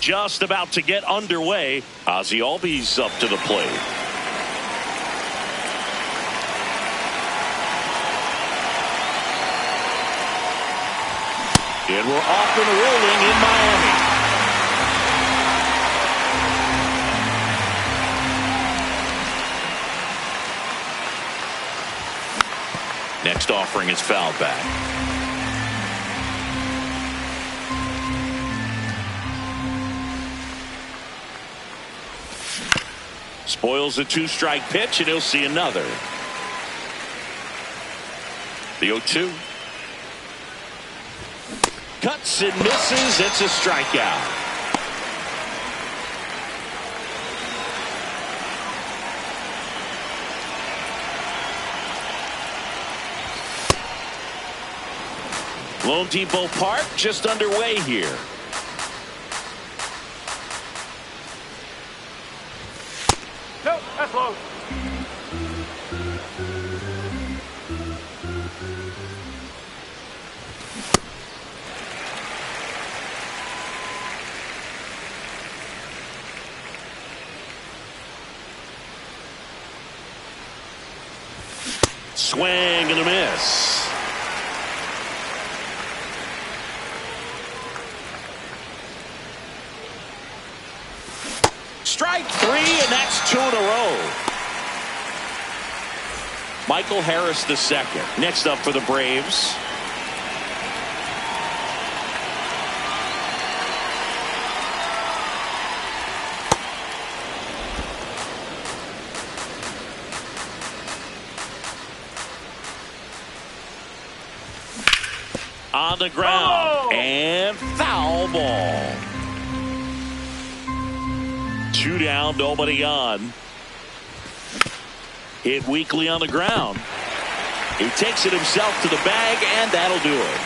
Just about to get underway. Ozzie Albies up to the plate. And we're off and rolling in Miami. Next offering is fouled back. Spoils a two-strike pitch, and he'll see another. The 0-2. Cuts and misses. It's a strikeout. Lone Depot Park just underway here. No, that's low. Swing and a miss. Strike three, and that's two in a row. Michael Harris the second. Next up for the Braves. On the ground. And foul ball. Two down, nobody on. Hit weakly on the ground. He takes it himself to the bag, and that'll do it.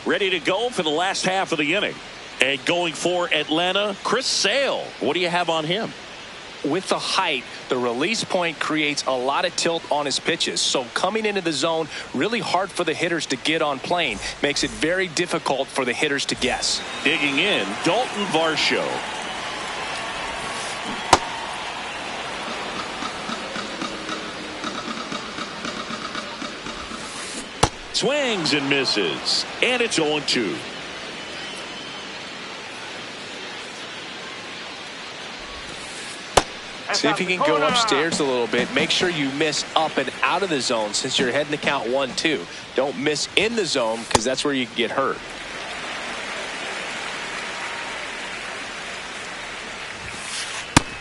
Ready to go for the last half of the inning. And going for Atlanta, Chris Sale. What do you have on him? With the height, the release point creates a lot of tilt on his pitches. So coming into the zone, really hard for the hitters to get on plane. Makes it very difficult for the hitters to guess. Digging in, Dalton Varsho. Swings and misses. And it's 0-2. See if you can go upstairs a little bit. Make sure you miss up and out of the zone since you're heading to count 1-2. Don't miss in the zone because that's where you can get hurt.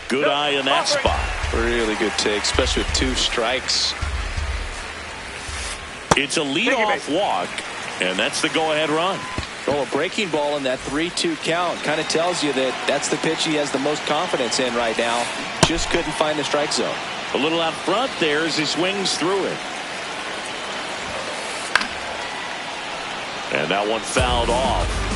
Good eye in that spot. Really good take, especially with two strikes. It's a leadoff walk, and that's the go-ahead run. Well, a breaking ball in that 3-2 count kind of tells you that that's the pitch he has the most confidence in right now. Just couldn't find the strike zone. A little out front there as he swings through it. And that one fouled off.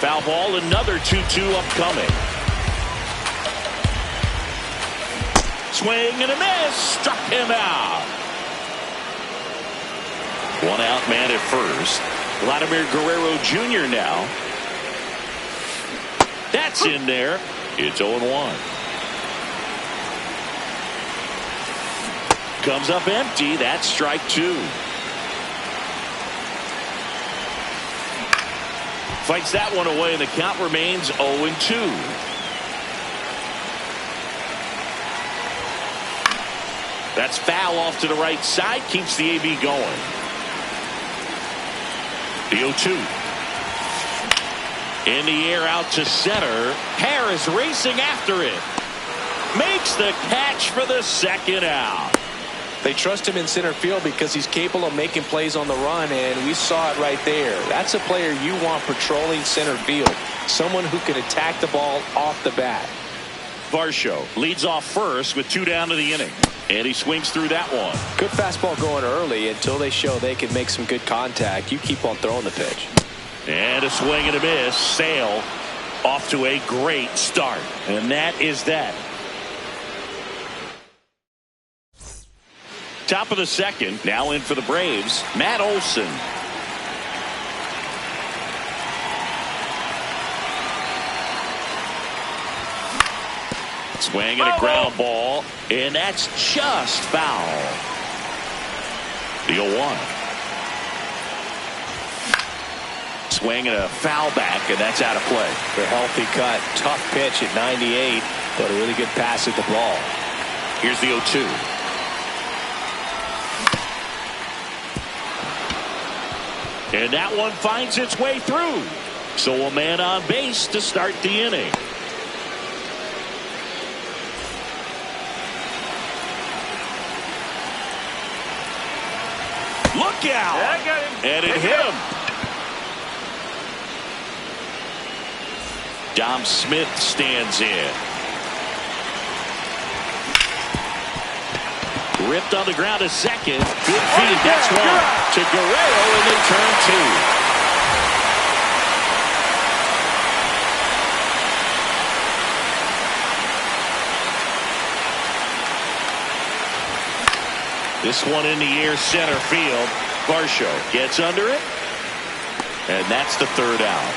Foul ball, another 2-2 upcoming. Swing and a miss. Struck him out. One out man at first. Vladimir Guerrero Jr. now. That's in there. It's 0-1. Comes up empty. That's strike two. Fights that one away, and the count remains 0-2. That's foul off to the right side. Keeps the AB going. The 0-2. In the air out to center. Harris racing after it. Makes the catch for the second out. They trust him in center field because he's capable of making plays on the run, and we saw it right there. That's a player you want patrolling center field. Someone who can attack the ball off the bat. Varsho leads off first with 2 down to the inning. And he swings through that one. Good fastball going early until they show they can make some good contact. You keep on throwing the pitch. And a swing and a miss. Sale off to a great start. And that is that. Top of the second. Now in for the Braves, Matt Olson. Swing and a ground ball. And that's just foul. The 0-1. Swing and a foul back, and that's out of play. The healthy cut. Tough pitch at 98, but a really good pass at the ball. Here's the 0-2. And that one finds its way through. So a man on base to start the inning. Look out! Yeah, I got him. And it hit him. Dom Smith stands in. Ripped on the ground to second. Good feed. That's one to Guerrero, and then turn two. This one in the air center field. Varsho gets under it. And that's the third out.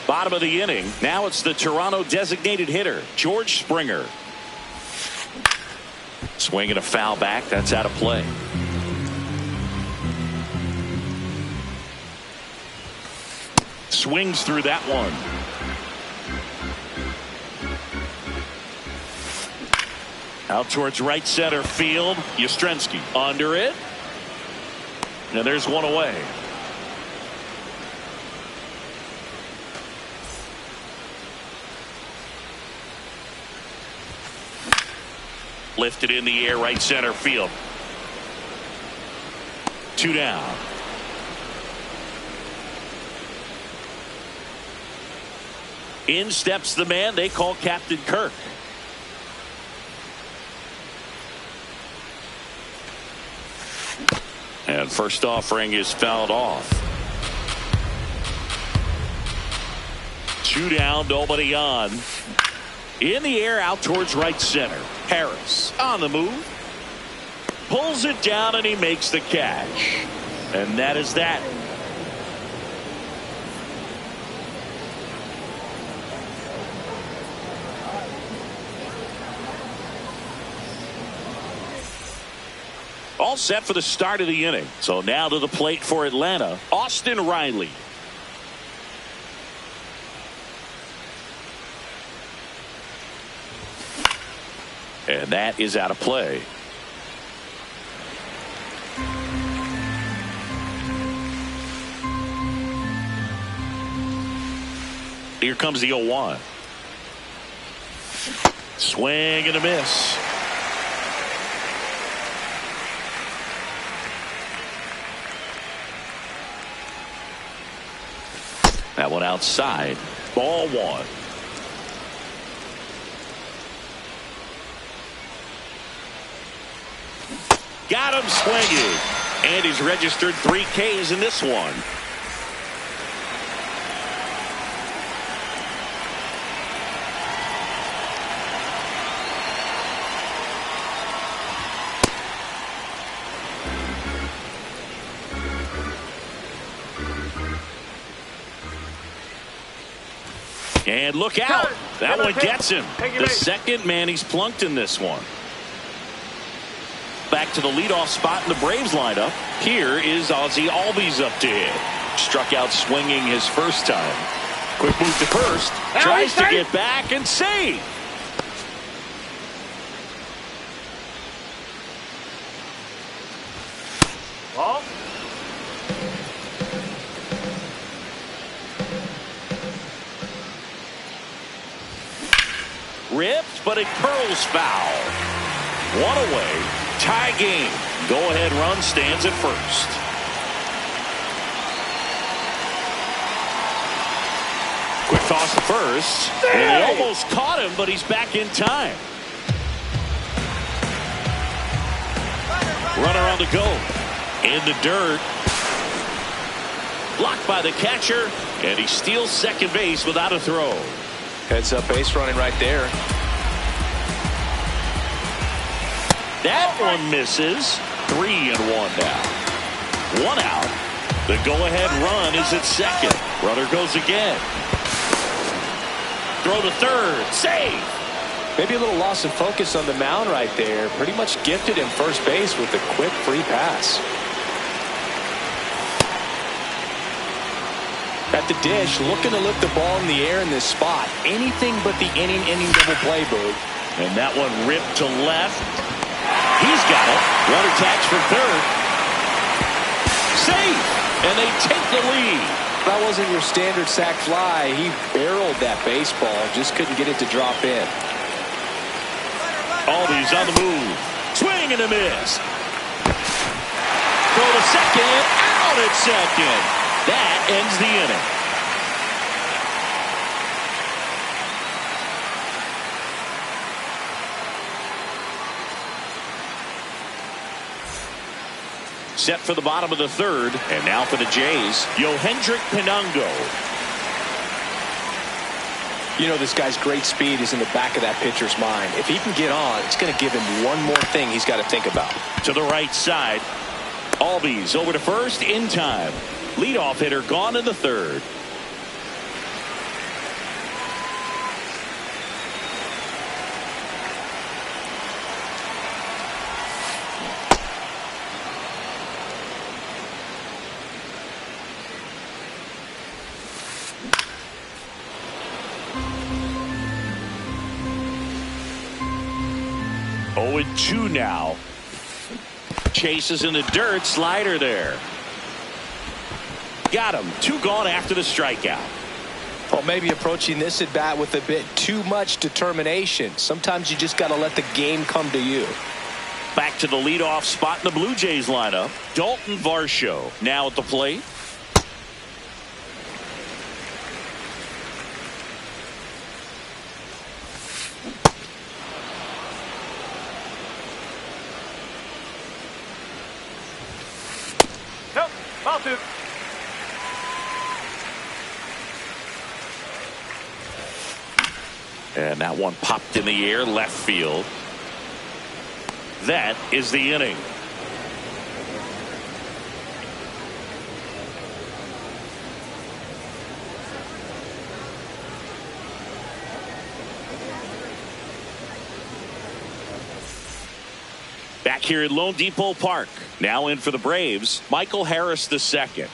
Bottom of the inning. Now it's the Toronto designated hitter, George Springer. Swinging a foul back. That's out of play. Swings through that one. Out towards right center field. Yastrzemski under it. And there's one away. Lifted in the air right center field. 2 down. In steps the man they call Captain Kirk. And first offering is fouled off. 2 down, nobody on. In the air out towards right center. Harris on the move. Pulls it down and he makes the catch. And that is that. All set for the start of the inning. So now to the plate for Atlanta, Austin Riley. And that is out of play. Here comes the 0-1. Swing and a miss. That one outside. Ball 1. Got him swinging. And he's registered 3 Ks in this one. And look out. That one gets him. The second man he's plunked in this one. Back to the leadoff spot in the Braves lineup. Here is Ozzie Albies up to hit. Struck out swinging his first time. Quick move to first. Tries to get back and save. Ball. Ripped, but it curls foul. One away. Tie game. Go-ahead run stands at first. Quick toss to first. And they almost caught him, but he's back in time. Runner on the go. In the dirt. Blocked by the catcher. And he steals second base without a throw. Heads up base running right there. That one misses. 3-1 now. 1 out. The go-ahead run is at second. Runner goes again. Throw to third. Save. Maybe a little loss of focus on the mound right there. Pretty much gifted him first base with a quick free pass. At the dish, looking to lift the ball in the air in this spot. Anything but the inning double play, Boog. And that one ripped to left. He's got it. Runner tags for third. Safe. And they take the lead. That wasn't your standard sac fly. He barreled that baseball. Just couldn't get it to drop in. Albies on the move. Swing and a miss. Throw to second. Out at second. That ends the inning. Set for the bottom of the third. And now for the Jays, Yohendrick Pinango. You know, this guy's great speed is in the back of that pitcher's mind. If he can get on, it's going to give him one more thing he's got to think about. To the right side. Albies over to first in time. Leadoff hitter gone in the third. Oh, and 2 now. Chases in the dirt. Slider there. Got him. 2 gone after the strikeout. Well, maybe approaching this at bat with a bit too much determination. Sometimes you just got to let the game come to you. Back to the leadoff spot in the Blue Jays lineup. Dalton Varsho now at the plate. Nope. Ball 2. And that one popped in the air left field. That is the inning. Back here at Lone Depot Park. Now in for the Braves, Michael Harris II.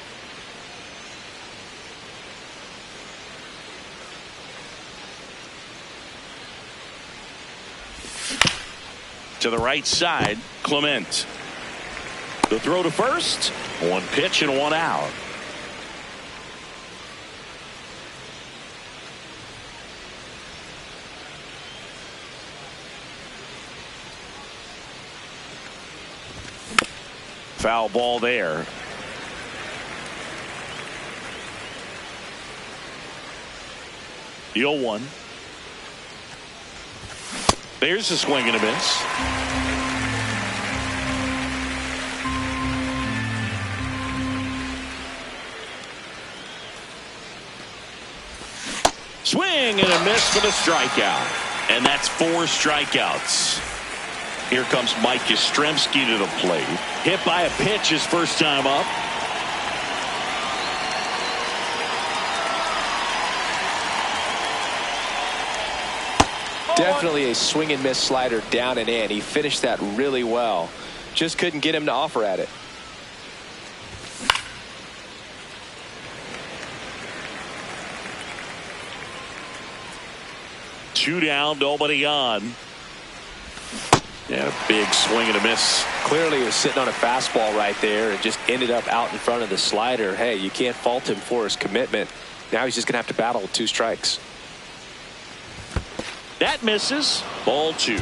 To the right side, Clement. The throw to first. One pitch and one out. Foul ball there. The 0-1. There's a swing and a miss. Swing and a miss for the strikeout. And that's 4 strikeouts. Here comes Mike Yastrzemski to the plate. Hit by a pitch his first time up. Definitely a swing and miss slider down and in. He finished that really well. Just couldn't get him to offer at it. Two down, nobody on. And a big swing and a miss. Clearly he was sitting on a fastball right there and just ended up out in front of the slider. Hey, you can't fault him for his commitment. Now he's just going to have to battle with 2 strikes. That misses. Ball 2.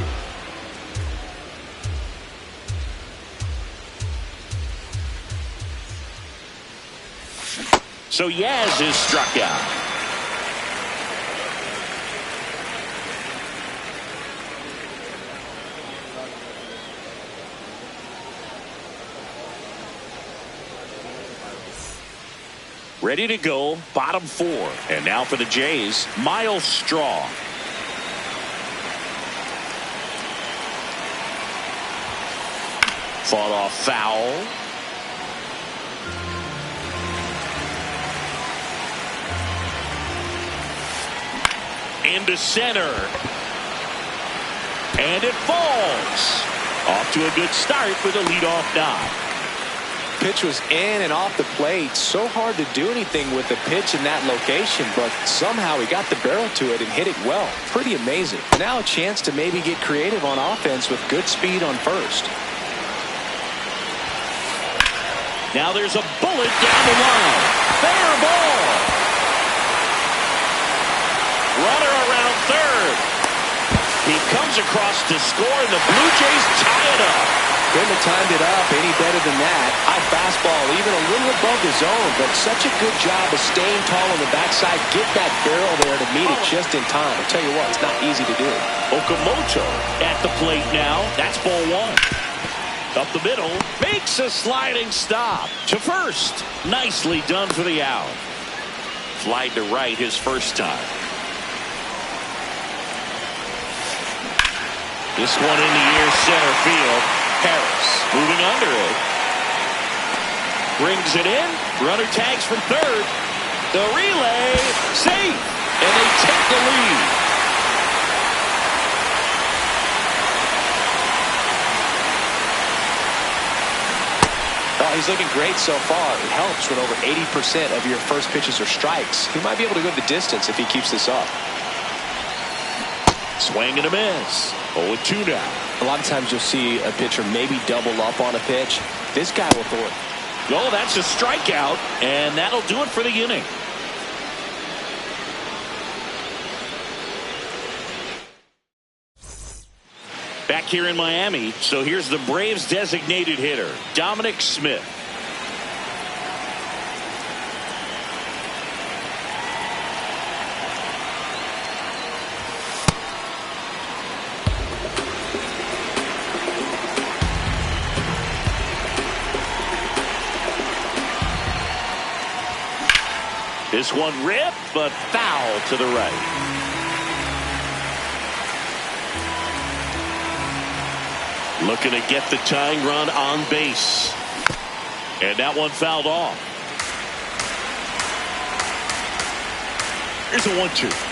So Yaz is struck out. Ready to go, bottom 4. And now for the Jays, Miles Straw. Fought off foul. Into center. And it falls. Off to a good start with a leadoff knock. Pitch was in and off the plate. So hard to do anything with the pitch in that location, but somehow he got the barrel to it and hit it well. Pretty amazing. Now a chance to maybe get creative on offense with good speed on first. Now there's a bullet down the line. Fair ball. Runner around third. He comes across to score, and the Blue Jays tie it up. Couldn't have timed it up any better than that. High fastball, even a little above the zone, but such a good job of staying tall on the backside. Get that barrel there to meet it just in time. I'll tell you what, it's not easy to do. Okamoto at the plate now. That's ball 1. Up the middle, makes a sliding stop to first. Nicely done for the out. Fly to right his first time. This one in the air, center field. Harris moving under it. Brings it in. Runner tags from third. The relay, safe. And they take the lead. Oh, he's looking great so far. It helps when over 80% of your first pitches are strikes. He might be able to go the distance if he keeps this up. Swing and a miss. 0-2 now. A lot of times you'll see a pitcher maybe double up on a pitch. This guy will throw it. Oh, that's a strikeout, and that'll do it for the inning. Back here in Miami, so here's the Braves designated hitter, Dominic Smith. This one ripped, but foul to the right. Looking to get the tying run on base. And that one fouled off. Here's a 1-2.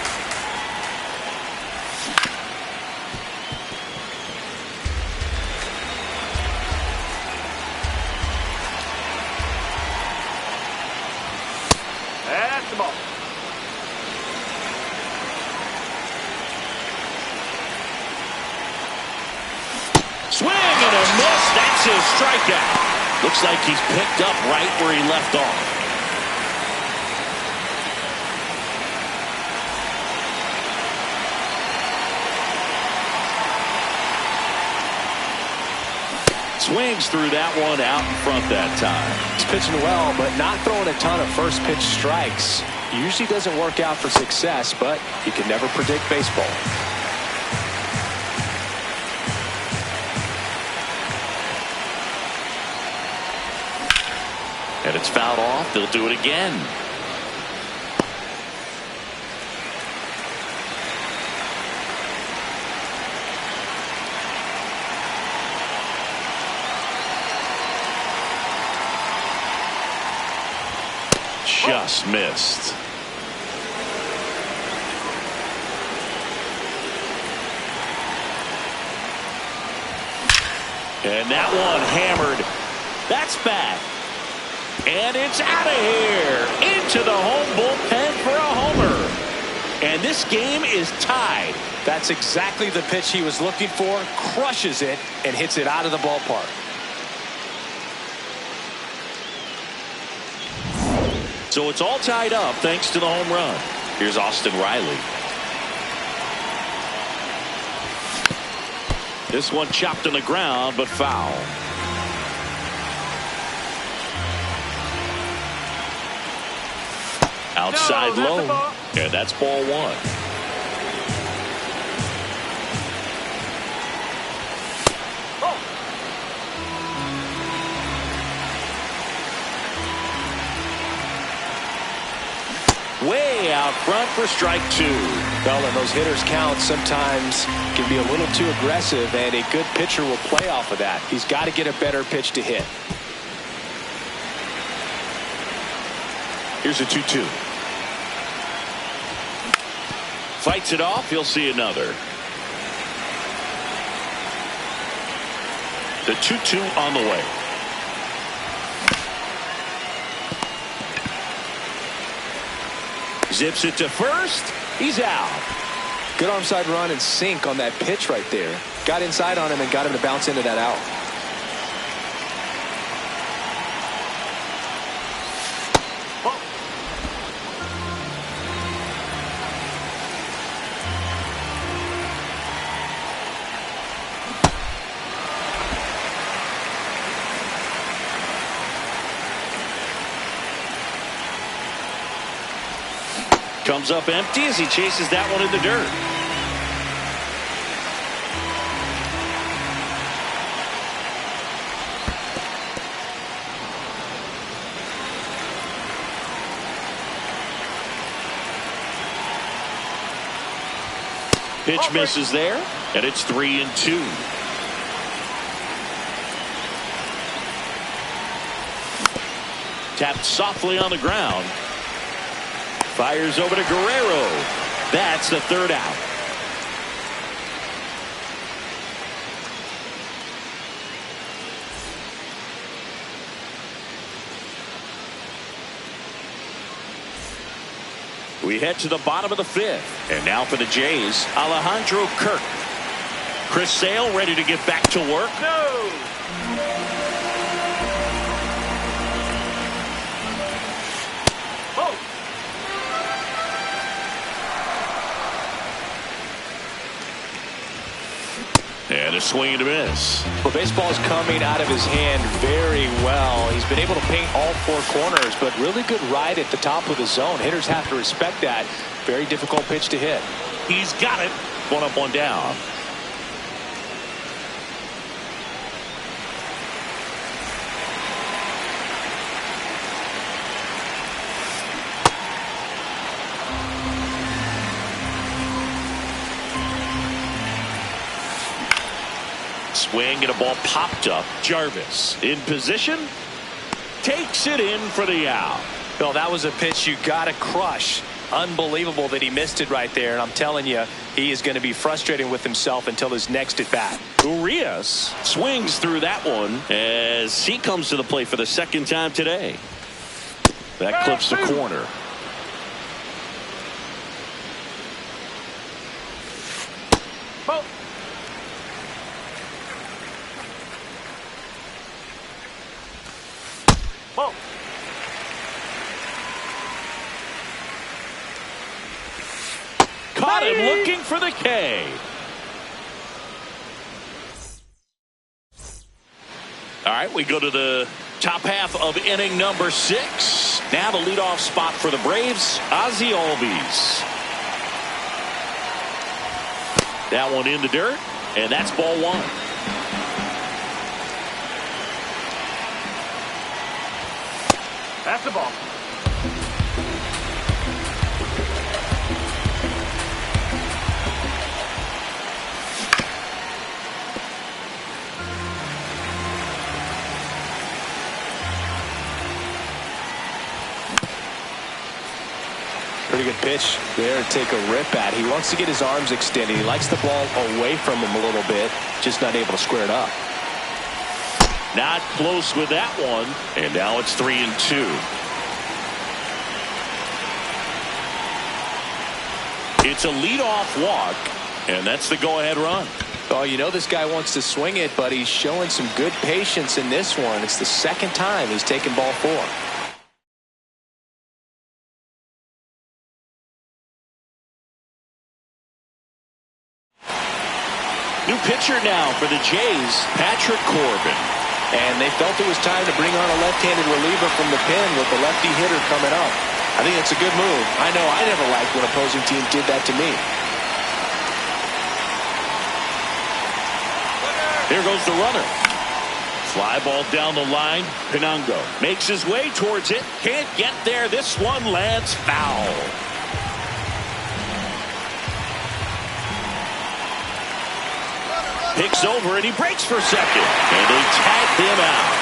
That's the ball. That's his strikeout. Looks like he's picked up right where he left off. Swings through that one out in front that time. He's pitching well, but not throwing a ton of first pitch strikes. Usually doesn't work out for success, but you can never predict baseball. And it's fouled off. They'll do it again. Just missed. And that one hammered. That's back. And it's out of here. Into the home bullpen for a homer. And this game is tied. That's exactly the pitch he was looking for. Crushes it and hits it out of the ballpark. So it's all tied up thanks to the home run. Here's Austin Riley. This one chopped on the ground, but foul. Outside low. And that's ball one. Way out front for strike two. Well, and those hitters count sometimes can be a little too aggressive, and a good pitcher will play off of that. He's got to get a better pitch to hit. Here's a 2-2. Fights it off. He'll see another. The 2-2 on the way. Zips it to first. He's out. Good arm side run and sink on that pitch right there. Got inside on him and got him to bounce into that out. Comes up empty as he chases that one in the dirt. Pitch misses there, and it's 3-2. Tapped softly on the ground. Fires over to Guerrero. That's the third out. We head to the bottom of the fifth. And now for the Jays, Alejandro Kirk. Chris Sale ready to get back to work. No! And a swing and a miss. Well, baseball is coming out of his hand very well. He's been able to paint all four corners, but really good ride at the top of the zone. Hitters have to respect that. Very difficult pitch to hit. He's got it. One up, one down. Swing and a ball popped up. Jarvis in position. Takes it in for the out. Well, that was a pitch you got to crush. Unbelievable that he missed it right there. And I'm telling you, he is going to be frustrated with himself until his next at bat. Urias swings through that one as he comes to the plate for the second time today. That clips the corner. Ball. Caught him looking for the K. All right, we go to the top half of inning number 6. Now the leadoff spot for the Braves, Ozzie Albies. That one in the dirt, and that's ball 1. That's the ball. Pretty good pitch there to take a rip at. He wants to get his arms extended. He likes the ball away from him a little bit, just not able to square it up. Not close with that one, and now it's 3-2. It's a leadoff walk, and that's the go-ahead run. Oh, you know this guy wants to swing it, but he's showing some good patience in this one. It's the second time he's taken ball 4. New pitcher now for the Jays, Patrick Corbin. And they felt it was time to bring on a left-handed reliever from the pen with the lefty hitter coming up. I think it's a good move. I know I never liked when opposing teams did that to me. There goes the runner. Fly ball down the line. Pinango makes his way towards it. Can't get there. This one lands foul. Picks over and he breaks for second. And they tag him out.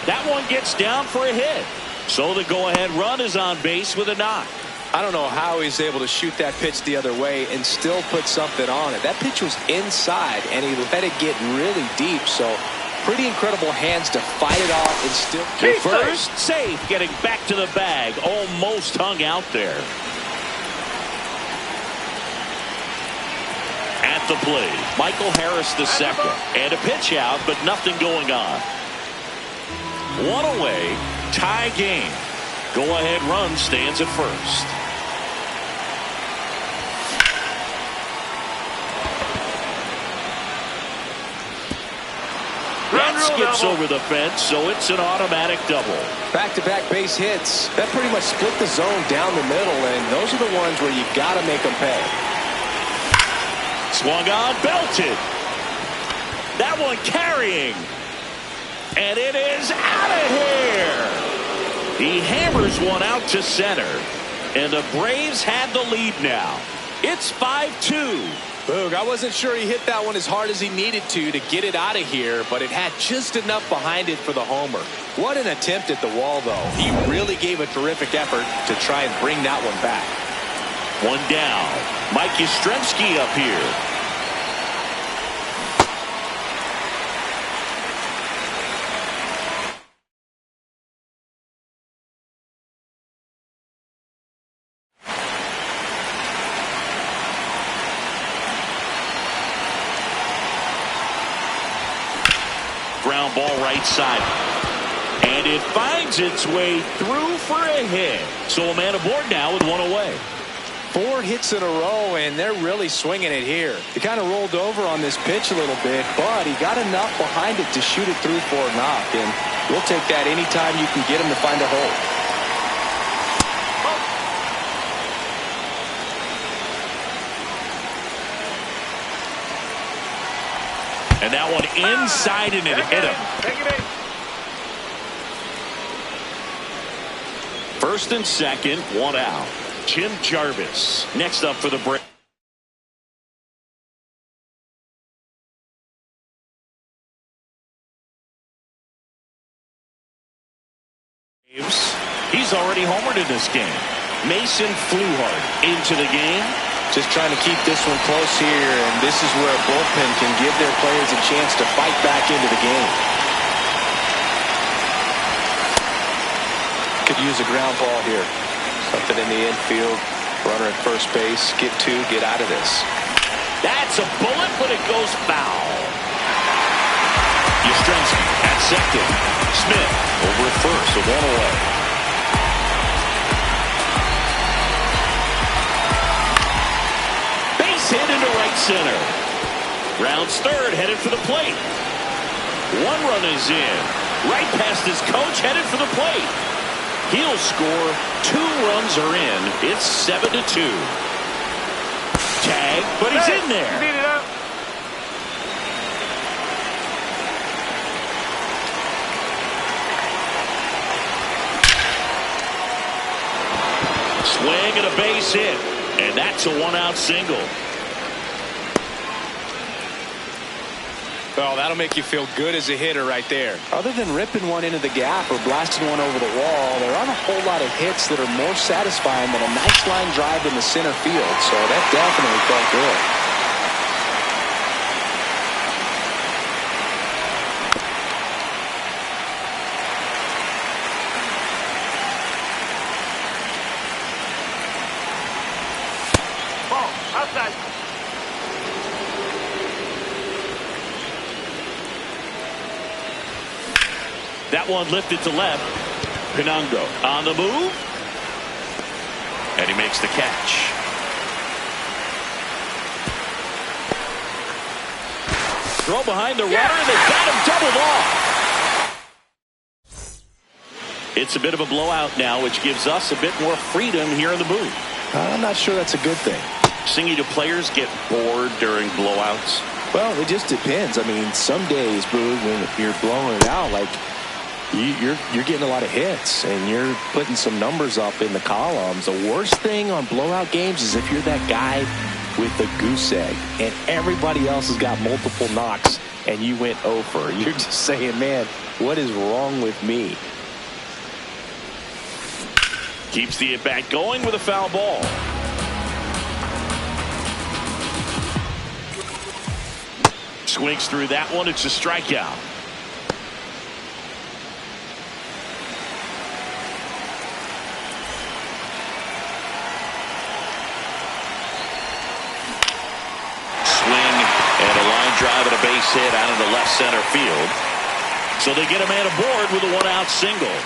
That one gets down for a hit. So the go-ahead run is on base with a knock. I don't know how he's able to shoot that pitch the other way and still put something on it. That pitch was inside and he let it get really deep. So pretty incredible hands to fight it off and still. First safe, getting back to the bag. Almost hung out there. At the plate, Michael Harris the second. And a pitch out, but nothing going on. One away, tie game. Go-ahead run stands at first. That skips over the fence, so it's an automatic double. Back-to-back base hits. That pretty much split the zone down the middle, and those are the ones where you got to make them pay. Swung on, belted. That one carrying. And it is out of here. He hammers one out to center. And the Braves had the lead now. It's 5-2. Boog, I wasn't sure he hit that one as hard as he needed to get it out of here, but it had just enough behind it for the homer. What an attempt at the wall, though. He really gave a terrific effort to try and bring that one back. One down. Mike Yastrzemski up here. Ground ball right side. And it finds its way through for a hit. So a man aboard now with one away. 4 hits in a row, and they're really swinging it here. He kind of rolled over on this pitch a little bit, but he got enough behind it to shoot it through for a knock. And we'll take that anytime you can get him to find a hole. And that one inside and it hit him. First and second, one out. Jim Jarvis next up for the Braves. He's already homered in this game. Mason Fluhart into the game. Just trying to keep this one close here, and this is where a bullpen can give their players a chance to fight back into the game. Could use a ground ball here. Something in the infield. Runner at first base. Get two. Get out of this. That's a bullet, but it goes foul. Yastrzemski at second. Smith over at first, so one away. Base hit into right center. Rounds third, headed for the plate. One run is in. Right past his coach, headed for the plate. He'll score. 2 runs are in. It's 7-2. Tag, but he's in there. Beat it up. Swing and a base hit. And that's a 1-out single. Oh, that'll make you feel good as a hitter right there. Other than ripping one into the gap or blasting one over the wall, there aren't a whole lot of hits that are more satisfying than a nice line drive in the center field. So that definitely felt good. Ball. Outside. That one lifted to left. Pinango on the move. And he makes the catch. Throw behind the runner, and they've got him doubled off. It's a bit of a blowout now, which gives us a bit more freedom here in the booth. I'm not sure that's a good thing. Singing, do players get bored during blowouts? Well, it just depends. I mean, some days, Boog, when you're blowing it out, like you're getting a lot of hits and you're putting some numbers up in the columns. The worst thing on blowout games is if you're that guy with the goose egg and everybody else has got multiple knocks and you went over. You're just saying, man, what is wrong with me? Keeps the at-bat going with a foul ball. Swings through that one. It's a strikeout. Swing and a line drive and a base hit out into left center field. So they get a man aboard with a 1-out single.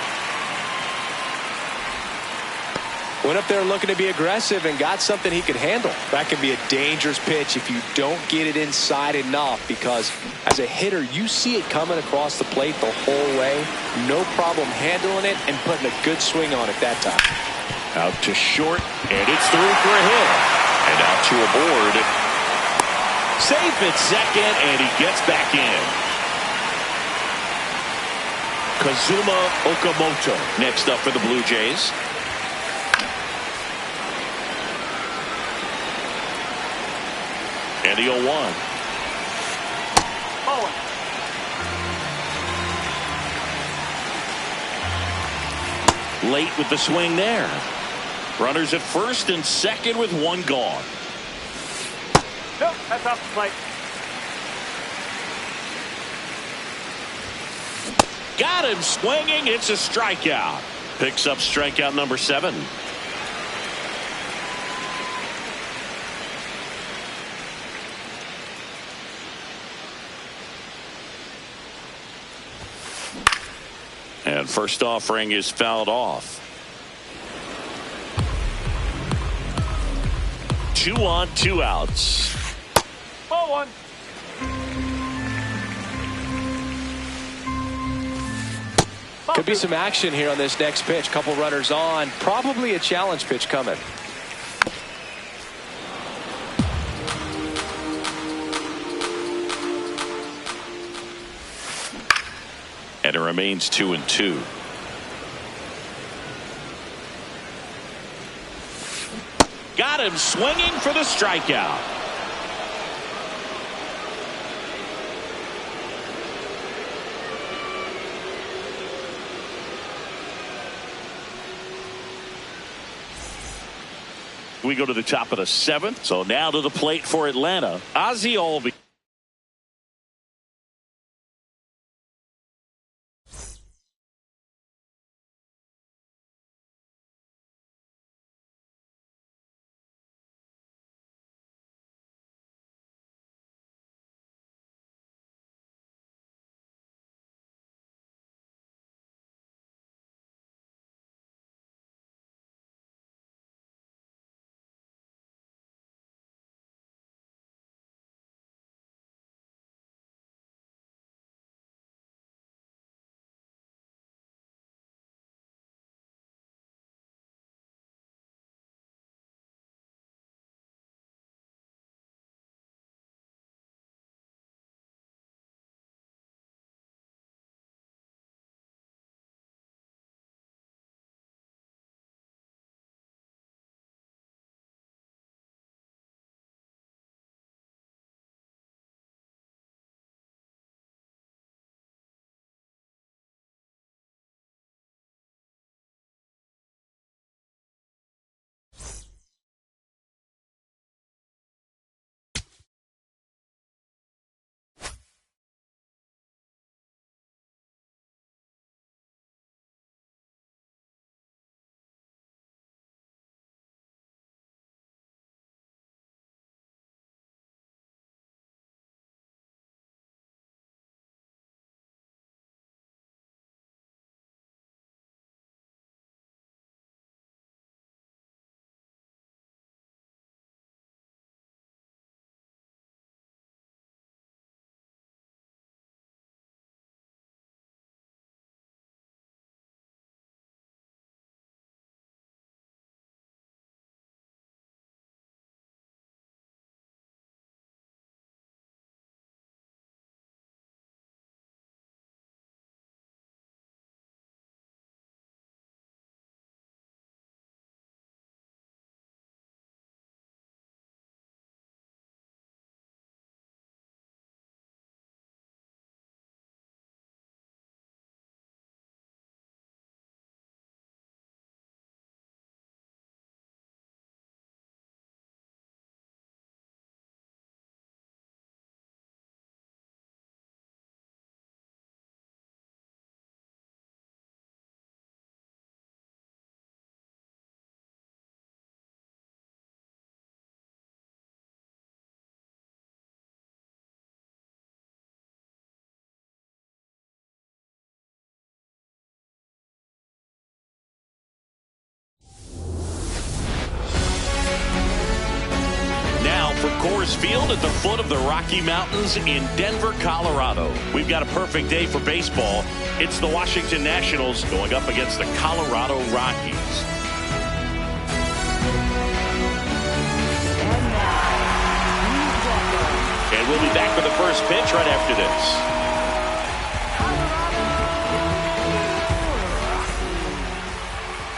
Went up there looking to be aggressive and got something he could handle. That can be a dangerous pitch if you don't get it inside enough, because as a hitter, you see it coming across the plate the whole way. No problem handling it and putting a good swing on it that time. Out to short, and it's through for a hit. And out to aboard. Safe at second, and he gets back in. Kazuma Okamoto next up for the Blue Jays. And the 0-1. Oh. Late with the swing there. Runners at first and second with one gone. Nope, that's off the plate. Got him swinging. It's a strikeout. Picks up strikeout number 7. And first offering is fouled off. 2 on, 2 outs. Ball 1. Could be some action here on this next pitch. Couple runners on. Probably a challenge pitch coming. And it remains 2-2. Got him swinging for the strikeout. We go to the top of the 7th. So now to the plate for Atlanta, Ozzie Albies. Coors Field at the foot of the Rocky Mountains in Denver, Colorado. We've got a perfect day for baseball. It's the Washington Nationals going up against the Colorado Rockies. And we'll be back with the first pitch right after this.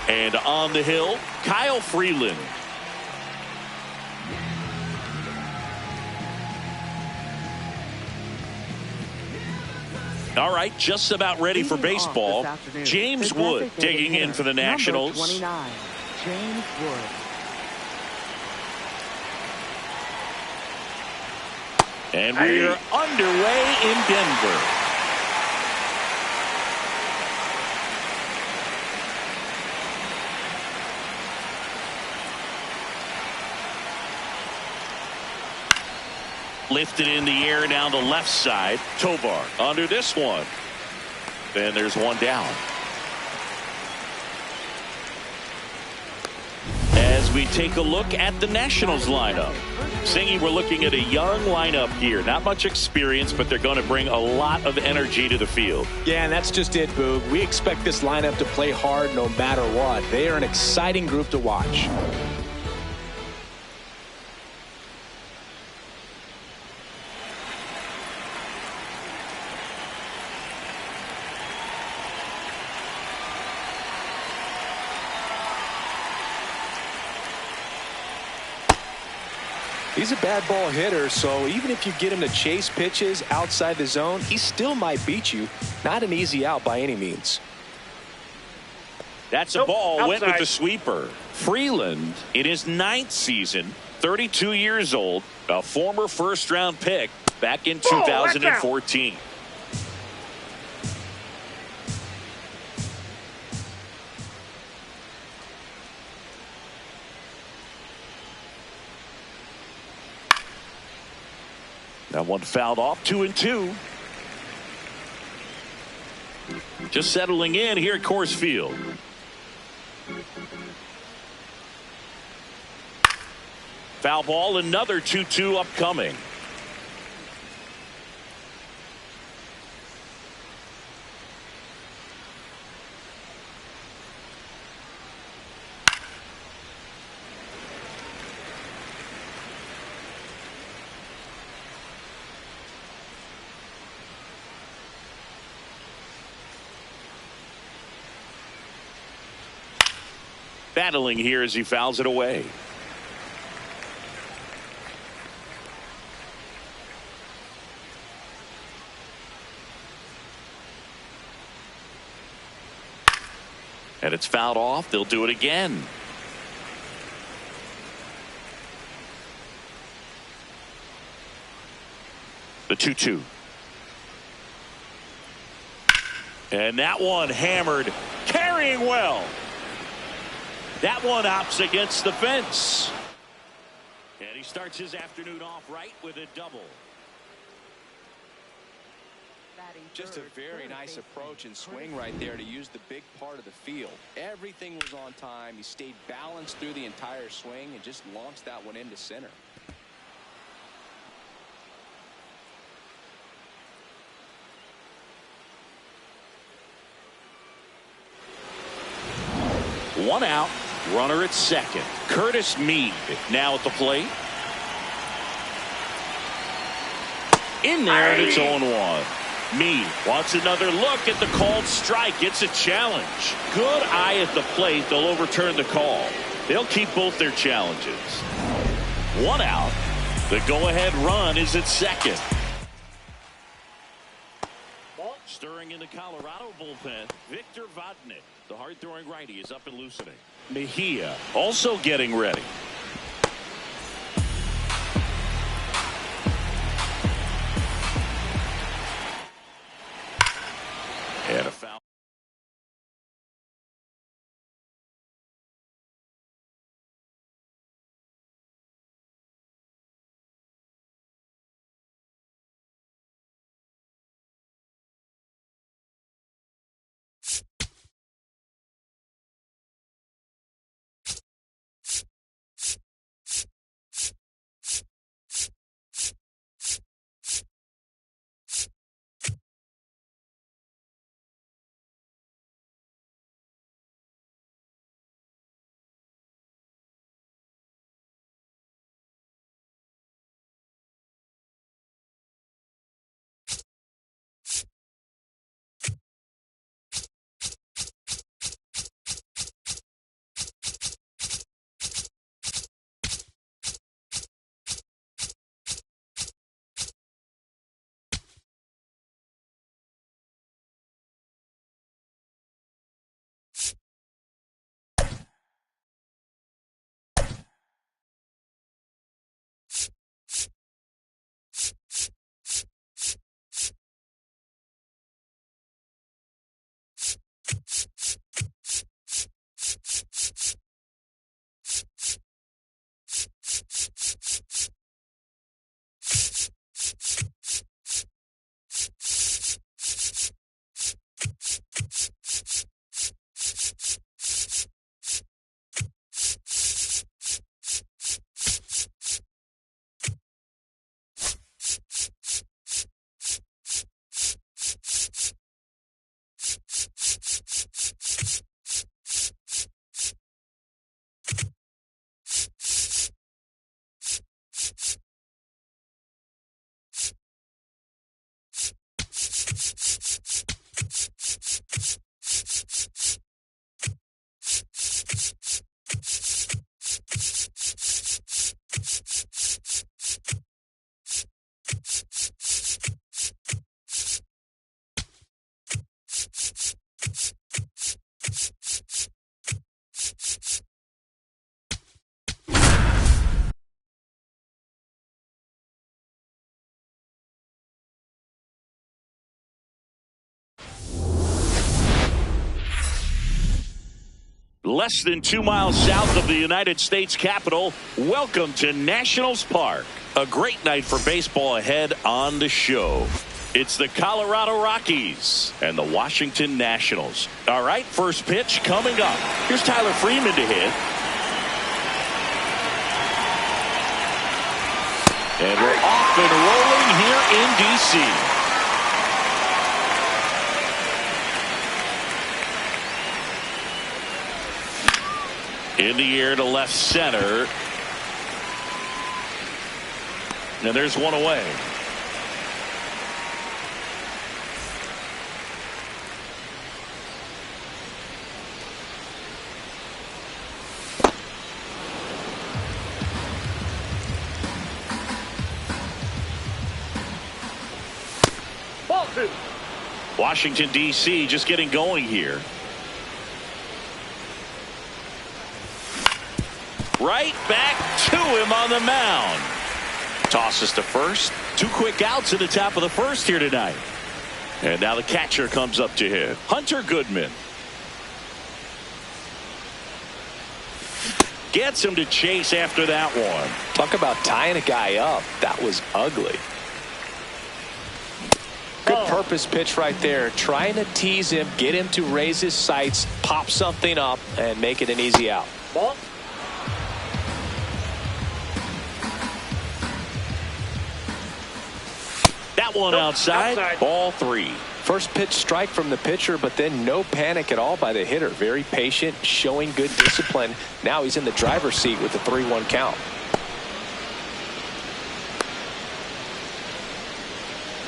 And on the hill, Kyle Freeland. All right, just about ready for baseball. James Wood digging in for the Nationals. Number 29, James Wood. And we're underway in Denver. Lifted in the air down the left side. Tovar under this one. Then there's one down. As we take a look at the Nationals lineup. Singy, we're looking at a young lineup here. Not much experience, but they're going to bring a lot of energy to the field. Yeah, and that's just it, Boog. We expect this lineup to play hard no matter what. They are an exciting group to watch. He's a bad ball hitter, so even if you get him to chase pitches outside the zone, he still might beat you. Not an easy out by any means. That's a ball. Went with the sweeper. Freeland in his 9th season, 32 years old, a former first-round pick back in 2014. That one fouled off. 2-2. Just settling in here at Coors Field. Foul ball. Another 2-2 upcoming. Battling here as he fouls it away. And it's fouled off. They'll do it again. The 2-2. And that one hammered, carrying well. That one opts against the fence. And he starts his afternoon off right with a double. Just a very nice approach and swing right there to use the big part of the field. Everything was on time. He stayed balanced through the entire swing and just launched that one into center. One out. Runner at second. Curtis Mead now at the plate. In there, and it's 0-1. Mead wants another look at the called strike. It's a challenge. Good eye at the plate. They'll overturn the call. They'll keep both their challenges. One out. The go-ahead run is at second. Stirring in the Colorado bullpen, Victor Vodnik. The hard-throwing righty is up and loosening. Mejia also getting ready. And a foul. Less than 2 miles south of the United States Capitol. Welcome to Nationals Park. A great night for baseball ahead on the show. It's the Colorado Rockies and the Washington Nationals. All right, first pitch coming up. Here's Tyler Freeman to hit. And we're off and rolling here in D.C. In the air to left center. And there's one away. Ball two. Washington, D.C. just getting going here. Right back to him on the mound. Tosses to first. 2 quick outs in the top of the first here tonight. And now the catcher comes up to hit. Hunter Goodman. Gets him to chase after that one. Talk about tying a guy up. That was ugly. Good purpose pitch right there. Trying to tease him, get him to raise his sights, pop something up, and make it an easy out. Ball. That one outside. Ball 3. First pitch strike from the pitcher, but then no panic at all by the hitter. Very patient, showing good discipline. Now he's in the driver's seat with the 3-1 count.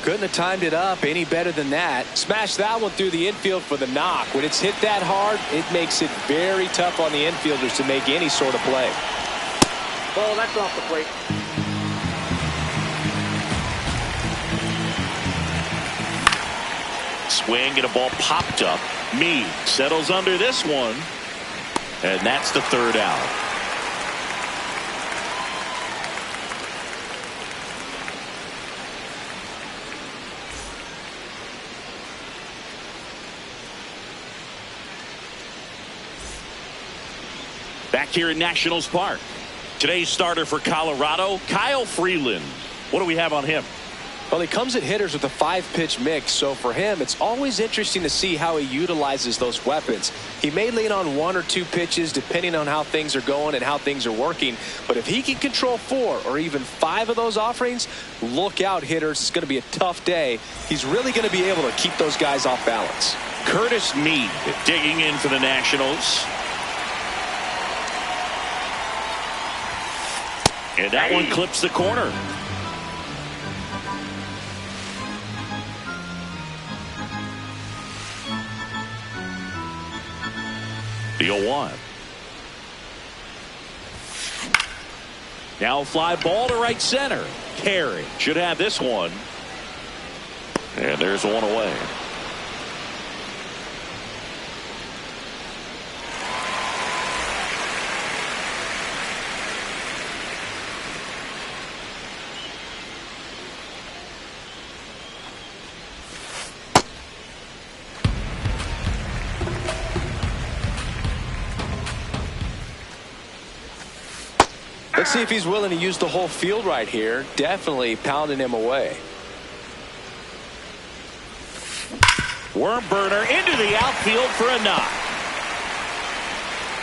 Couldn't have timed it up any better than that. Smashed that one through the infield for the knock. When it's hit that hard, it makes it very tough on the infielders to make any sort of play. Ball, that's off the plate. Swing and a ball popped up. Meade settles under this one. And that's the 3rd out. Back here in Nationals Park. Today's starter for Colorado, Kyle Freeland. What do we have on him? Well, he comes at hitters with a 5-pitch mix, so for him, it's always interesting to see how he utilizes those weapons. He may lean on 1 or 2 pitches depending on how things are going and how things are working, but if he can control 4 or even 5 of those offerings, look out, hitters. It's going to be a tough day. He's really going to be able to keep those guys off balance. Curtis Meade digging in for the Nationals. And that one clips the corner. The 0-1. Now fly ball to right center. Carey should have this one. And there's one away. Let's see if he's willing to use the whole field right here. Definitely pounding him away. Worm burner into the outfield for a knock.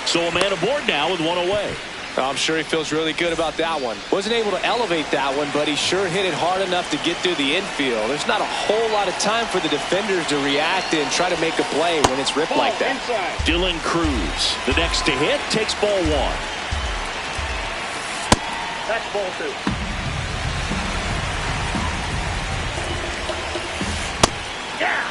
So a man aboard now with one away. I'm sure he feels really good about that one. Wasn't able to elevate that one, but he sure hit it hard enough to get through the infield. There's not a whole lot of time for the defenders to react and try to make a play when it's ripped like that. Inside. Dylan Cruz, the next to hit, takes ball 1. That's ball 2. Yeah.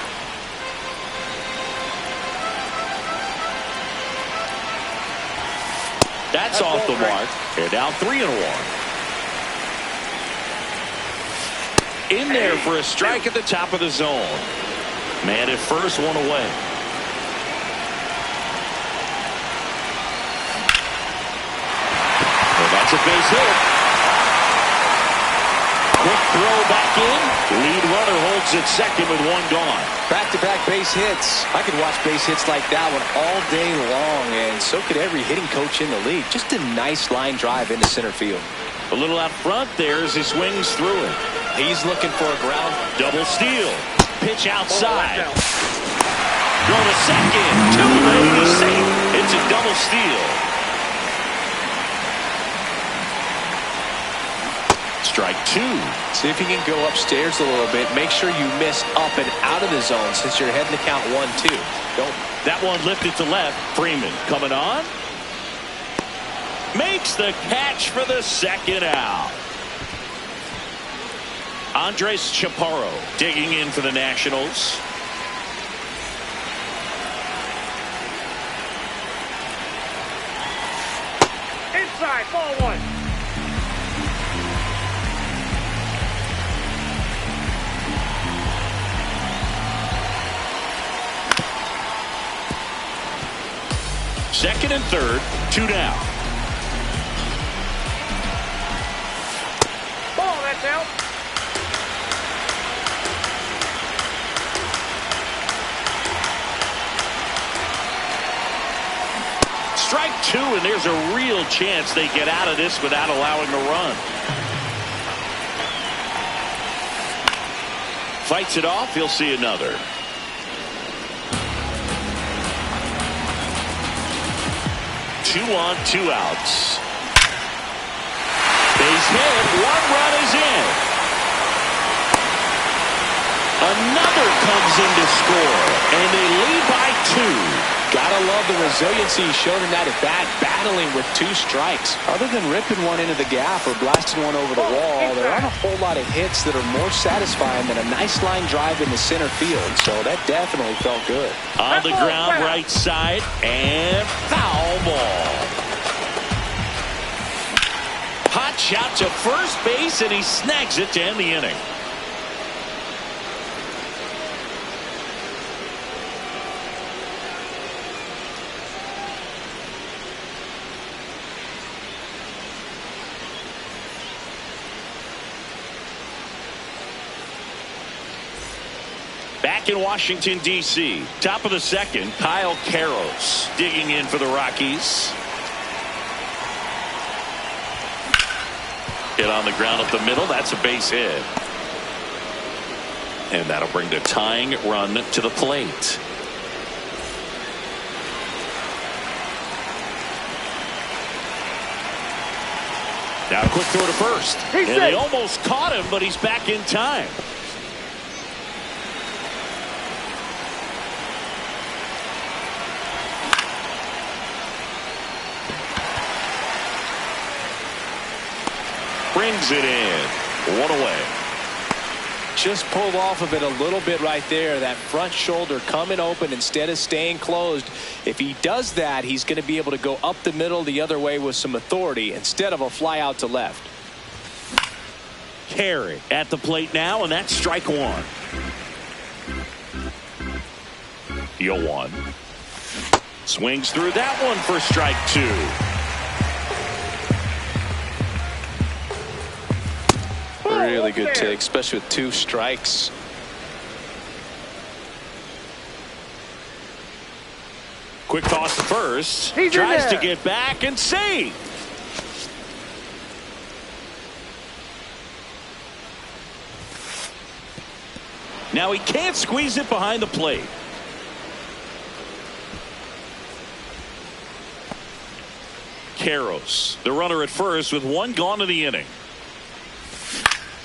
That's off the mark. They're now 3-1. In there for a strike at the top of the zone. Man at first, one away. Well, that's a base hit. Quick throw back in. Lead runner holds at second with one gone. Back-to-back base hits. I could watch base hits like that one all day long, and so could every hitting coach in the league. Just a nice line drive into center field. A little out front there as he swings through it. He's looking for a ground. Double steal. Pitch outside. Oh, Throw to second. Too late. He's safe. It's a double steal. Strike two. See if you can go upstairs a little bit. Make sure you miss up and out of the zone since you're heading to count 1-2. Don't. That one lifted to left. Freeman coming on. Makes the catch for the second out. Andres Chaparro digging in for the Nationals. inside, ball one. Second and third, 2 down. Ball, that's out. Strike two, and there's a real chance they get out of this without allowing a run. Fights it off. He'll see another. Two on, 2 outs. Base hit. 1 run is in. Another comes in to score, and they lead by 2. Gotta love the resiliency he showed in that at bat, battling with 2 strikes. Other than ripping one into the gap or blasting one over the wall, there aren't a whole lot of hits that are more satisfying than a nice line drive into center field. So that definitely felt good. On the ground, right side, and foul ball. Hot shot to first base, and he snags it to end the inning. Back in Washington, D.C., top of the second, Kyle Karros digging in for the Rockies. Hit on the ground up the middle. That's a base hit. And that'll bring the tying run to the plate. Now a quick throw to first. And they almost caught him, but he's back in time. Brings it in. 1 away. Just pulled off of it a little bit right there. That front shoulder coming open instead of staying closed. If he does that, he's going to be able to go up the middle the other way with some authority instead of a fly out to left. Carey at the plate now, and that's strike 1. 0-1. Swings through that one for strike 2. Really good take, especially with 2 strikes. Quick toss to first. He's Tries to get back and save. Now he can't squeeze it behind the plate. Karros, the runner at first with 1 gone in the inning.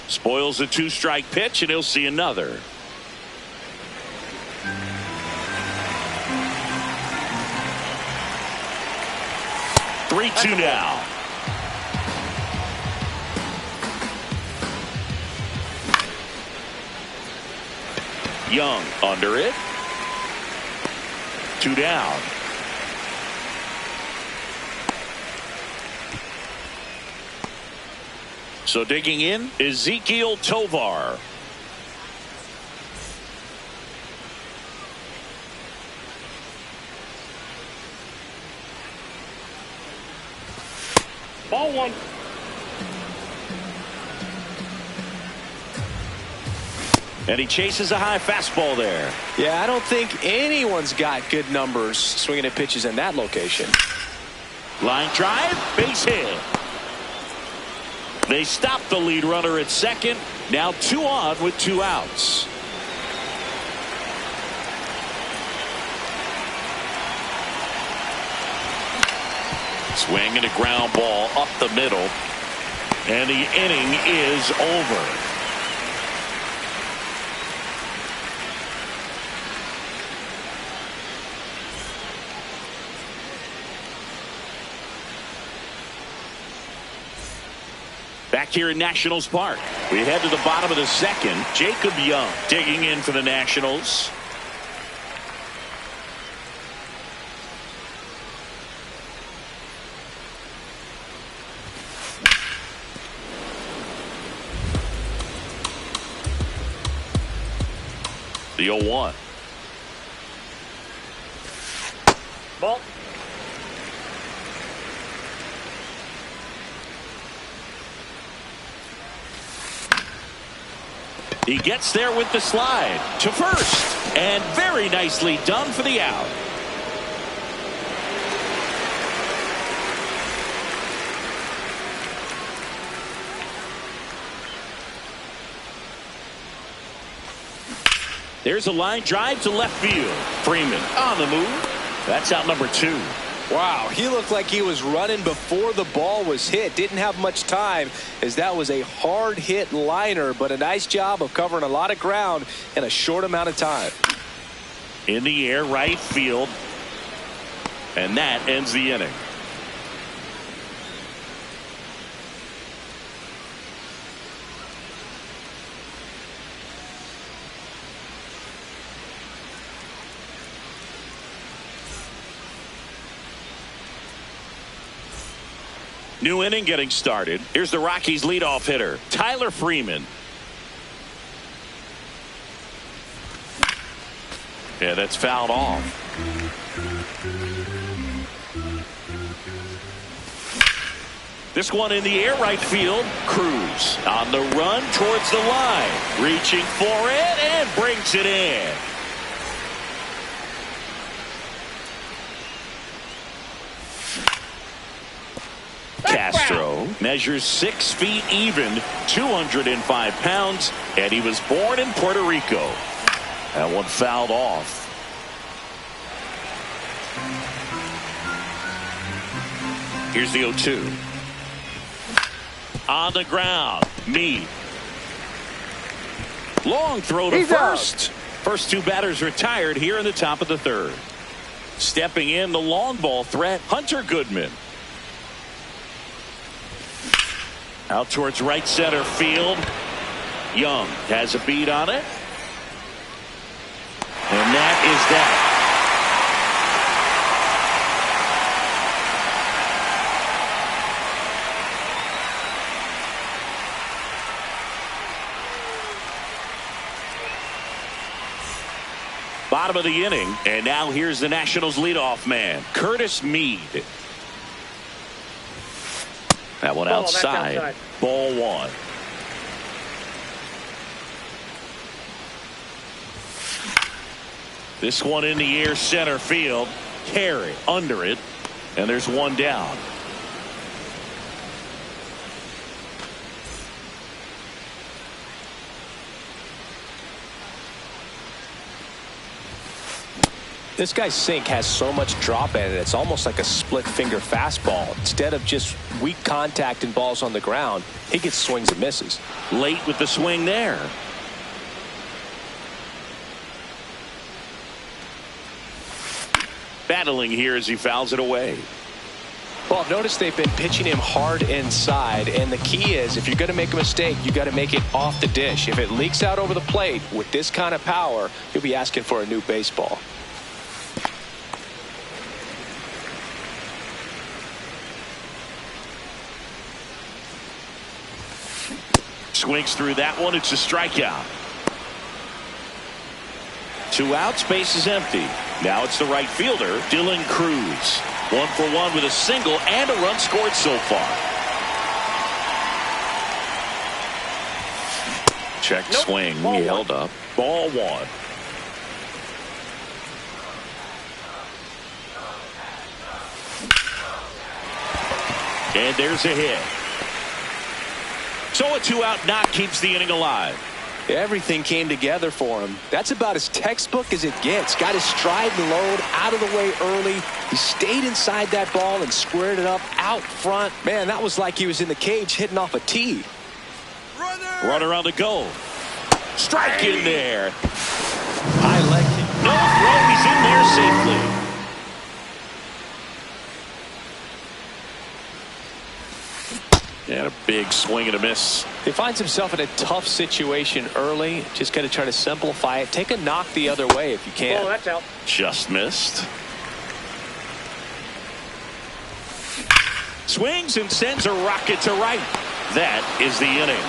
Spoils a 2-strike pitch, and he'll see another. Three, 2 now. Young under it. 2 down. So digging in, Ezequiel Tovar. Ball one. And he chases a high fastball there. Yeah, I don't think anyone's got good numbers swinging at pitches in that location. Line drive, base hit. They stop the lead runner at second. Now 2 on with 2 outs. Swing and a ground ball up the middle. And the inning is over. Back here in Nationals Park, we head to the bottom of the second. Jacob Young digging in for the Nationals. The 0-1. Ball. He gets there with the slide to first, and very nicely done for the out. There's a line drive to left field. Freeman on the move. That's out number 2. Wow, he looked like he was running before the ball was hit. Didn't have much time, as that was a hard hit liner, but a nice job of covering a lot of ground in a short amount of time. In the air, right field. And that ends the inning. New inning getting started. Here's the Rockies leadoff hitter, Tyler Freeman. Yeah, that's fouled off. This one in the air, right field. Cruz on the run towards the line. Reaching for it and brings it in. Castro measures 6 feet even, 205 pounds, and he was born in Puerto Rico. That one fouled off. Here's the 0-2. On the ground, Meade. Long throw to first. First 2 batters retired here in the top of the 3rd. Stepping in, the long ball threat, Hunter Goodman. Out towards right center field. Young has a beat on it. And that is that. Bottom of the inning, and now here's the Nationals leadoff man, Curtis Meade. That one outside. Ball 1. This one in the air, center field. Carey under it, and there's 1 down. This guy's sink has so much drop in it, it's almost like a split finger fastball. Instead of just weak contact and balls on the ground, he gets swings and misses. Late with the swing there. Battling here as he fouls it away. Well, notice they've been pitching him hard inside, and the key is if you're going to make a mistake, you got to make it off the dish. If it leaks out over the plate with this kind of power, you'll be asking for a new baseball. Swings through that one. It's a strikeout. 2 outs, base is empty. Now it's the right fielder, Dylan Cruz. 1 for 1 with a single and a run scored so far. Check Nope. swing. Ball He one. held up. Ball one. And there's a hit. So a 2-out knock keeps the inning alive. Everything came together for him. That's about as textbook as it gets. Got his stride and load out of the way early. He stayed inside that ball and squared it up out front. Man, that was like he was in the cage hitting off a tee. Runner on the go. Strike in there. High leg kick. No throw. He's in there safely. And a big swing and a miss. He finds himself in a tough situation early. Just got to try to simplify it. Take a knock the other way if you can. Oh, that's out. Just missed. Swings and sends a rocket to right. That is the inning.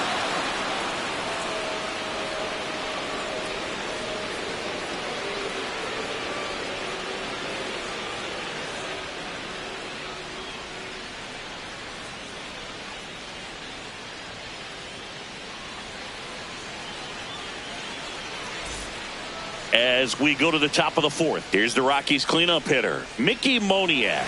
As we go to the top of the fourth, here's the Rockies cleanup hitter, Mickey Moniak.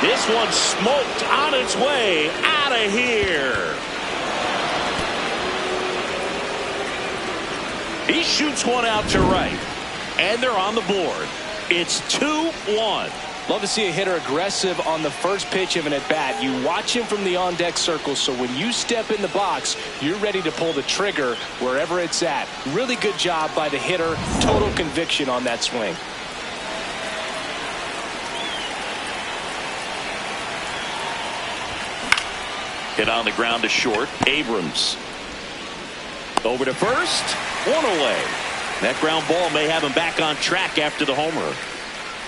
This one smoked on its way out of here. He shoots one out to right, and they're on the board. It's 2-1. Love to see a hitter aggressive on the first pitch of an at-bat. You watch him from the on-deck circle, so when you step in the box, you're ready to pull the trigger wherever it's at. Really good job by the hitter. Total conviction on that swing. Hit on the ground to short. Abrams. Over to first. One away. That ground ball may have him back on track after the homer.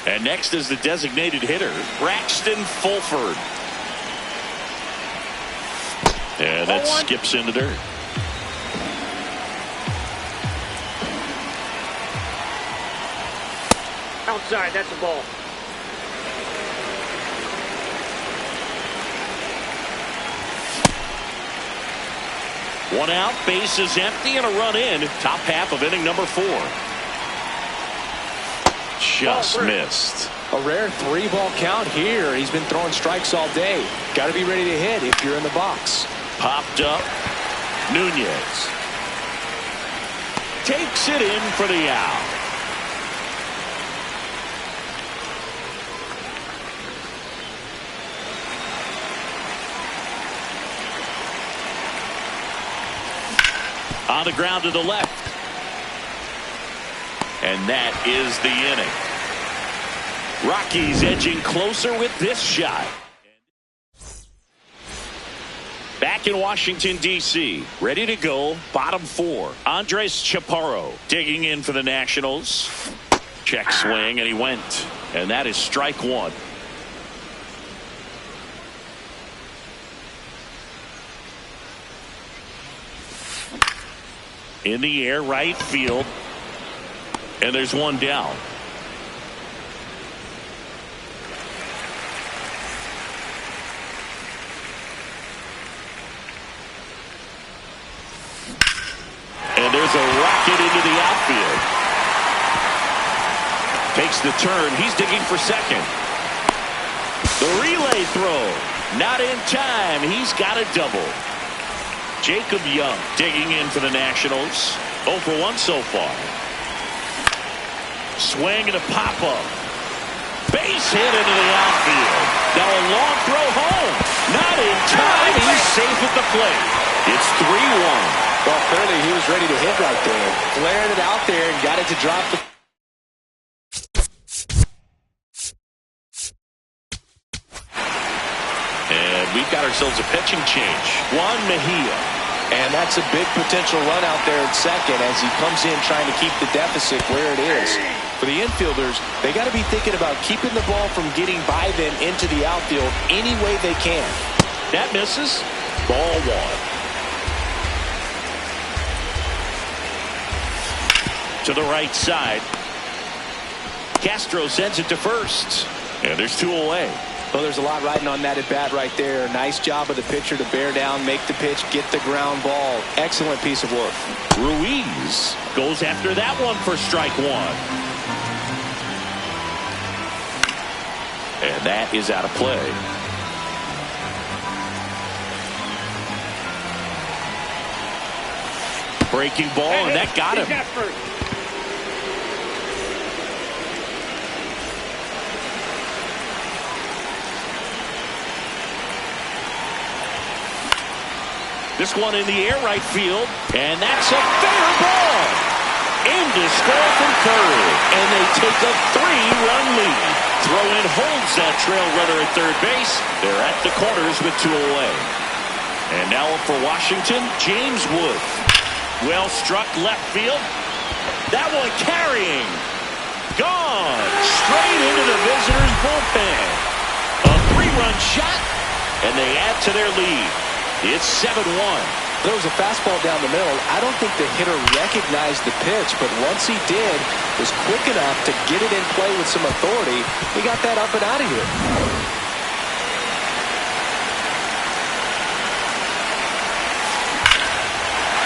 And next is the designated hitter, Braxton Fulford. And that skips into dirt. Outside, that's a ball. One out, base is empty, and a run in. Top half of inning number 4. Just missed. A rare 3-ball count here. He's been throwing strikes all day. Got to be ready to hit if you're in the box. Popped up. Nunez takes it in for the out. On the ground to the left. And that is the inning. Rockies edging closer with this shot. Back in Washington, D.C., ready to go, bottom 4. Andres Chaparro digging in for the Nationals. Check swing, and he went. And that is strike 1. In the air, right field. And there's one down. And there's a rocket into the outfield. Takes the turn. He's digging for second. The relay throw. Not in time. He's got a double. Jacob Young digging in for the Nationals. 0 for 1 so far. Swing and a pop-up. Base hit into the outfield. Now a long throw home. Not in time. He's safe at the plate. It's 3-1. Well, clearly he was ready to hit right there. Flared it out there and got it to drop the... And we've got ourselves a pitching change. Juan Mejia. And that's a big potential run out there at second as he comes in trying to keep the deficit where it is. For the infielders, they got to be thinking about keeping the ball from getting by them into the outfield any way they can. That misses. Ball 1. To the right side. Castro sends it to first. And there's 2 away. Well, there's a lot riding on that at bat right there. Nice job of the pitcher to bear down, make the pitch, get the ground ball. Excellent piece of work. Ruiz goes after that one for strike one. And that is out of play. Breaking ball, and that got him. This one in the air right field, and that's a fair ball. In to score from third, and they take a 3-run lead. Throw-in holds that trail runner at third base. They're at the corners with 2 away. And now up for Washington, James Wood. Well struck left field. That one carrying. Gone. Straight into the visitors' bullpen. A 3-run shot, and they add to their lead. It's 7-1. There was a fastball down the middle. I don't think the hitter recognized the pitch, but once he did, was quick enough to get it in play with some authority. He got that up and out of here.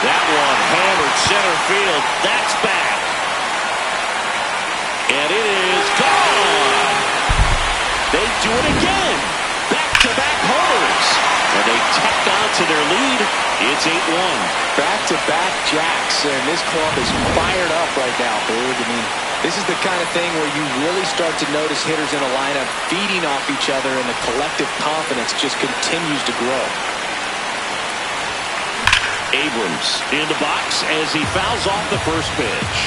That one hammered center field. That's back. And it is gone. They do it again. Back-to-back homers. And they tack on to their lead. It's 8-1. Back-to-back jacks, and this club is fired up right now, Boog. I mean, this is the kind of thing where you really start to notice hitters in a lineup feeding off each other, and the collective confidence just continues to grow. Abrams in the box as he fouls off the first pitch.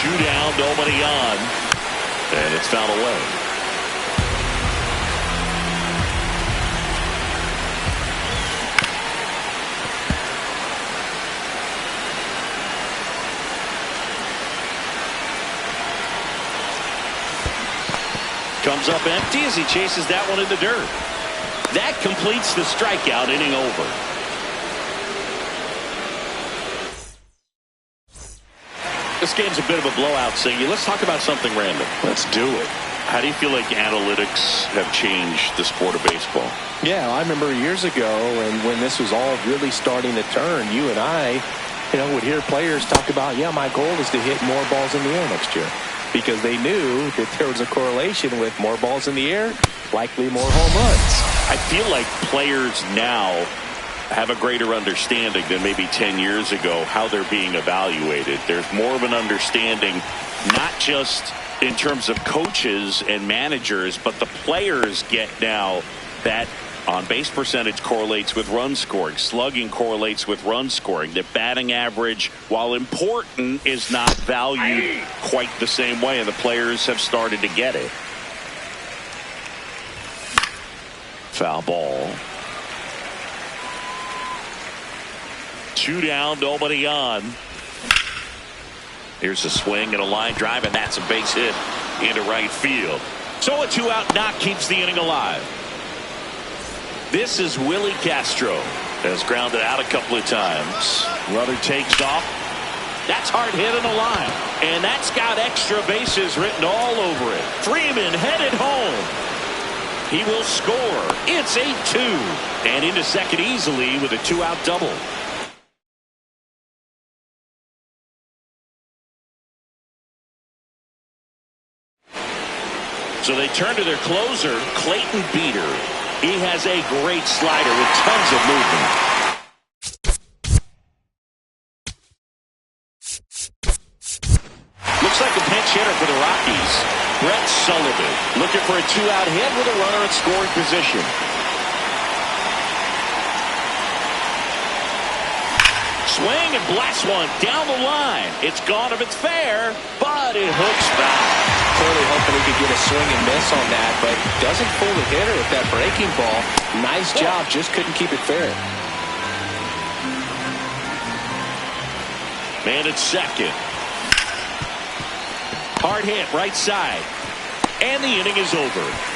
2 down, nobody on. And it's fouled away. Comes up empty as he chases that one in the dirt. That completes the strikeout, inning over. This game's a bit of a blowout, Siggy. Let's talk about something random. Let's do it. How do you feel like analytics have changed the sport of baseball? Yeah, I remember years ago when this was all really starting to turn, you and I, would hear players talk about, yeah, my goal is to hit more balls in the air next year. Because they knew that there was a correlation with more balls in the air, likely more home runs. I feel like players now have a greater understanding than maybe 10 years ago how they're being evaluated. There's more of an understanding, not just in terms of coaches and managers, but the players get now that on-base percentage correlates with run scoring. Slugging correlates with run scoring. The batting average, while important, is not valued quite the same way, and the players have started to get it. Foul ball. 2 down, nobody on. Here's a swing and a line drive, and that's a base hit into right field. So a 2-out knock keeps the inning alive. This is Willie Castro. Has grounded out a couple of times. Runner takes off. That's hard hit in the line. And that's got extra bases written all over it. Freeman headed home. He will score. It's 8-2. And into second easily with a 2-out double. So they turn to their closer, Clayton Beeter. He has a great slider with tons of movement. Looks like a pinch hitter for the Rockies. Brett Sullivan looking for a 2-out hit with a runner in scoring position. Swing and blast one down the line. It's gone if it's fair, but it hooks back. Clearly hoping he could get a swing and miss on that, but doesn't fool the hitter with that breaking ball. Nice job, just couldn't keep it fair. Man at second. Hard hit right side. And the inning is over.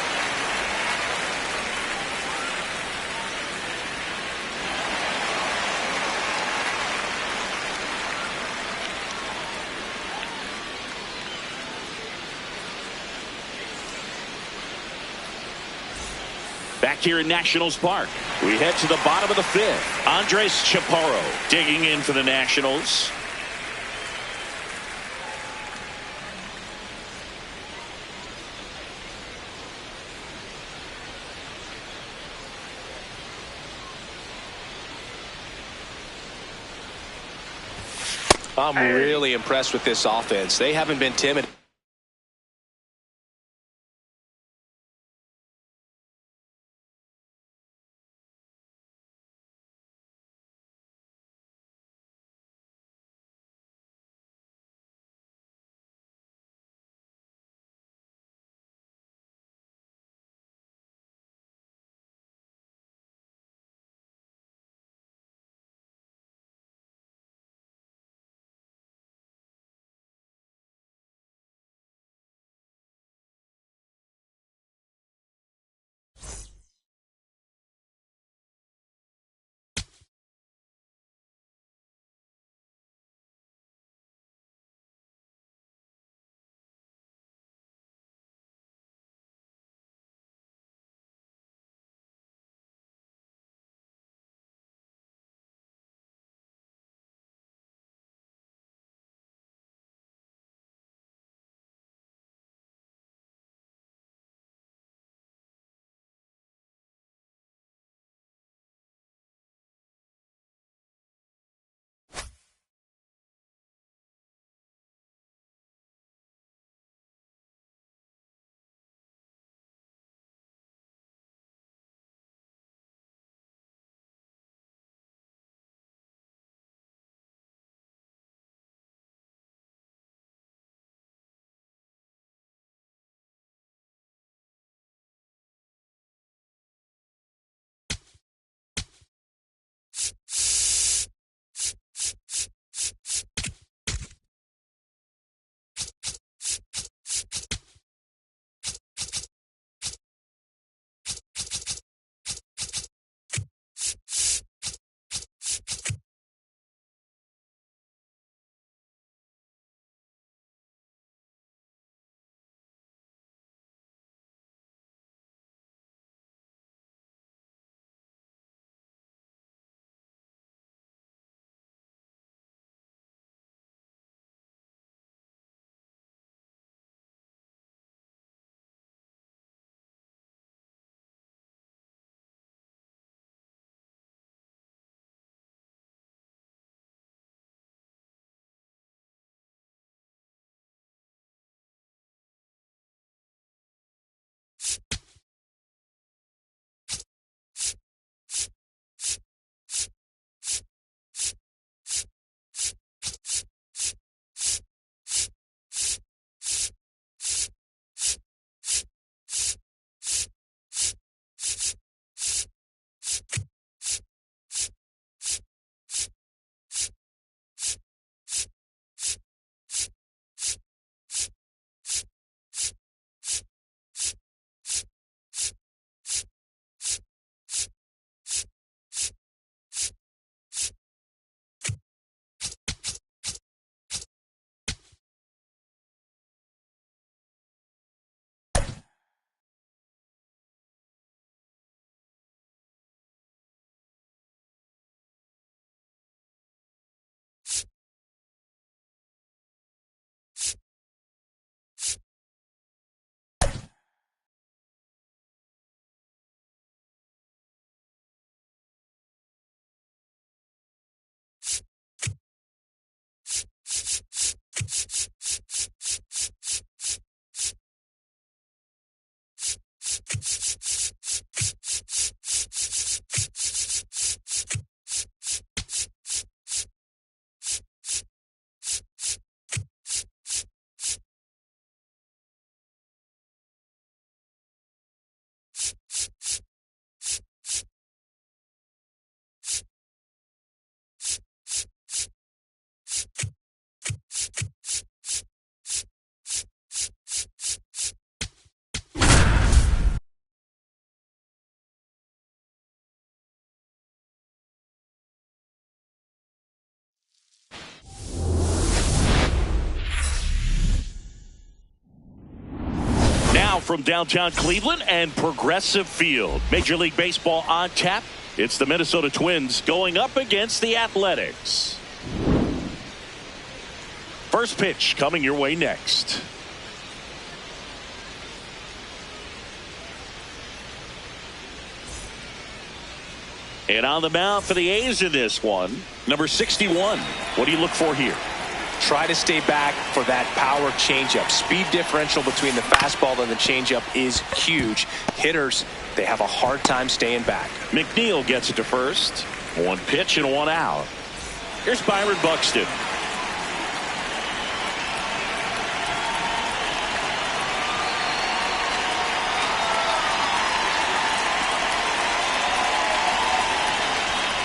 Back here in Nationals Park, we head to the bottom of the fifth. Andres Chaparro digging in for the Nationals. I'm really impressed with this offense. They haven't been timid. Now from downtown Cleveland and Progressive Field. Major League Baseball on tap. It's the Minnesota Twins going up against the Athletics. First pitch coming your way next. And on the mound for the A's in this one, number 61. What do you look for here? Try to stay back for that power changeup. Speed differential between the fastball and the changeup is huge. Hitters, they have a hard time staying back. McNeil gets it to first. One pitch and one out. Here's Byron Buxton.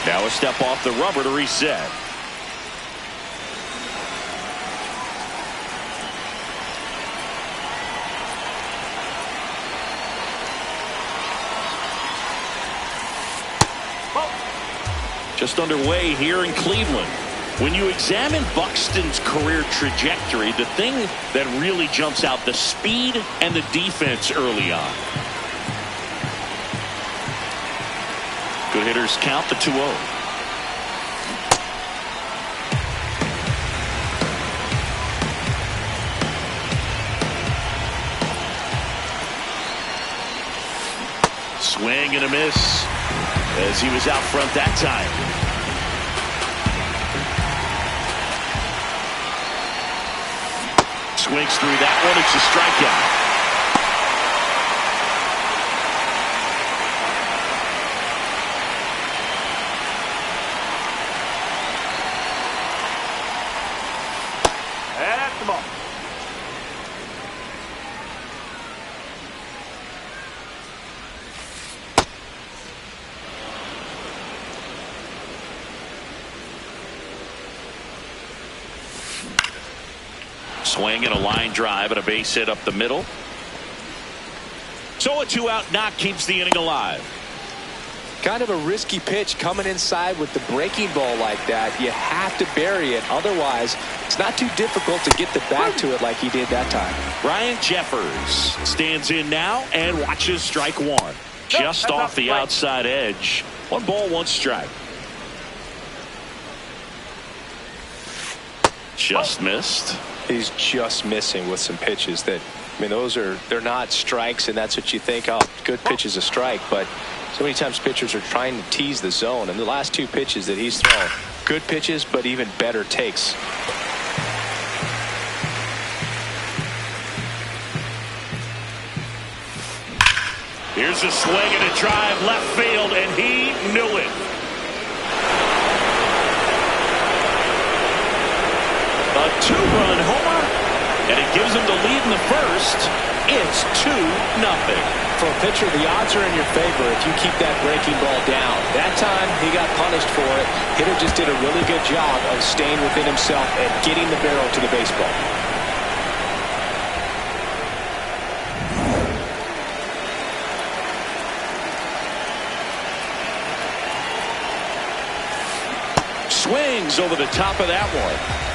Now a step off the rubber to reset. Just underway here in Cleveland. When you examine Buxton's career trajectory, the thing that really jumps out, the speed and the defense early on. Good hitters count the 2-0. Swing and a miss as he was out front that time. Swings through that one. It's a strikeout. That's the ball. Swing and a line drive and a base hit up the middle. So a 2-out knock keeps the inning alive. Kind of a risky pitch coming inside with the breaking ball like that. You have to bury it. Otherwise, it's not too difficult to get the back to it like he did that time. Ryan Jeffers stands in now and watches strike one. Just off the outside edge. 1 ball, 1 strike. Just missed. He's just missing with some pitches that, I mean, they're not strikes, and that's what you think, oh, good pitch is a strike. But so many times pitchers are trying to tease the zone, and the last 2 pitches that he's thrown, good pitches, but even better takes. Here's a swing and a drive left field, and he knew it. A 2-run homer, and it gives him the lead in the first. It's 2-0. For a pitcher, the odds are in your favor if you keep that breaking ball down. That time, he got punished for it. Hitter just did a really good job of staying within himself and getting the barrel to the baseball. Swings over the top of that one.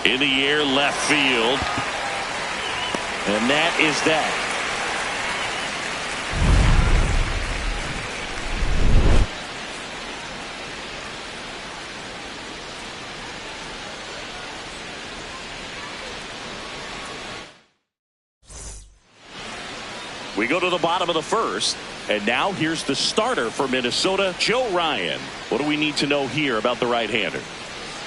In the air, left field. And that is that. We go to the bottom of the first, and now here's the starter for Minnesota, Joe Ryan. What do we need to know here about the right-hander?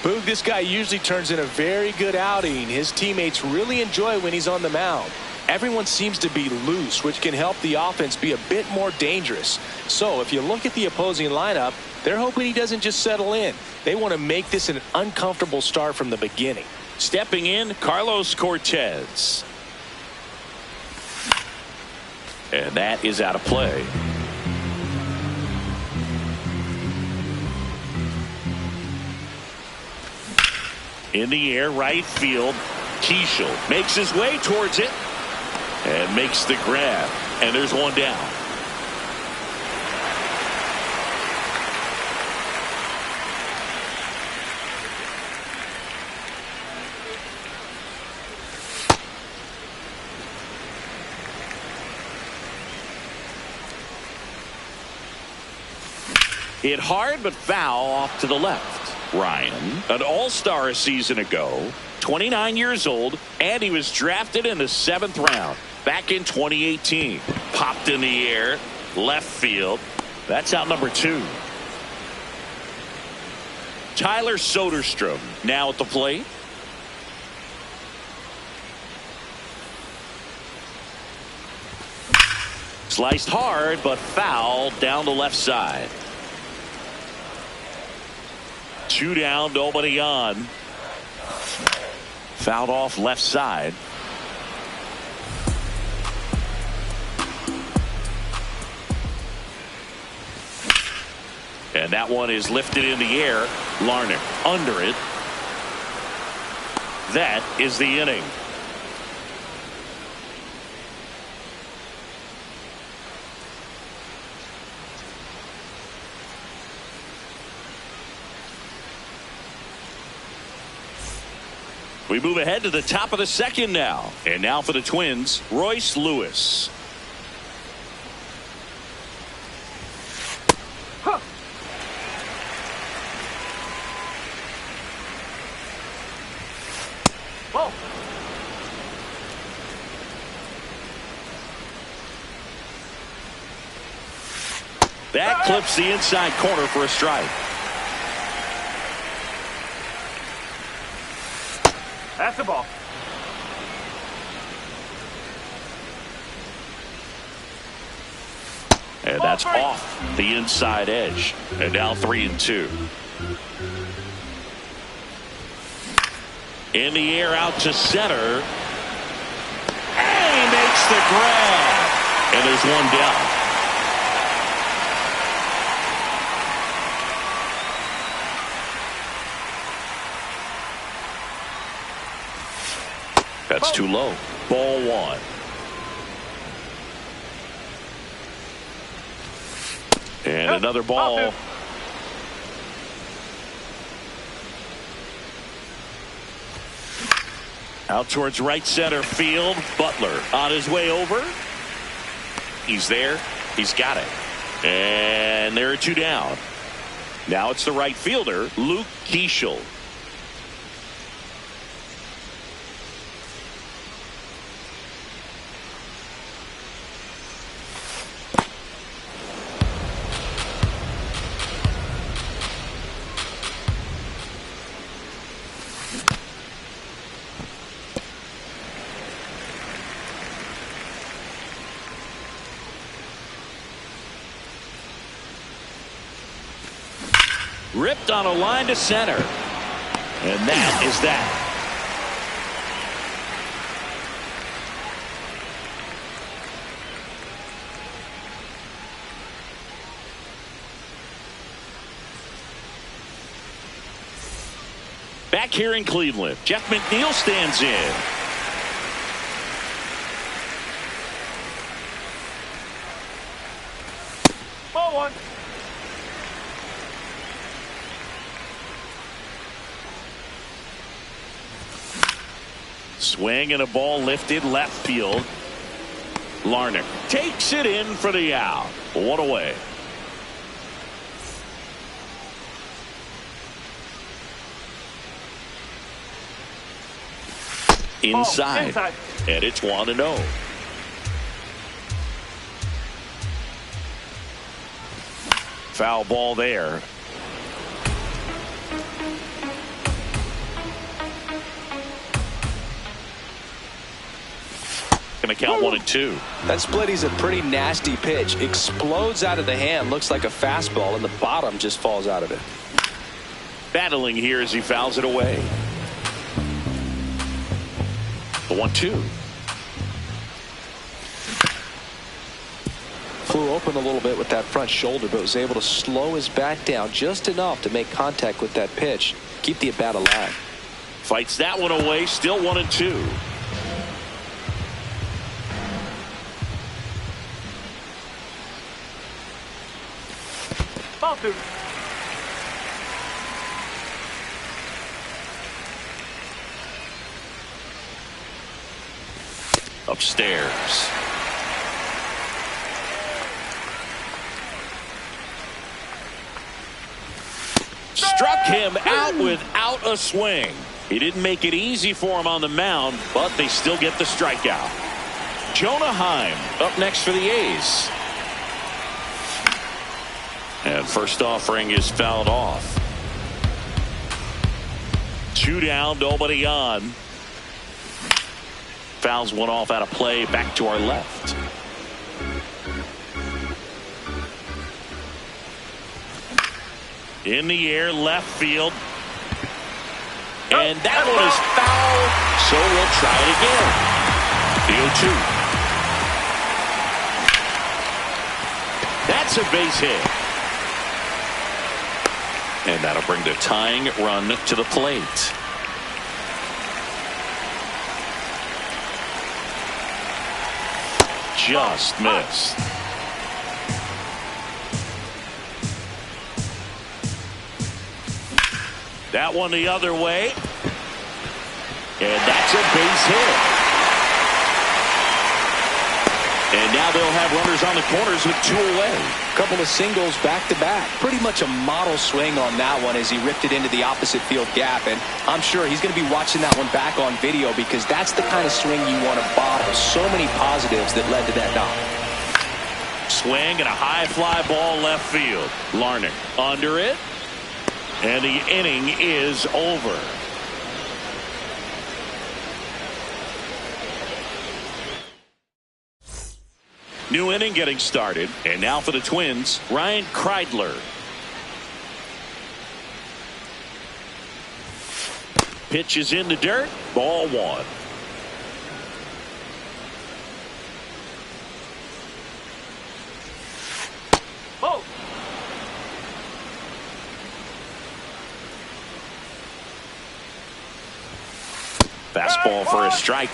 Boog, this guy usually turns in a very good outing. His teammates really enjoy when he's on the mound. Everyone seems to be loose, which can help the offense be a bit more dangerous. So if you look at the opposing lineup, they're hoping he doesn't just settle in. They want to make this an uncomfortable start from the beginning. Stepping in, Carlos Cortez. And that is out of play. In the air, right field. Keishel makes his way towards it and makes the grab. And there's one down. Hit hard, but foul off to the left. Ryan, an all-star a season ago, 29 years old, and he was drafted in the 7th round back in 2018. Popped in the air, left field. That's out number 2. Tyler Soderstrom now at the plate. Sliced hard, but foul down the left side. 2 down, nobody on. Fouled off left side. And that one is lifted in the air. Larnach under it. That is the inning. We move ahead to the top of the 2nd now. And now for the Twins, Royce Lewis. Whoa. That clips the inside corner for a strike. That's the ball. And that's off the inside edge. And now 3-2. In the air out to center. And he makes the grab. And there's one down. That's too low. Ball 1. And another ball. Out towards right center field. Butler on his way over. He's there. He's got it. And there are 2 down. Now it's the right fielder, Luke Keeschel. Ripped on a line to center. And that is that. Back here in Cleveland, Jeff McNeil stands in. Ball 1. Swing and a ball lifted left field. Larnach takes it in for the out. 1 away. Inside. And it's 1-0. Foul ball there. Going to count 1-2. That splitty's a pretty nasty pitch. Explodes out of the hand. Looks like a fastball, and the bottom just falls out of it. Battling here as he fouls it away. The 1-2. Flew open a little bit with that front shoulder, but was able to slow his bat down just enough to make contact with that pitch. Keep the at-bat alive. Fights that one away. Still 1-2. Ball 2. Upstairs. struck him out without a swing. He didn't make it easy for him on the mound, but they still get the strikeout. Jonah Heim up next for the A's. And first offering is fouled off. 2 down, nobody on. Fouls one off out of play, back to our left. In the air, left field. And that one is foul, so we'll try it again. The 0-2. That's a base hit. And that'll bring the tying run to the plate. Just missed. That one the other way. And that's a base hit. And now they'll have runners on the corners with 2 away. Couple of singles back to back. Pretty much a model swing on that one as he ripped it into the opposite field gap. And I'm sure he's going to be watching that one back on video because that's the kind of swing you want to bottle. So many positives that led to that knock. Swing and a high fly ball left field. Larnach under it. And the inning is over. New inning getting started. And now for the Twins, Ryan Kreidler. Pitch is in the dirt. Ball 1. Oh. Fastball for a strike.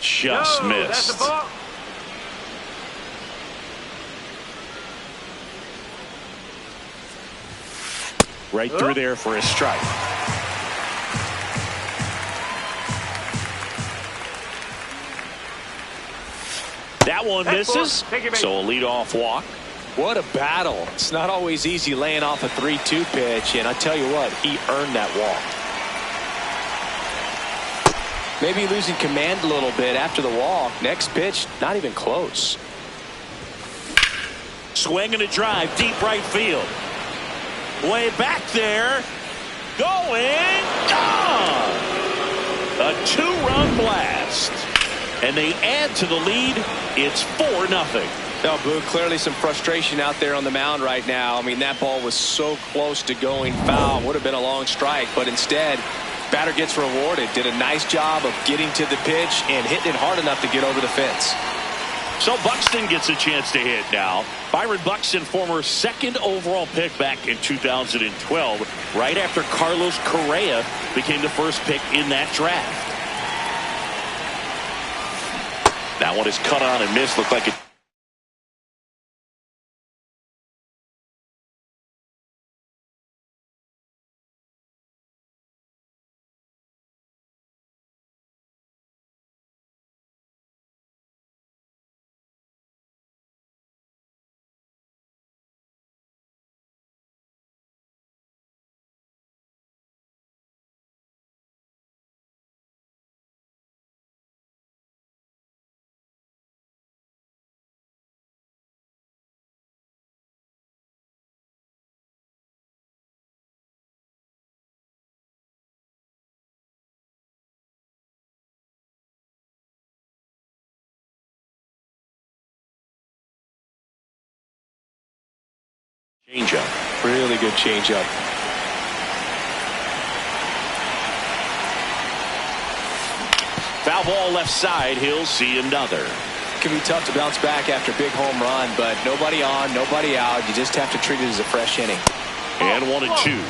Just No, missed. that's a ball. Right through there for a strike. That one misses. So a leadoff walk. What a battle. It's not always easy laying off a 3-2 pitch, and I tell you what, he earned that walk. Maybe losing command a little bit after the walk. Next pitch, not even close. Swing and a drive, deep right field. Way back there. Going. Gone. A 2-run blast. And they add to the lead. It's 4-0. No, Boo, clearly some frustration out there on the mound right now. I mean, that ball was so close to going foul. Would have been a long strike, but instead, batter gets rewarded. Did a nice job of getting to the pitch and hitting it hard enough to get over the fence. So Buxton gets a chance to hit now. Byron Buxton, former 2nd overall pick back in 2012, right after Carlos Correa became the first pick in that draft. That one is cut on and missed. Looked like it. Changeup. Really good changeup. Foul ball left side. He'll see another. It can be tough to bounce back after a big home run, but nobody on, nobody out. You just have to treat it as a fresh inning. And 1-2.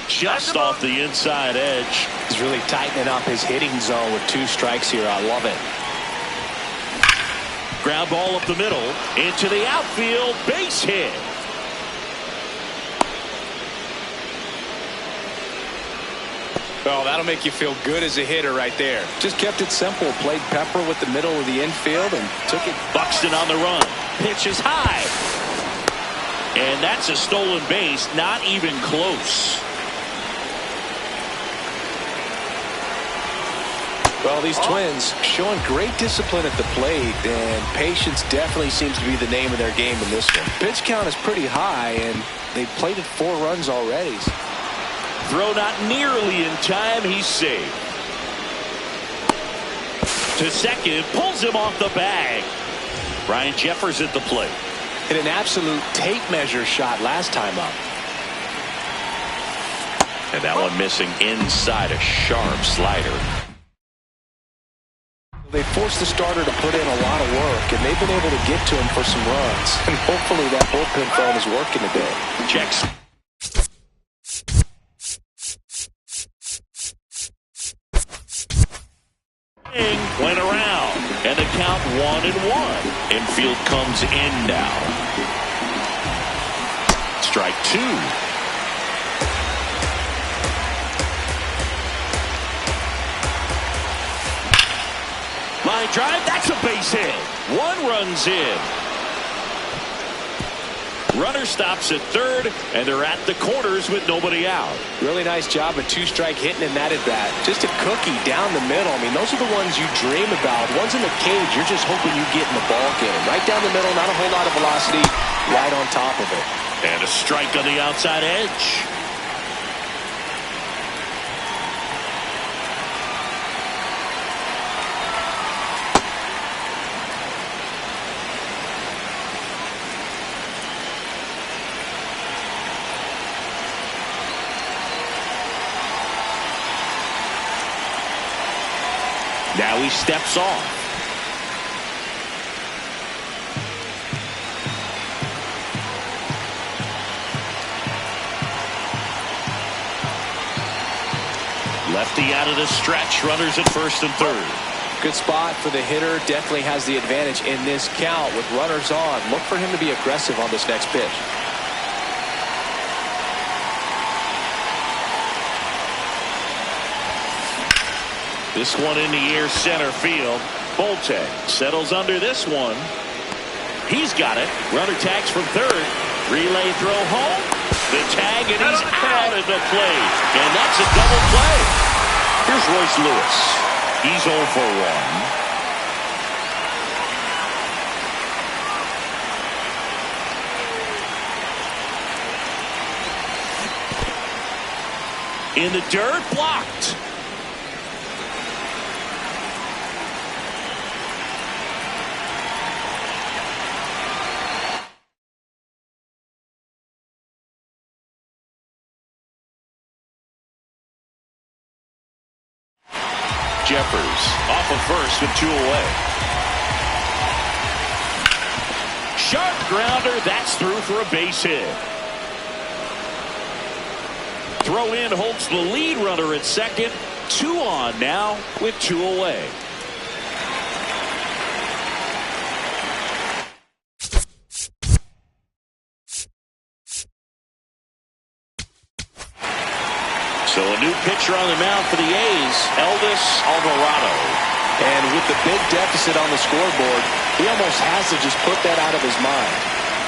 Just off the inside edge. He's really tightening up his hitting zone with 2 strikes here. I love it. Ground ball up the middle. Into the outfield. Base hit. Oh, that'll make you feel good as a hitter right there. Just kept it simple. Played pepper with the middle of the infield and took it. Buxton on the run. Pitch is high. And that's a stolen base. Not even close. Well, these Twins showing great discipline at the plate, and patience definitely seems to be the name of their game in this one. Pitch count is pretty high, and they've plated 4 runs already. Throw not nearly in time. He's safe. To second. Pulls him off the bag. Ryan Jeffers at the plate. Hit an absolute tape measure shot last time up. And that one missing inside a sharp slider. They forced the starter to put in a lot of work, and they've been able to get to him for some runs. And hopefully that bullpen phone is working today. Checks. Went around, and the count 1-1. Infield comes in now. Strike 2. Line drive, that's a base hit. 1 run's in. Runner stops at third, and they're at the corners with nobody out. Really nice job of 2-strike hitting in that at bat. Just a cookie down the middle. I mean, those are the ones you dream about. Ones in the cage, you're just hoping you get in the ball game. Right down the middle, not a whole lot of velocity, right on top of it. And a strike on the outside edge. Now he steps off. Lefty out of the stretch. Runners at first and third. Good spot for the hitter. Definitely has the advantage in this count with runners on. Look for him to be aggressive on this next pitch. This one in the air, center field. Bolte settles under this one. He's got it. Runner tags from third. Relay throw home. The tag, and he's out at the plate. And that's a double play. Here's Royce Lewis. He's 0 for 1. In the dirt, blocked. Jeffers off of first with 2 away. Sharp grounder. That's through for a base hit. Throw in holds the lead runner at second. 2 on now with 2 away. So a new pitcher on the mound for the A's, Eldis Alvarado. And with the big deficit on the scoreboard, he almost has to just put that out of his mind.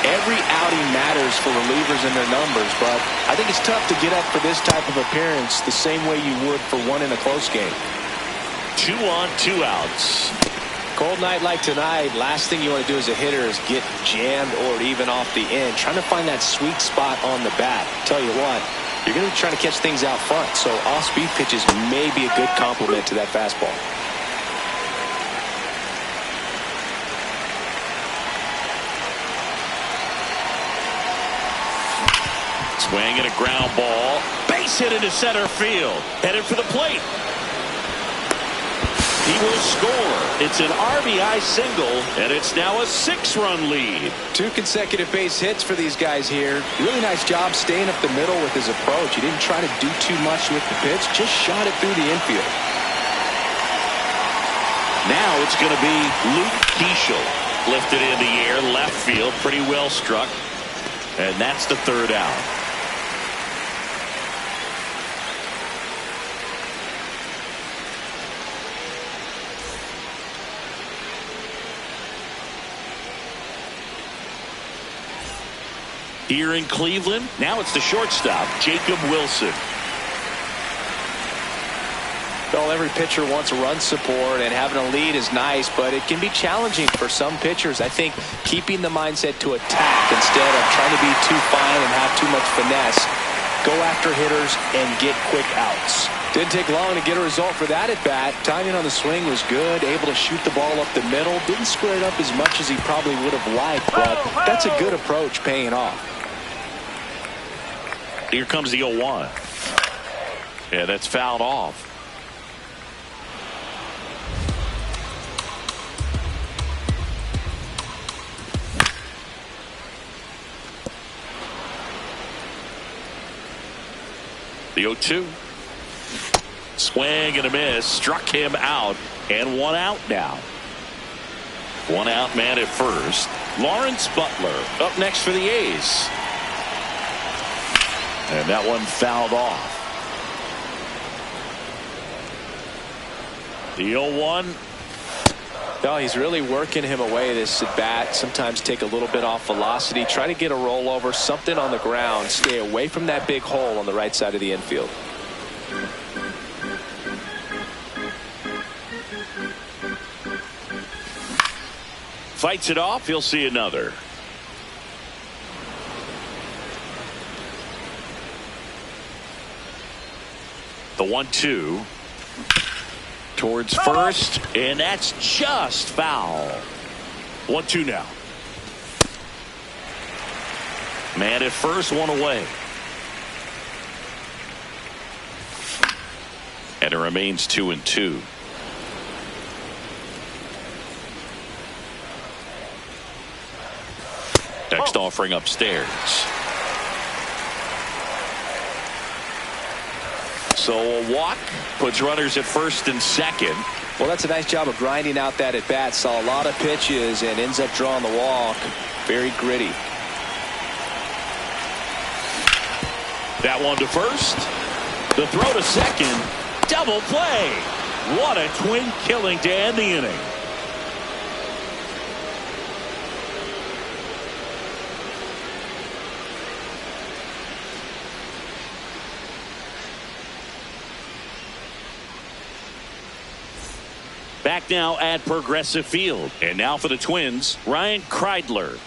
Every outing matters for relievers and their numbers, but I think it's tough to get up for this type of appearance the same way you would for one in a close game. 2 on, 2 outs. Cold night like tonight, last thing you want to do as a hitter is get jammed or even off the end. Trying to find that sweet spot on the bat. Tell you what, you're going to be trying to catch things out front, so off-speed pitches may be a good complement to that fastball. Swing and a ground ball. Base hit into center field. Headed for the plate. He will score. It's an RBI single, and it's now a 6-run lead. 2 consecutive base hits for these guys here. Really nice job staying up the middle with his approach. He didn't try to do too much with the pitch, just shot it through the infield. Now it's going to be Luke Keeschel. Lifted in the air, left field, pretty well struck. And that's the 3rd out. Here in Cleveland, now it's the shortstop, Jacob Wilson. Well, every pitcher wants run support, and having a lead is nice, but it can be challenging for some pitchers. I think keeping the mindset to attack instead of trying to be too fine and have too much finesse, go after hitters and get quick outs. Didn't take long to get a result for that at bat. Timing on the swing was good, able to shoot the ball up the middle. Didn't square it up as much as he probably would have liked, but that's a good approach paying off. Here comes the 0-1. Yeah, that's fouled off. The 0-2. Swing and a miss. Struck him out. And one out now. One out man at first. Lawrence Butler up next for the A's. And that one fouled off. The 0-1. No, he's really working him away this at bat. Sometimes take a little bit off velocity. Try to get a rollover, something on the ground. Stay away from that big hole on the right side of the infield. Fights it off. He'll see another. The 1-2. Towards first, and that's just foul. 1-2 now. Man at first, one away. And it remains 2-2. Next offering upstairs. So a walk puts runners at first and second. Well, that's a nice job of grinding out that at bat. Saw a lot of pitches and ends up drawing the walk. Very gritty. That one to first. The throw to second. Double play. What a twin killing to end the inning. Back now at Progressive Field. And now for the Twins, Ryan Kreidler.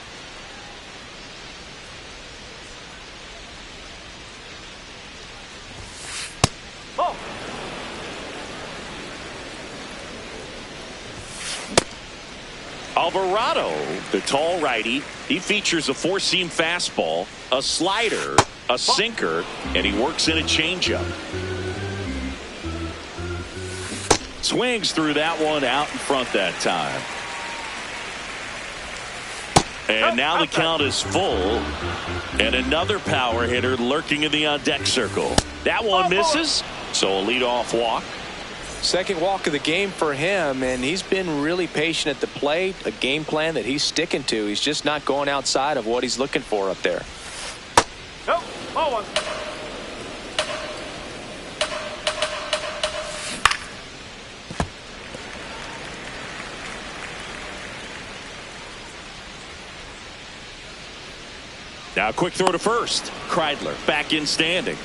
Oh. Alvarado, the tall righty, he features a four-seam fastball, a slider, a sinker, and he works in a changeup. Swings through that one out in front that time. And now the count is full. And another power hitter lurking in the on-deck circle. That one misses. So a leadoff walk. Second walk of the game for him, and he's been really patient at the plate. A game plan that he's sticking to. He's just not going outside of what he's looking for up there. Nope. Ball one. Now a quick throw to first. Kreidler back in standing.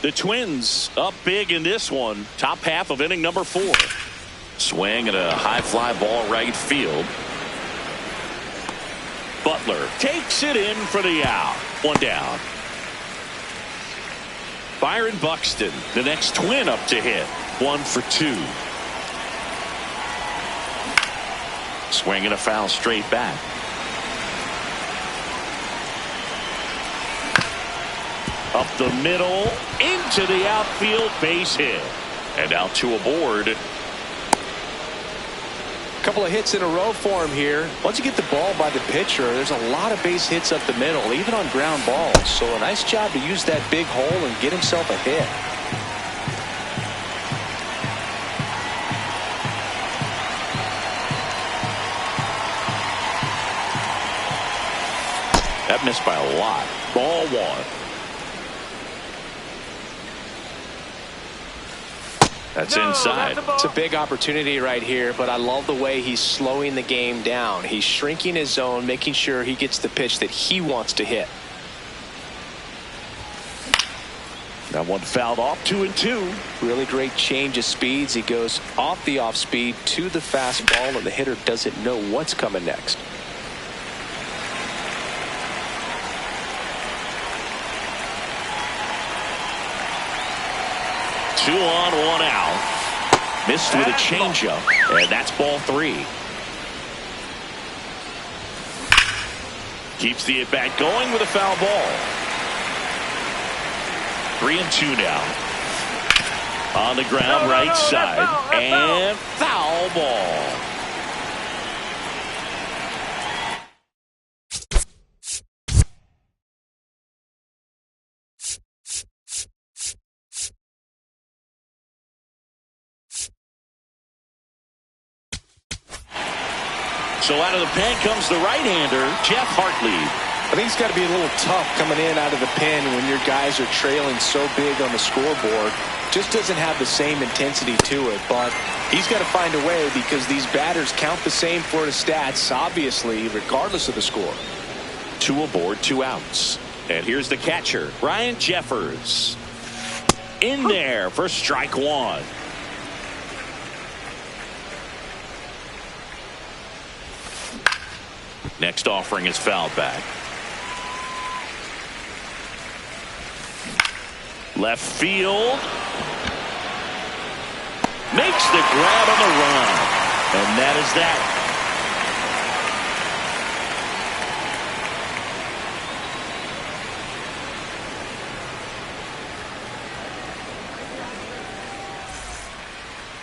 The Twins up big in this one. Top half of inning number 4. Swing and a high fly ball right field. Butler takes it in for the out. One down. Byron Buxton, the next Twin up to hit. 1 for 2. Swing and a foul straight back. Up the middle, into the outfield, base hit. And now 2 aboard. A couple of hits in a row for him here. Once you get the ball by the pitcher, there's a lot of base hits up the middle, even on ground balls. So a nice job to use that big hole and get himself a hit. That missed by a lot. Ball 1. That's No, inside. that's a ball. It's a big opportunity right here, but I love the way he's slowing the game down. He's shrinking his zone, making sure he gets the pitch that he wants to hit. That one fouled off, 2-2. Really great change of speeds. He goes off the off speed to the fastball, and the hitter doesn't know what's coming next. Two on, one out. Missed with a changeup, and that's ball 3. Keeps the at-bat going with a foul ball. 3-2 now. On the ground, right side, and foul ball. So out of the pen comes the right-hander, Jeff Hartley. I think it's got to be a little tough coming in out of the pen when your guys are trailing so big on the scoreboard. Just doesn't have the same intensity to it, but he's got to find a way because these batters count the same for his stats, obviously, regardless of the score. 2 aboard, 2 outs. And here's the catcher, Ryan Jeffers. In there for strike 1. Next offering is fouled back. Left field. Makes the grab on the run. And that is that.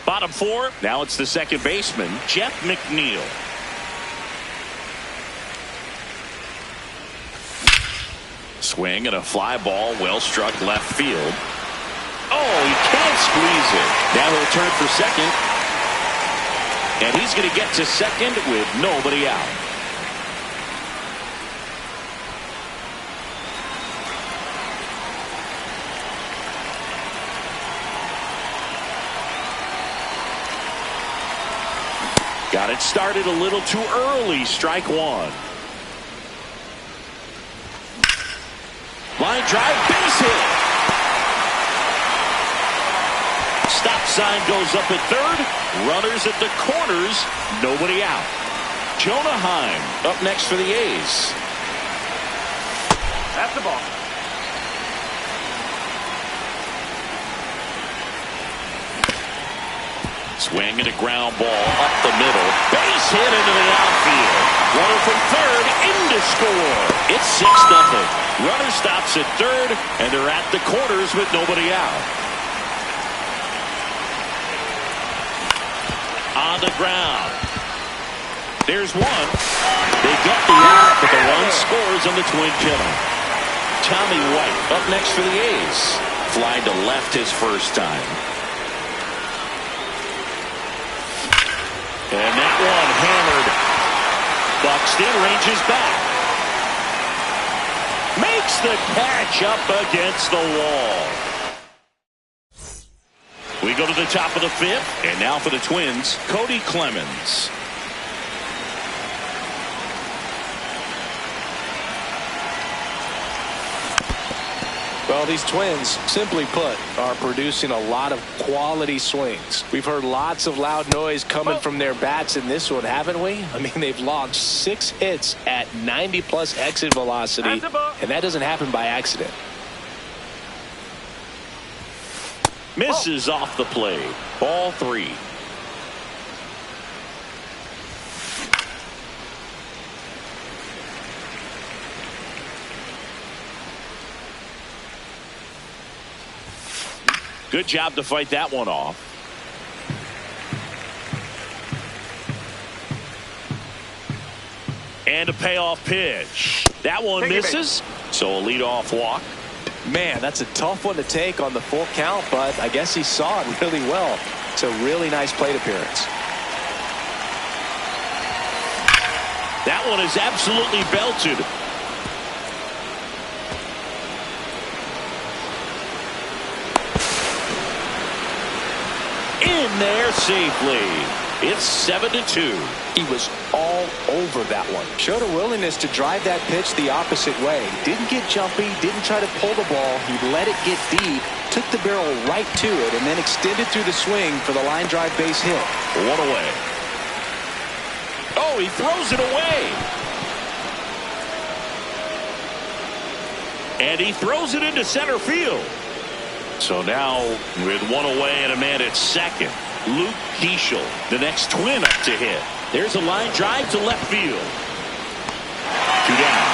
Bottom 4. Now it's the second baseman, Jeff McNeil. Swing and a fly ball, well struck left field. Oh, he can't squeeze it. Now he'll turn for second. And he's going to get to second with nobody out. Got it started a little too early. Strike 1. Line drive, base hit. Stop sign goes up at third. Runners at the corners. Nobody out. Jonah Heim up next for the A's. That's the ball. Swing and a ground ball up the middle. Base hit into the outfield. Runner from third in to score. It's 6-0. Runner stops at third, and they're at the corners with nobody out. On the ground. There's one. They get the out, but the run scores on the twin killer. Tommy White up next for the A's. Flying to left his first time. And that one hammered. Buxton ranges back. Makes the catch up against the wall. We go to the top of the 5th, and now for the Twins, Cody Clemens. Well, these Twins, simply put, are producing a lot of quality swings. We've heard lots of loud noise coming from their bats in this one, haven't we? I mean, they've logged 6 hits at 90+ exit velocity, and that doesn't happen by accident. Misses off the plate. Ball 3. Good job to fight that one off. And a payoff pitch. That one misses. So a leadoff walk. Man, that's a tough one to take on the full count, but I guess he saw it really well. It's a really nice plate appearance. That one is absolutely belted. in there safely. It's 7-2. He was all over that one. Showed a willingness to drive that pitch the opposite way. Didn't get jumpy, didn't try to pull the ball. He let it get deep, took the barrel right to it, and then extended through the swing for the line drive base hit. One away. Oh, he throws it away. And he throws it into center field. So now with one away and a man at second, Luke Keeschel, the next twin up to hit. There's a line drive to left field. 2 down.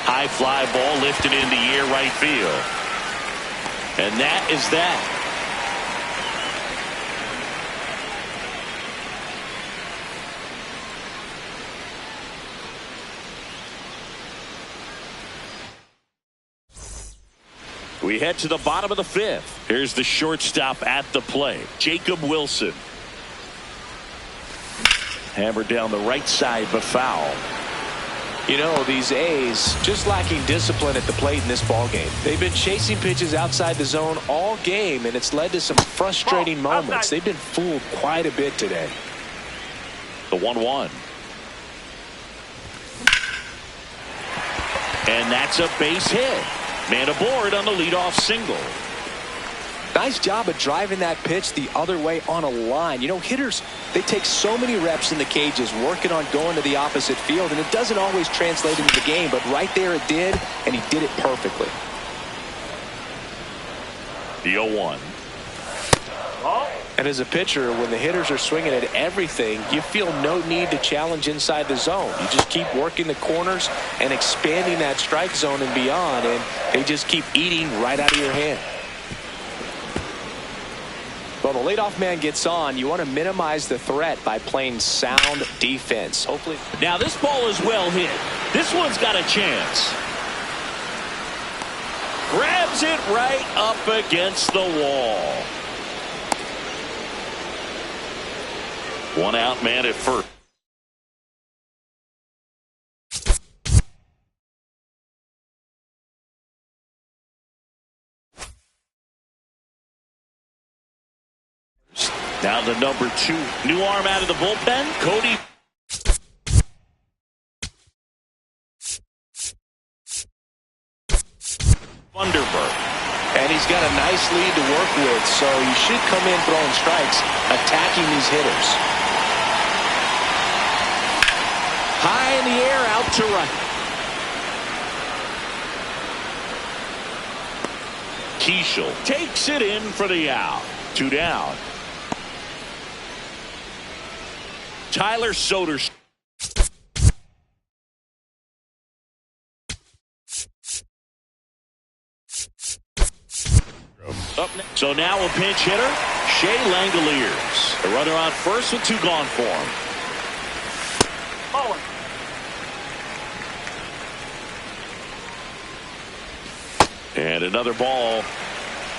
High fly ball lifted in the air right field. And that is that. We head to the bottom of the 5th. Here's the shortstop at the plate, Jacob Wilson. Hammered down the right side, but foul. You know, these A's just lacking discipline at the plate in this ball game. They've been chasing pitches outside the zone all game, and it's led to some frustrating moments. They've been fooled quite a bit today. The 1-1. And that's a base hit. Man aboard on the leadoff single. Nice job of driving that pitch the other way on a line. You know, hitters, they take so many reps in the cages working on going to the opposite field, and it doesn't always translate into the game, but right there it did, and he did it perfectly. The 0-1. And as a pitcher, when the hitters are swinging at everything, you feel no need to challenge inside the zone. You just keep working the corners and expanding that strike zone and beyond, and they just keep eating right out of your hand. Well, the leadoff man gets on. You want to minimize the threat by playing sound defense. Hopefully. Now this ball is well hit. This one's got a chance. Grabs it right up against the wall. One out, man at first. Now the number 2 new arm out of the bullpen, Cody Vanderberg. And he's got a nice lead to work with, so he should come in throwing strikes, attacking these hitters. High in the air, out to right. Keeschel takes it in for the out. 2 down. Tyler Soderstrom. Up next. So now a pinch hitter, Shea Langoliers. The runner on first with 2 gone for him. Oh. And another ball.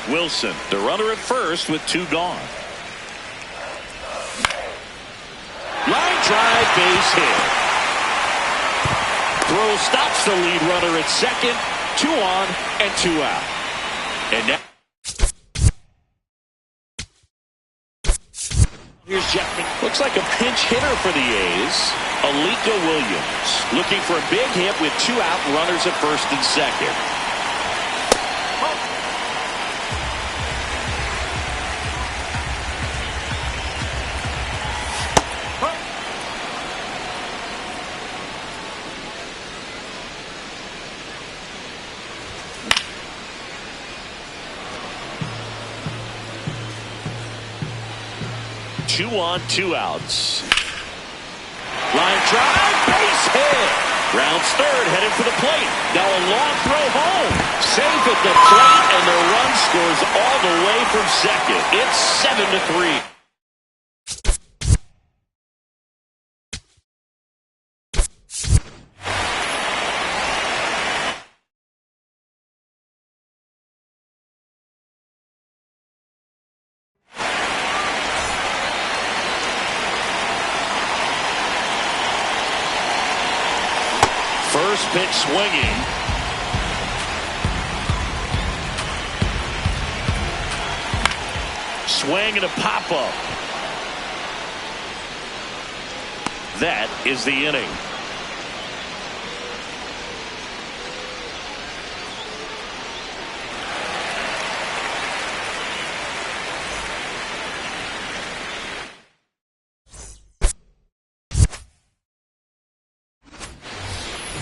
Wilson, the runner at first with 2 gone. Line drive, base hit. Throw stops the lead runner at second. 2 on and 2 out. And now here's Jeffman. Looks like a pinch hitter for the A's. Alika Williams looking for a big hit with 2 out, runners at first and second. Two on, 2 outs. Line drive, base hit. Rounds third, headed for the plate. Now a long throw home. Safe at the plate, and the run scores all the way from second. It's 7-3. First pitch swinging. Swing and a pop-up. That is the inning.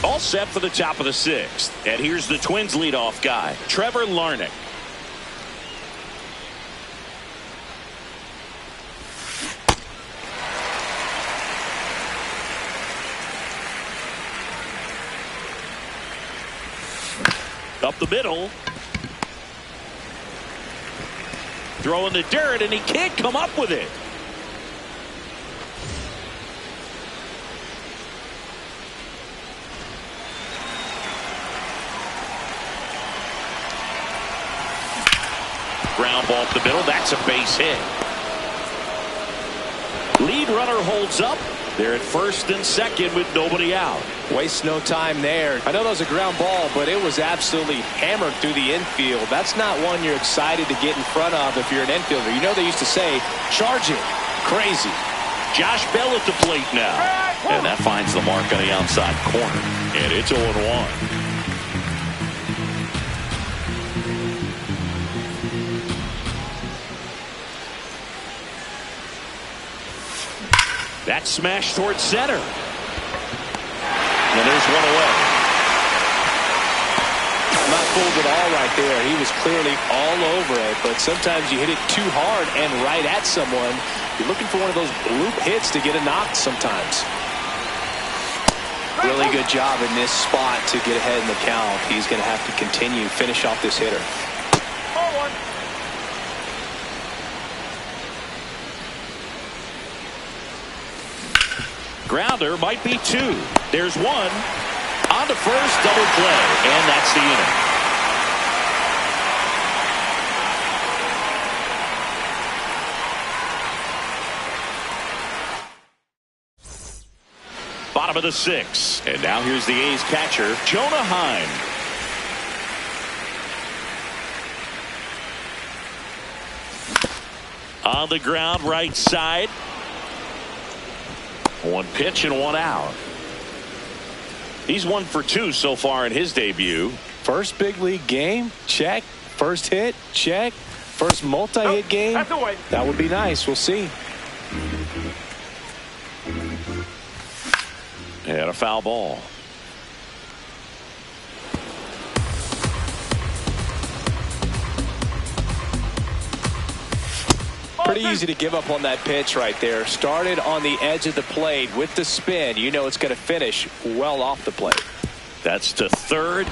All set for the top of the sixth. And here's the Twins leadoff guy, Trevor Larnach. Up the middle. Throwing the dirt, and he can't come up with it. Ground ball up the middle. That's a base hit. Lead runner holds up. They're at first and second with nobody out. Waste no time there. I know that was a ground ball, but it was absolutely hammered through the infield. That's not one you're excited to get in front of if you're an infielder. You know they used to say, charge it. Crazy. Josh Bell at the plate now. And that finds the mark on the outside corner. And it's 0-1. That smash towards center. And there's one away. Not fooled at all right there. He was clearly all over it, but sometimes you hit it too hard and right at someone. You're looking for one of those bloop hits to get a knock sometimes. Really good job in this spot to get ahead in the count. He's going to have to continue, finish off this hitter. Grounder might be two. There's one. On to first, double play, and that's the inning. Bottom of the sixth. And now here's the A's catcher, Jonah Heim. On the ground, right side. One pitch and one out. He's 1 for 2 so far in his debut. First big league game, check. First hit, check. First multi-hit game, that would be nice. We'll see. And a foul ball. Pretty easy to give up on that pitch right there. Started on the edge of the plate with the spin. You know it's going to finish well off the plate. That's to third.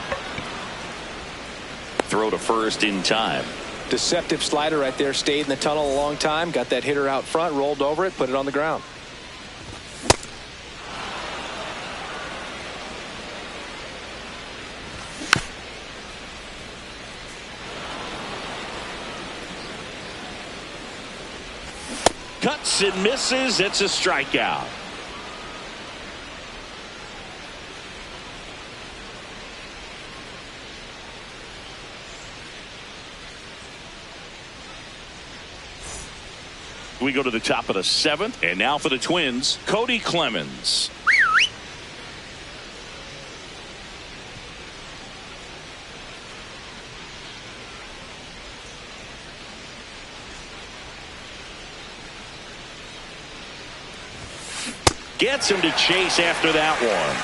Throw to first in time. Deceptive slider right there. Stayed in the tunnel a long time. Got that hitter out front. Rolled over it. Put it on the ground. Cuts and misses. It's a strikeout. We go to the top of the seventh. And now for the Twins, Cody Clemens. Gets him to chase after that one.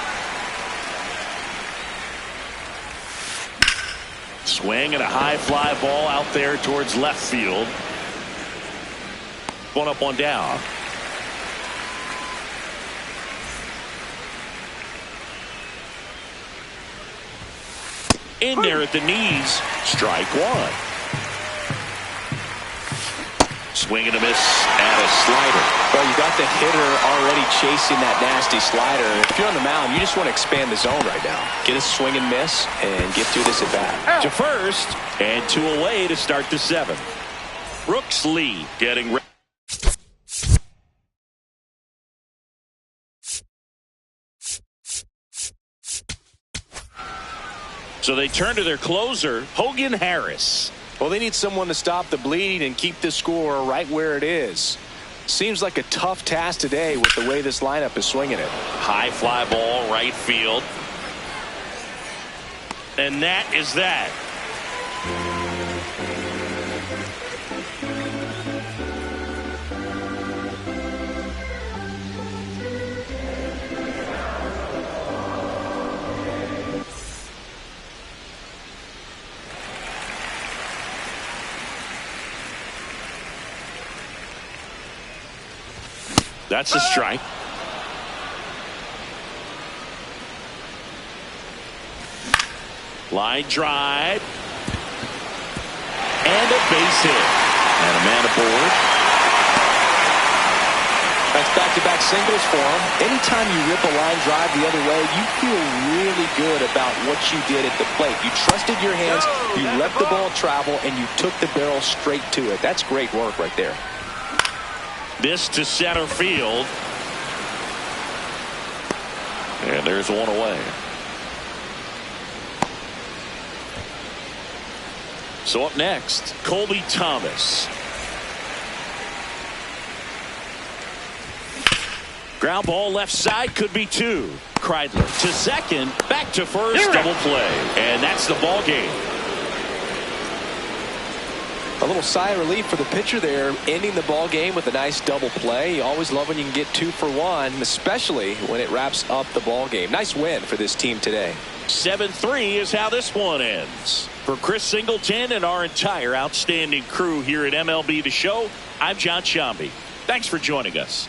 Swing and a high fly ball out there towards left field. One up, one down. In there at the knees. Strike one. Swing and a miss and a slider. Well, you got the hitter already chasing that nasty slider. If you're on the mound, you just want to expand the zone right now. Get a swing and miss and get through this at bat. To first and 2 away to start the seventh. Brooks Lee getting ready. So they turn to their closer, Hogan Harris. Well, they need someone to stop the bleeding and keep the score right where it is. Seems like a tough task today with the way this lineup is swinging it. High fly ball, right field. And that is that. That's a strike. Line drive. And a base hit. And a man aboard. That's back-to-back singles for him. Anytime you rip a line drive the other way, you feel really good about what you did at the plate. You trusted your hands, you let the ball travel, and you took the barrel straight to it. That's great work right there. This to center field. And there's one away. So up next, Colby Thomas. Ground ball left side, could be two. Kreidler to second, back to first, double play. And that's the ball game. A little sigh of relief for the pitcher there, ending the ball game with a nice double play. You always love when you can get 2 for 1, especially when it wraps up the ball game. Nice win for this team today. 7-3 is how this one ends. For Chris Singleton and our entire outstanding crew here at MLB The Show, I'm John Shambi. Thanks for joining us.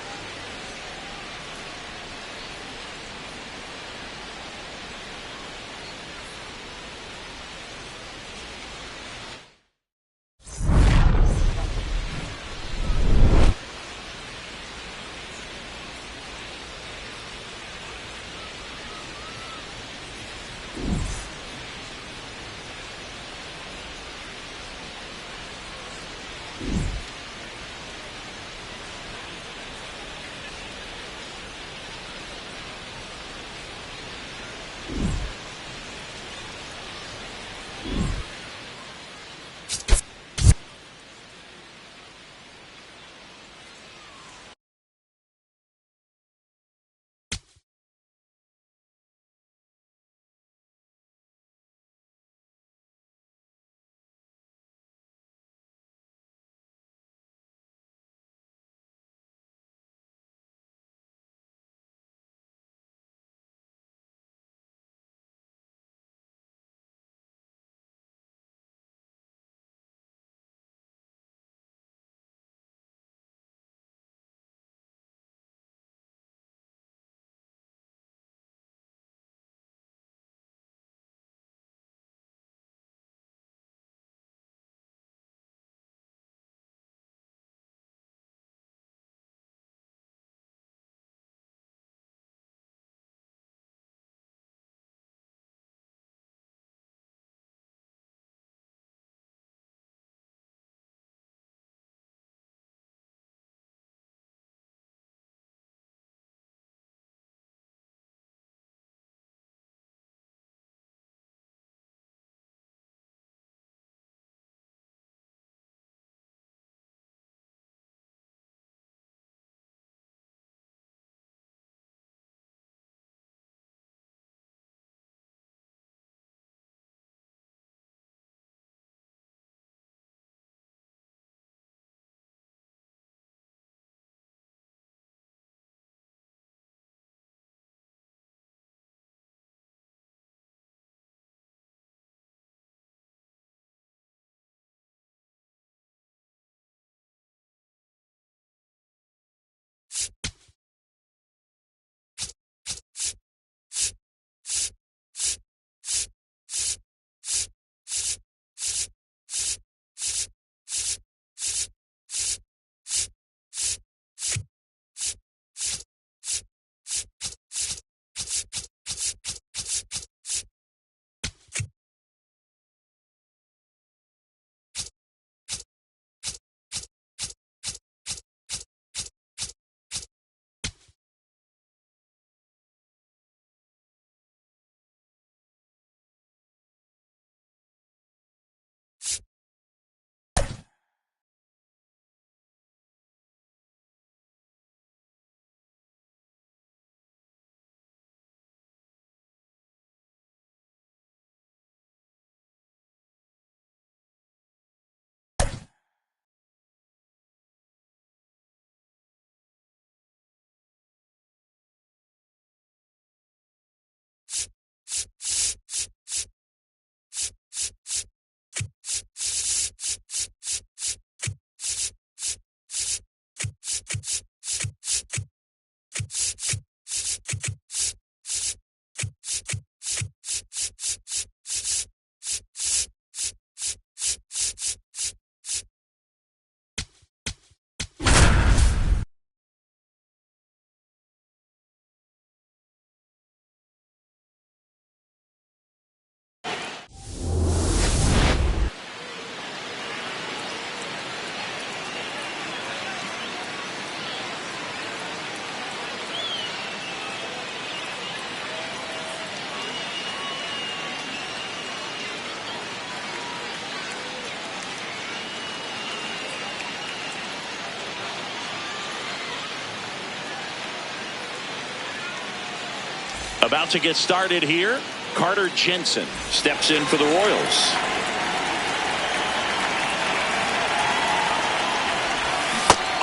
About to get started here. Carter Jensen steps in for the Royals.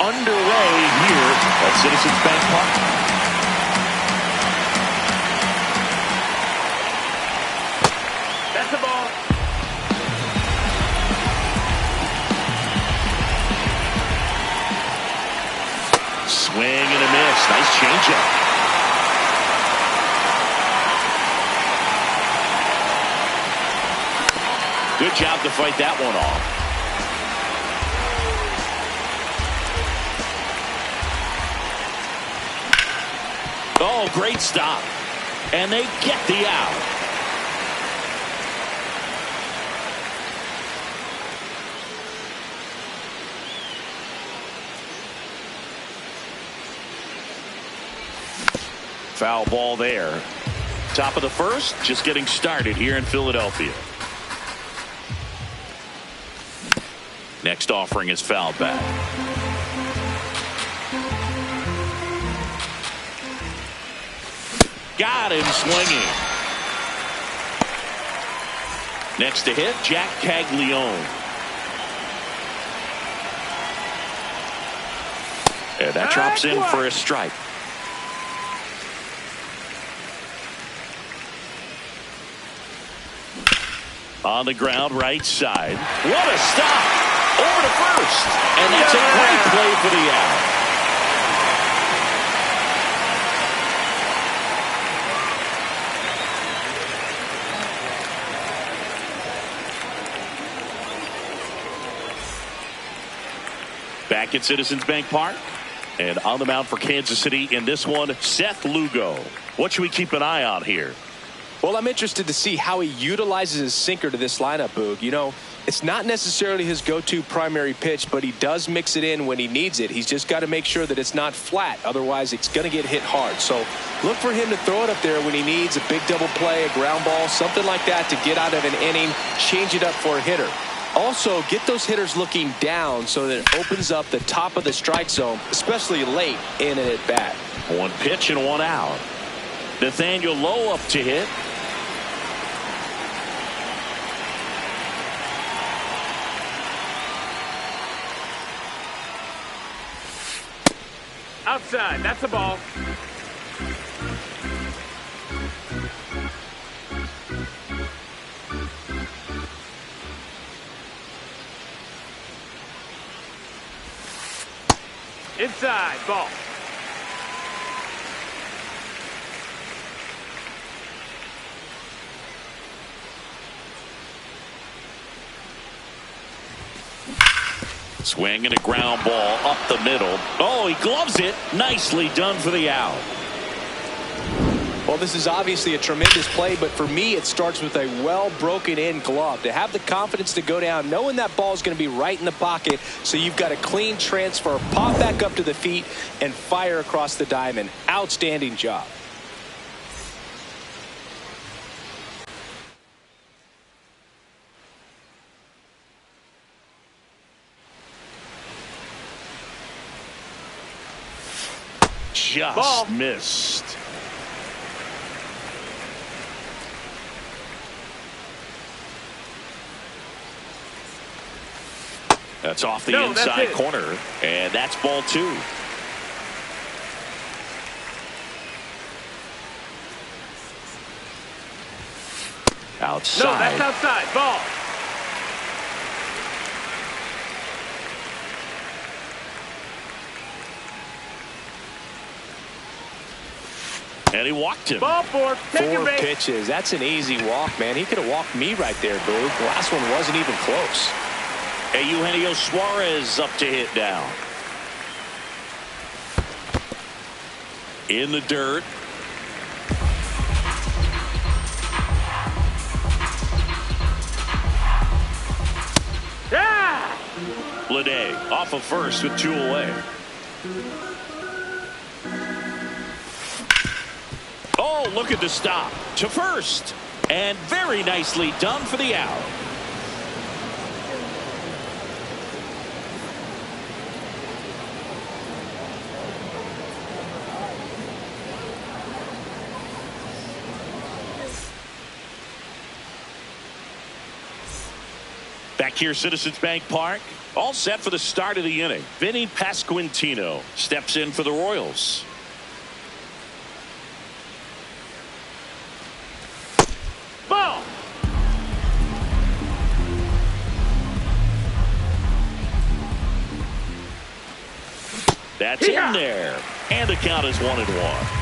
Underway here at Citizens Bank Park. That's the ball. Swing and a miss. Nice changeup. Good job to fight that one off. Oh, great stop. And they get the out. Foul ball there. Top of the first, just getting started here in Philadelphia. Next offering is foul back. Got him swinging. Next to hit, Jack Caglione. And that drops in for a strike. On the ground, right side. What a stop! Over to first. And that's a great play for the out. Back at Citizens Bank Park. And on the mound for Kansas City in this one, Seth Lugo. What should we keep an eye on here? Well, I'm interested to see how he utilizes his sinker to this lineup, Boog. You know, it's not necessarily his go-to primary pitch, but he does mix it in when he needs it. He's just got to make sure that it's not flat. Otherwise, it's going to get hit hard. So look for him to throw it up there when he needs a big double play, a ground ball, something like that to get out of an inning, change it up for a hitter. Also, get those hitters looking down so that it opens up the top of the strike zone, especially late in an at-bat. One pitch and one out. Nathaniel Lowe up to hit. Outside. That's the ball. Inside. Ball. Swing and a ground ball up the middle. Oh, he gloves it. Nicely done for the out. Well, this is obviously a tremendous play, but for me, it starts with a well broken in glove. To have the confidence to go down, knowing that ball is going to be right in the pocket, so you've got a clean transfer, pop back up to the feet, and fire across the diamond. Outstanding job. Just Ball. missed. That's off the inside corner, and that's ball two. Outside. No, that's outside. Ball. And he walked him. Ball four. Take your Four base. pitches. That's an easy walk, man. He could have walked me right there, Boog. The last one wasn't even close. And Eugenio Suarez up to hit down. In the dirt. Yeah! Lede off of first with two away. Oh, look at the stop to first, and very nicely done for the out. Back here, Citizens Bank Park. All set for the start of the inning. Vinny Pasquantino steps in for the Royals. Ball. That's in there. And the count is 1-1.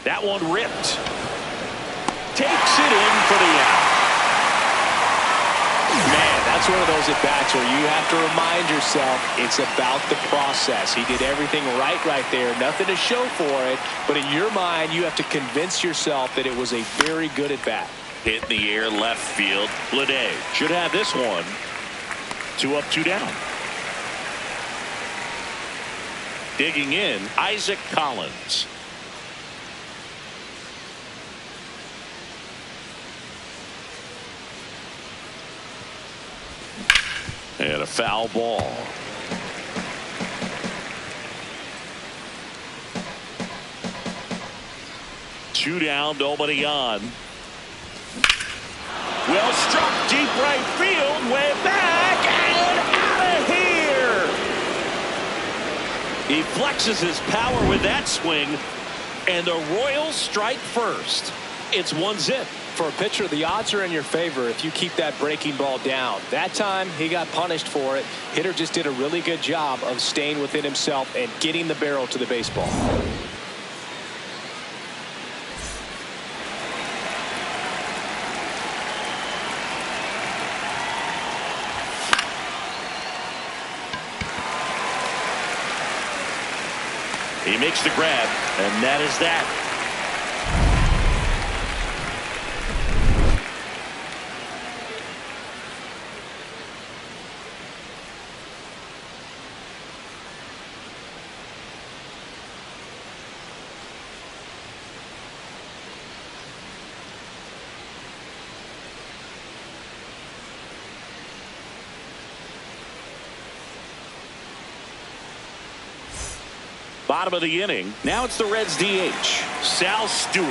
That one ripped. Takes it in for the out. Man, that's one of those at-bats where you have to remind yourself it's about the process. He did everything right there. Nothing to show for it. But in your mind, you have to convince yourself that it was a very good at-bat. Hit in the air left field. Lede should have this one. 2 up, 2 down. Digging in, Isaac Collins. And a foul ball. Two down, nobody on. Well struck deep right field, way back and out of here. He flexes his power with that swing, and the Royals strike first. It's 1-0. For a pitcher, the odds are in your favor if you keep that breaking ball down. That time, he got punished for it. Hitter just did a really good job of staying within himself and getting the barrel to the baseball. He makes the grab, and that is that. Bottom of the inning. Now it's the Reds DH, Sal Stewart.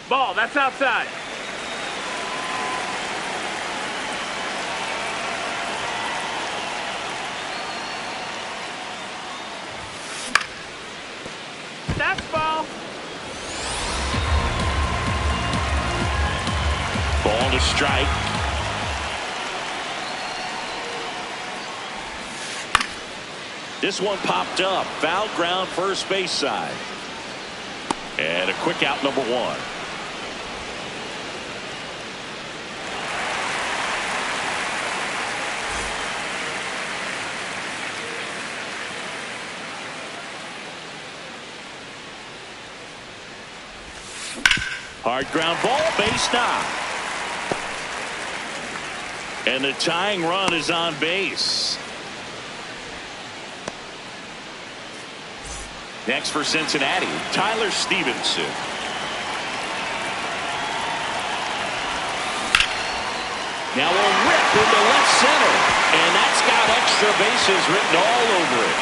Ball. That's outside. That's ball. Ball to strike. This one popped up. Foul ground, first base side. And a quick out, number 1. Hard ground ball, base knock. And the tying run is on base. Next for Cincinnati, Tyler Stevenson. Now a rip into left center. And that's got extra bases written all over it.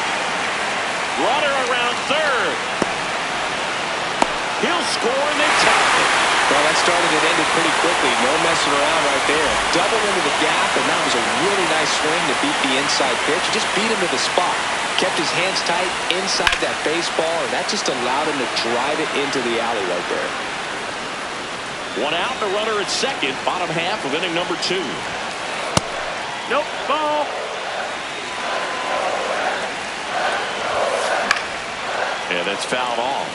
Runner around third. He'll score and they tie it. Well, that started and ended pretty quickly. No messing around right there. Double into the gap, and that was a really nice swing to beat the inside pitch. Just beat him to the spot. Kept his hands tight inside that baseball, and that just allowed him to drive it into the alley right there. One out, the runner at second, bottom half of inning number 2. Nope. Ball. And it's fouled off.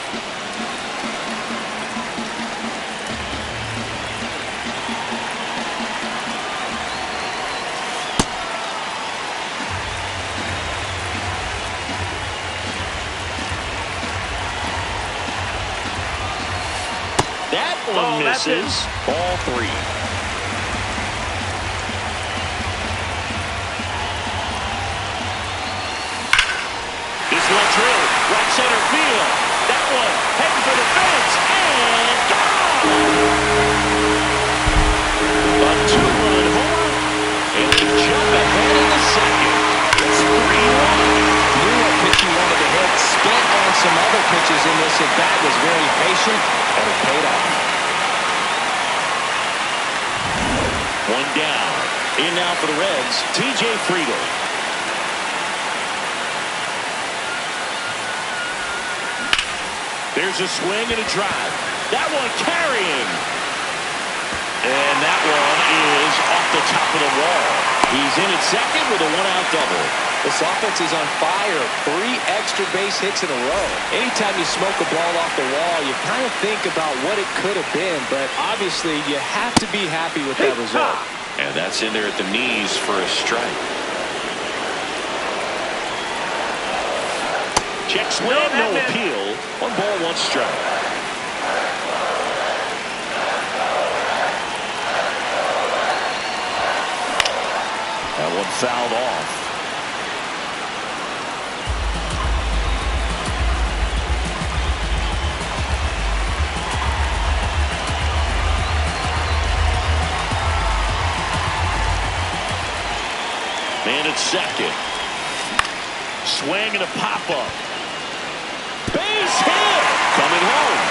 That one misses. Ball 3. This one drilled. Right center field. That one heading for the fence. And gone! A 2-run homer. the bat was very patient, and it paid off. One down. In now for the Reds, T.J. Friedl. There's a swing and a drive. That one carrying. And that one is off the top of the wall. He's in at second with a one-out double. This offense is on fire. 3 extra base hits in a row. Anytime you smoke a ball off the wall, you kind of think about what it could have been, but obviously you have to be happy with that result. And that's in there at the knees for a strike. Check swing, no appeal. 1 ball, 1 strike. That one fouled off. Man at second. Swing and a pop-up. Base hit. Coming home.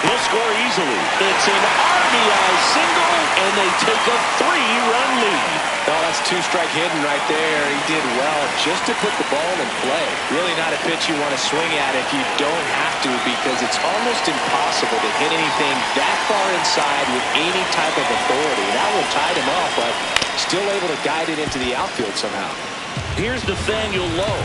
He'll score easily. It's an RBI single, and they take a 3-run lead. Oh, that's 2-strike hitting right there. He did well just to put the ball in play. Really not a pitch you want to swing at if you don't have to, because it's almost impossible to hit anything that far inside with any type of authority. That one tied him off, but still able to guide it into the outfield somehow. Here's Nathaniel Lowe.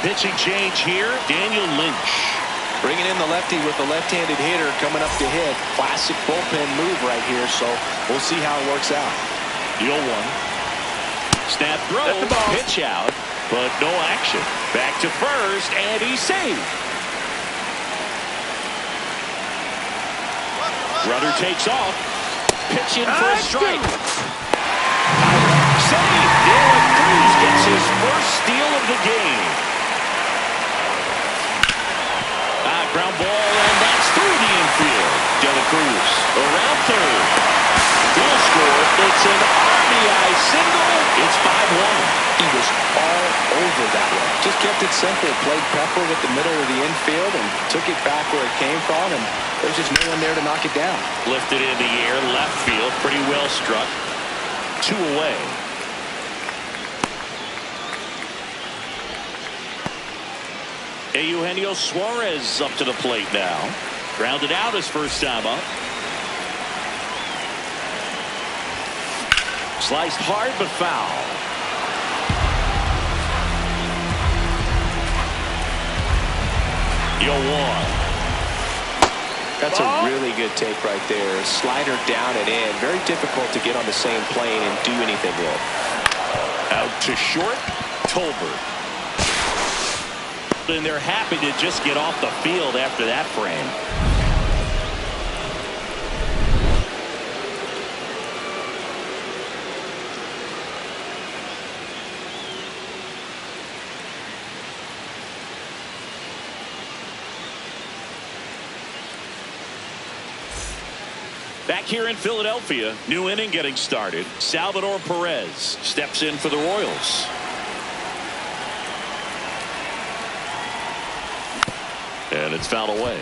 Pitching change here, Daniel Lynch. Bringing in the lefty with the left-handed hitter coming up to hit. Classic bullpen move right here, so we'll see how it works out. Deal 1. Snap throw, pitch out, but no action. Back to first, and he's saved. Runner takes off. Pitch in for a strike. Save. Dylan Cruz gets his first steal of the game. Ground ball, and that's through the infield. Dylan Cruz around third. He'll score. It's an RBI single. It's 5-1. He was all over that one. Just kept it simple. Played pepper with the middle of the infield and took it back where it came from, and there's just no one there to knock it down. Lifted in the air, left field. Pretty well struck. 2 away. Eugenio Suarez up to the plate now. Grounded out his first time up. Sliced hard but foul. Yo, 1. That's a really good take right there. Slider down and in. Very difficult to get on the same plane and do anything with. Out to short, Tolbert. And they're happy to just get off the field after that frame. Back here in Philadelphia, new inning getting started. Salvador Perez steps in for the Royals. And it's fouled away.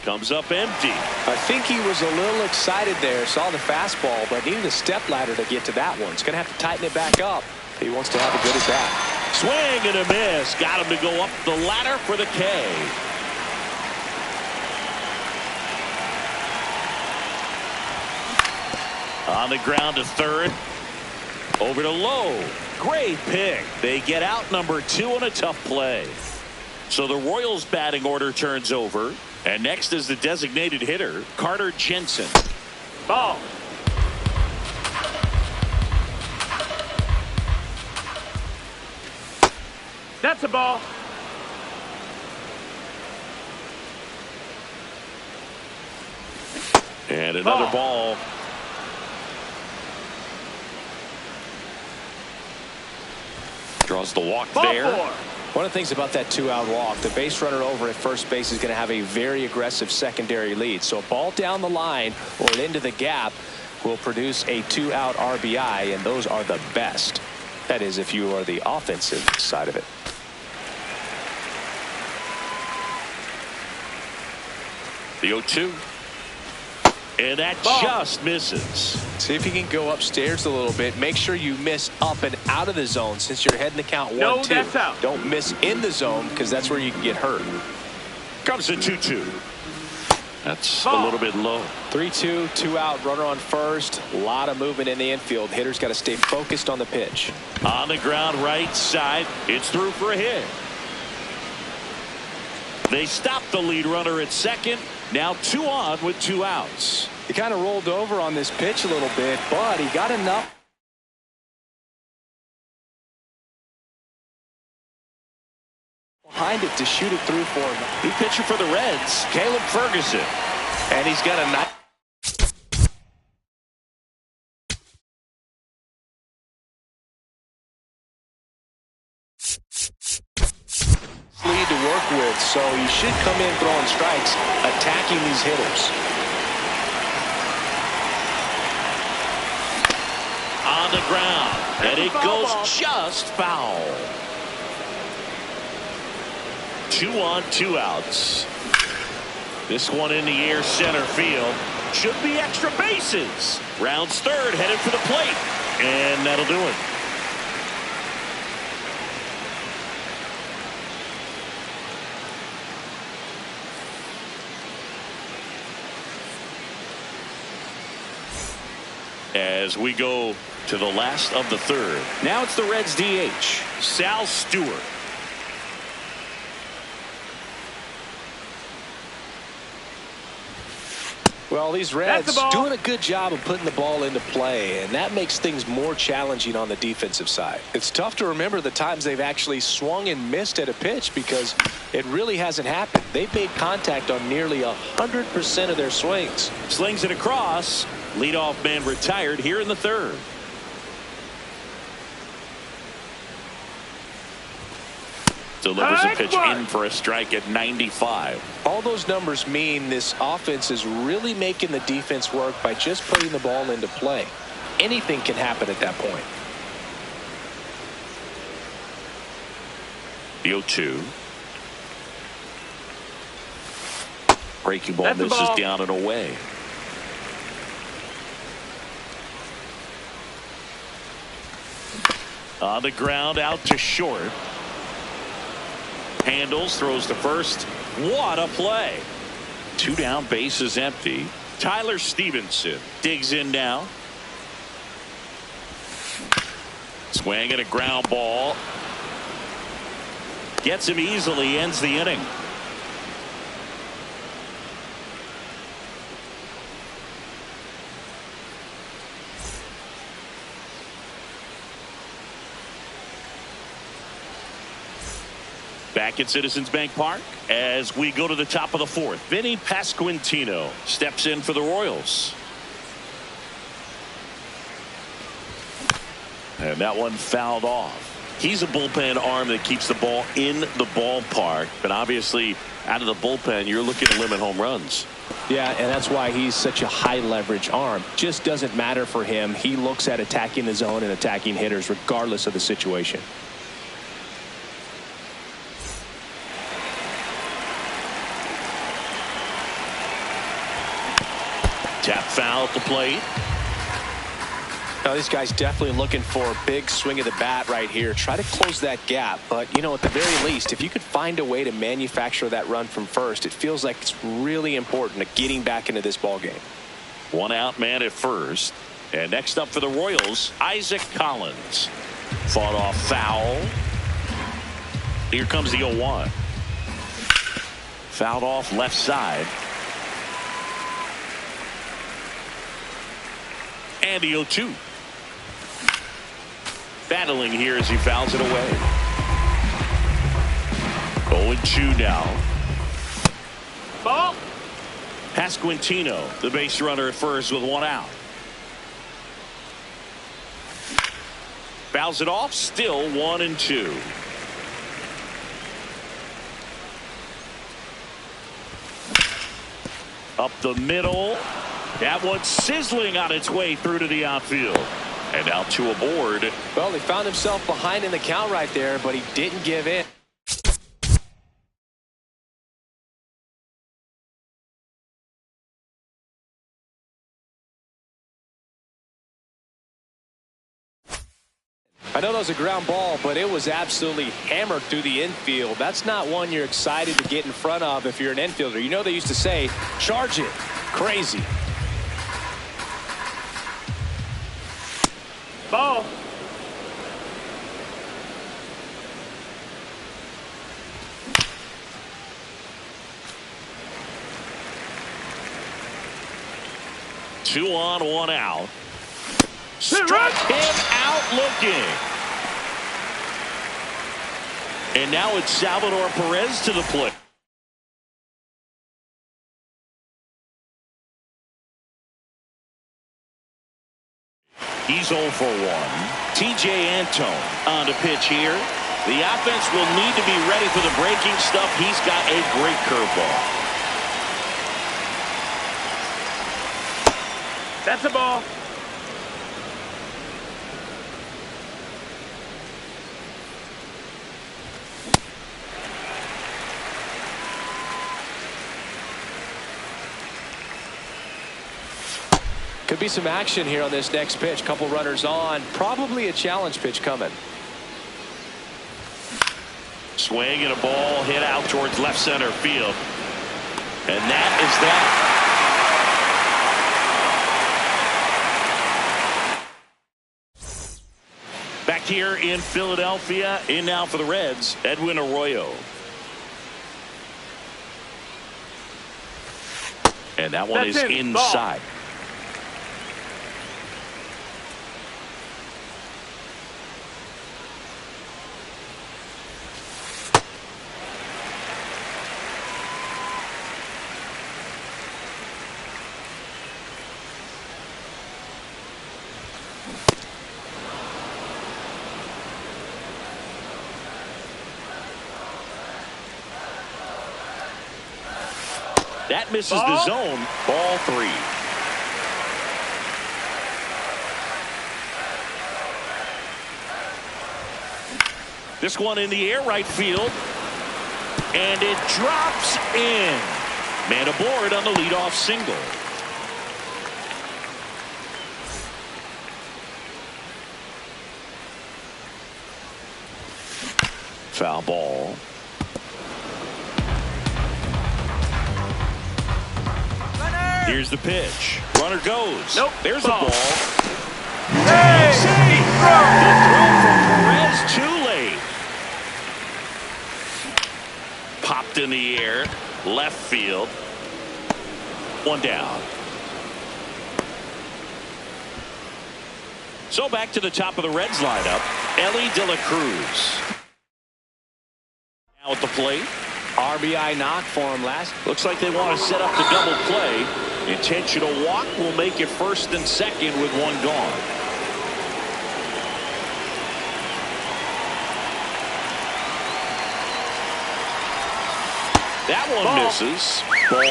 Comes up empty. I think he was a little excited there. Saw the fastball, but needed a step ladder to get to that one. He's going to have to tighten it back up. He wants to have a good at bat. Swing and a miss. Got him to go up the ladder for the K. On the ground to third. Over to Lowe. Great pick. They get out number 2 on a tough play. So the Royals batting order turns over. And next is the designated hitter, Carter Jensen. Ball. That's a ball. And another ball. Draws the walk Ball there. 4. One of the things about that 2-out walk, the base runner over at first base is going to have a very aggressive secondary lead. So a ball down the line or into the gap will produce a 2-out RBI, and those are the best. That is, if you are the offensive side of it. The 0-2. And that Ball. just misses. See if you can go upstairs a little bit. Make sure you miss up and out of the zone since you're heading the count 1-2. No, that's out. Don't miss in the zone because that's where you can get hurt. Comes the 2-2. That's a Ball. little bit low. 3-2, 2-out, runner on first. A lot of movement in the infield. Hitter's got to stay focused on the pitch. On the ground right side. It's through for a hit. They stop the lead runner at second. Now 2 on with 2 outs. He kind of rolled over on this pitch a little bit, but he got enough. Behind it to shoot it through for him. New pitcher for the Reds, Caleb Ferguson. And he's got a nice lead to work with, so he should come in throwing strikes, attacking these hitters. On the ground, and it goes just foul. 2 on, 2 outs. This one in the air, center field. Should be extra bases. Rounds third, headed for the plate. And that'll do it. As we go to the last of the third. Now it's the Reds DH, Sal Stewart. Well, these Reds doing a good job of putting the ball into play, and that makes things more challenging on the defensive side. It's tough to remember the times they've actually swung and missed at a pitch because it really hasn't happened. They've made contact on nearly 100% of their swings. Slings it across. Leadoff man retired here in the third. Delivers a pitch in for a strike at 95. All those numbers mean this offense is really making the defense work by just putting the ball into play. Anything can happen at that point. The 0-2. Breaking ball That's misses down and away. On the ground, out to short. Handles, throws to first. What a play. 2 down, base is empty. Tyler Stevenson digs in now. Swing and a ground ball. Gets him easily, ends the inning. Back at Citizens Bank Park as we go to the top of the fourth. Vinny Pasquantino steps in for the Royals. And that one fouled off. He's a bullpen arm that keeps the ball in the ballpark. But obviously, out of the bullpen, you're looking to limit home runs. Yeah, and that's why he's such a high leverage arm. Just doesn't matter for him. He looks at attacking the zone and attacking hitters regardless of the situation. Tap foul at the plate. Now, this guy's definitely looking for a big swing of the bat right here. Try to close that gap. But, you know, at the very least, if you could find a way to manufacture that run from first, it feels like it's really important to getting back into this ball game. 1 out man at first. And next up for the Royals, Isaac Collins. Fought off foul. Here comes the 0-1. Fouled off left side. And the 0-2. Battling here as he fouls it away. 0-2 now. Ball. Pasquantino, the base runner at first with 1 out. Fouls it off, still 1-2. Up the middle. That one's sizzling on its way through to the outfield. And now 2 aboard. Well, he found himself behind in the count right there, but he didn't give in. I know that was a ground ball, but it was absolutely hammered through the infield. That's not one you're excited to get in front of if you're an infielder. You know they used to say, charge it. Crazy. Ball. Two on, 1 out. Struck him out looking. And now it's Salvador Perez to the plate. He's 0 for 1. T.J. Antone on the pitch here. The offense will need to be ready for the breaking stuff. He's got a great curveball. That's a ball. Could be some action here on this next pitch. Couple runners on. Probably a challenge pitch coming. Swing and a ball hit out towards left center field. And that is that. Back here in Philadelphia, in now for the Reds, Edwin Arroyo. And that one is inside. That misses the zone. Ball 3. This one in the air right field. And it drops in. Man aboard on the leadoff single. Foul ball. Here's the pitch. Runner goes. Nope. There's a ball. Hey! The throw from Perez too late. Popped in the air. Left field. 1 down. So back to the top of the Reds lineup. Ellie De La Cruz. Now at the plate. RBI knock for him last. Looks like they want to set up the double play. Intentional walk will make it first and second with 1 gone. That one misses. Ball 1.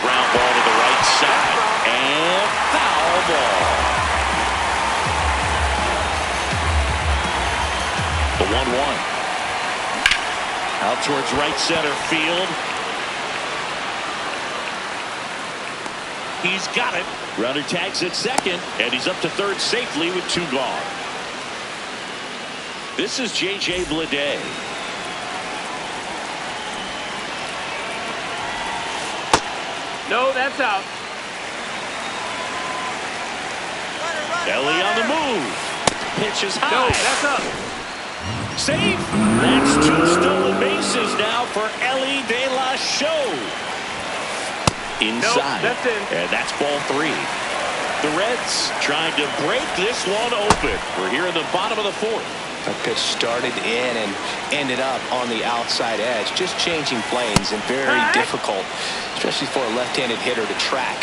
Ground ball to the right side. And foul ball. The 1-1. Out towards right center field. He's got it. Runner tags at second, and he's up to third safely with 2 gone. This is J.J. Bleday. No, that's out. Ellie on the move. Pitch is high. No, that's up. Safe. That's 2 stolen bases now for Ellie De La Show. Inside. Nope, that's in. And that's ball 3. The Reds trying to break this one open. We're here in the bottom of the 4th. That pitch started in and ended up on the outside edge. Just changing planes and very difficult, especially for a left-handed hitter to track.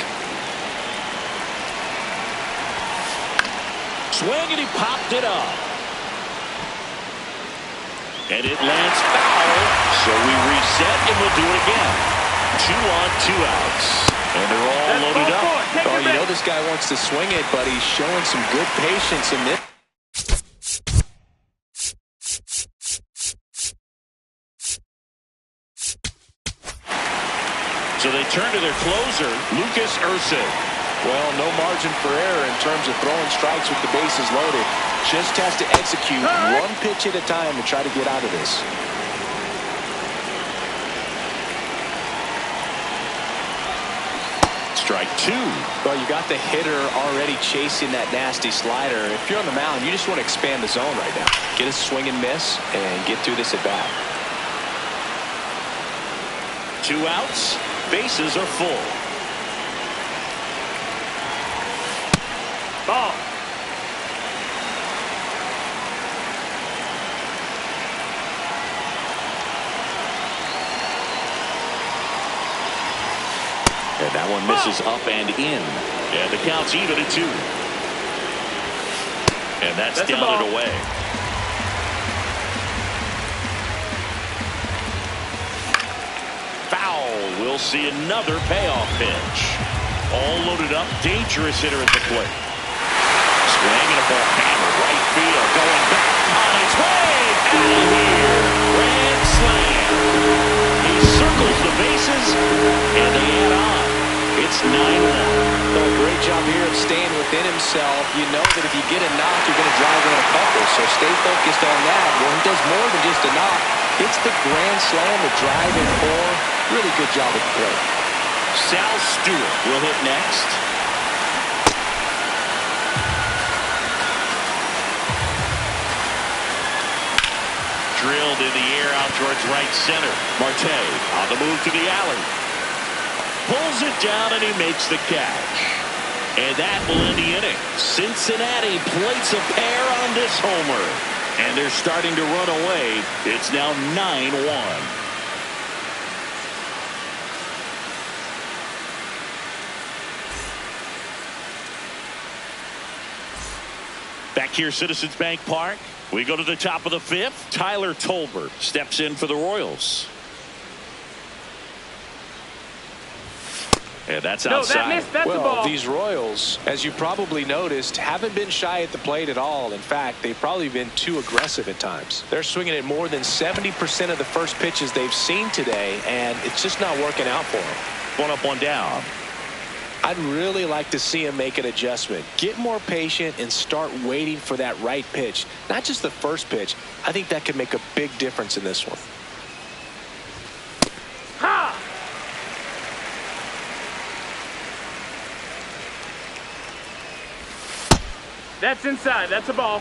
Swing, and he popped it up. And it lands foul. So we reset, and we'll do it again. 2 on, 2 outs. And they're all loaded up. Oh, you know this guy wants to swing it, but he's showing some good patience in this. So they turn to their closer, Lucas Ursig. Well, no margin for error in terms of throwing strikes with the bases loaded. Just has to execute one pitch at a time to try to get out of this. Strike 2. Well, you got the hitter already chasing that nasty slider. If you're on the mound, you just want to expand the zone right now. Get a swing and miss and get through this at bat. 2 outs. Bases are full. Ball. And that one misses up and in. And the count's even at 2. And that's down and away. Foul. We'll see another payoff pitch. All loaded up. Dangerous hitter at the plate. Swing and a ball hammer right field. Going back on its way. Out of here. Grand slam. He circles the bases. And they add on. It's 9-1. Oh, great job here of staying within himself. You know that if you get a knock, you're going to drive in a couple. So stay focused on that. Well, he does more than just a knock. It's the grand slam, the drive in 4. Really good job at the plate. Sal Stewart will hit next. Drilled in the air out towards right center. Marte on the move to the alley. Pulls it down and he makes the catch. And that will end the inning. Cincinnati plates a pair on this homer. And they're starting to run away. It's now 9-1. Back here, Citizens Bank Park. We go to the top of the 5th. Tyler Tolbert steps in for the Royals. And that's outside. No, that missed. That's a Well, ball. these Royals, as you probably noticed, haven't been shy at the plate at all. In fact, they've probably been too aggressive at times. They're swinging at more than 70% of the first pitches they've seen today, and it's just not working out for them. 1 up, 1 down. I'd really like to see him make an adjustment. Get more patient and start waiting for that right pitch. Not just the first pitch. I think that could make a big difference in this one. Ha! That's inside. That's a ball.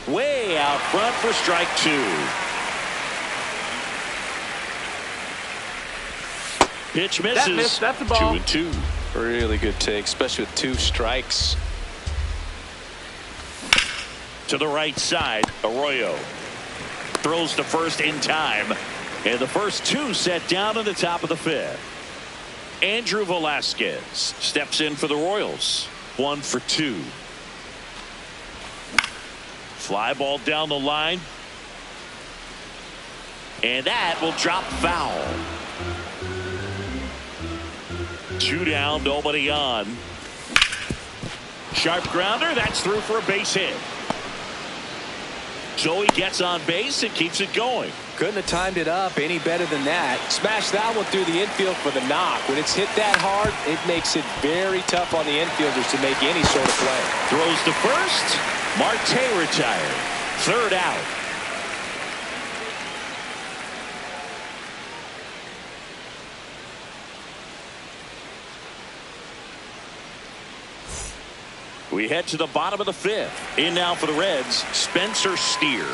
Way out front for strike 2. Pitch misses. That missed. That's a ball. 2-2. Really good take, especially with 2 strikes. To the right side, Arroyo throws to first in time. And the first 2 set down at the top of the 5th. Andrew Velasquez steps in for the Royals. 1 for 2. Fly ball down the line. And that will drop foul. 2 down, nobody on. Sharp grounder, that's through for a base hit. So he gets on base and keeps it going. Couldn't have timed it up any better than that. Smash that one through the infield for the knock. When it's hit that hard, it makes it very tough on the infielders to make any sort of play. Throws to first. Marte retired. 3rd out. We head to the bottom of the 5th. In now for the Reds, Spencer Steer.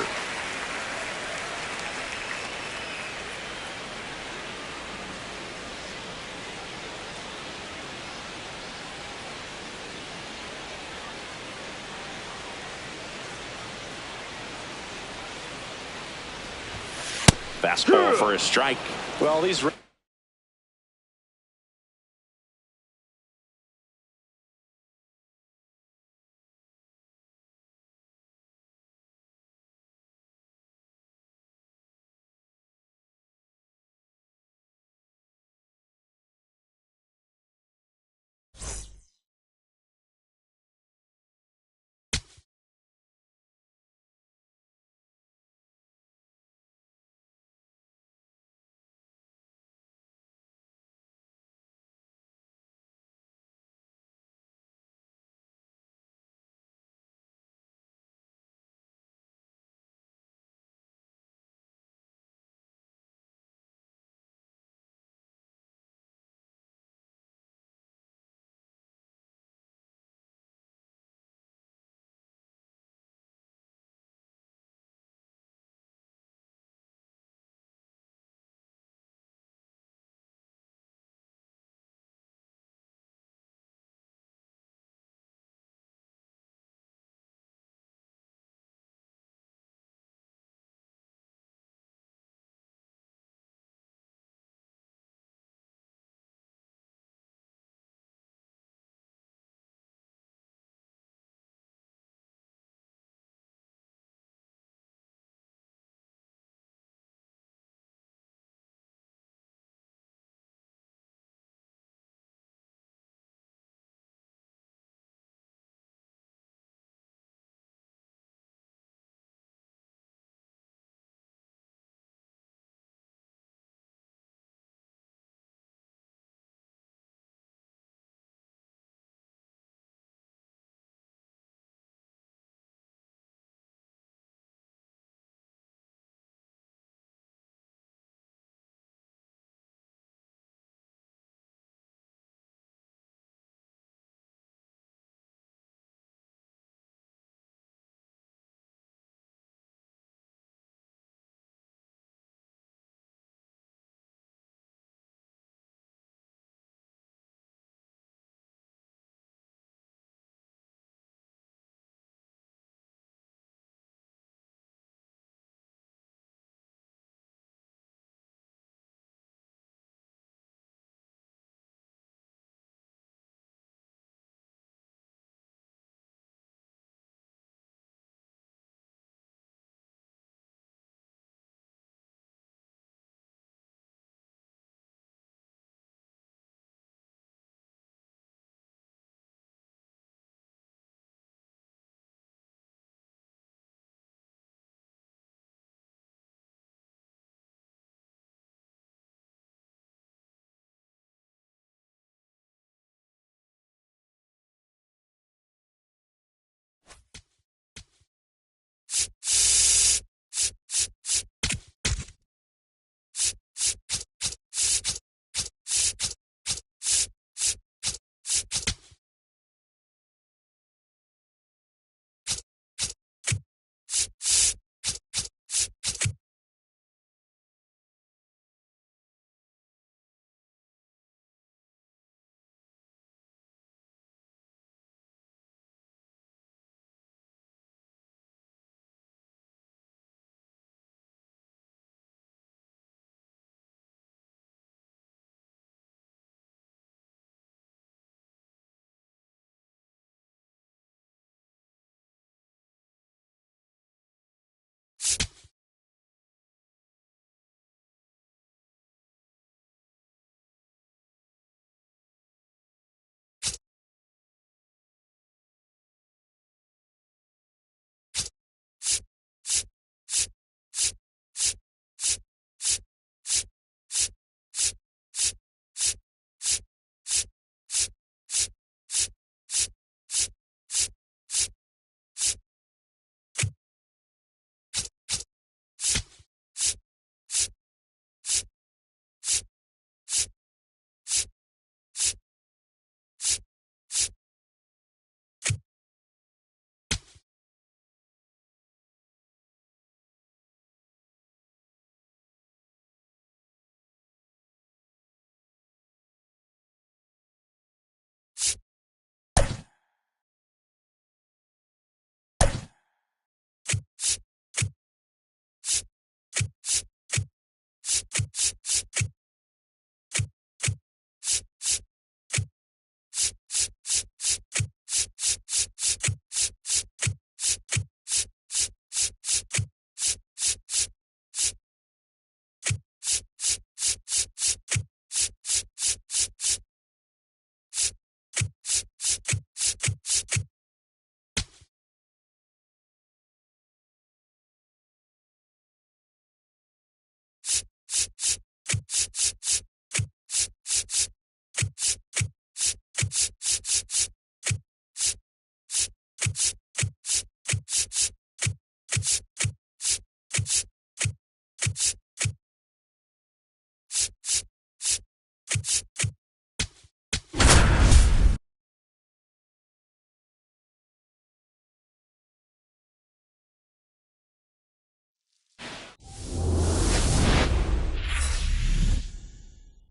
Fastball for a strike. Well, these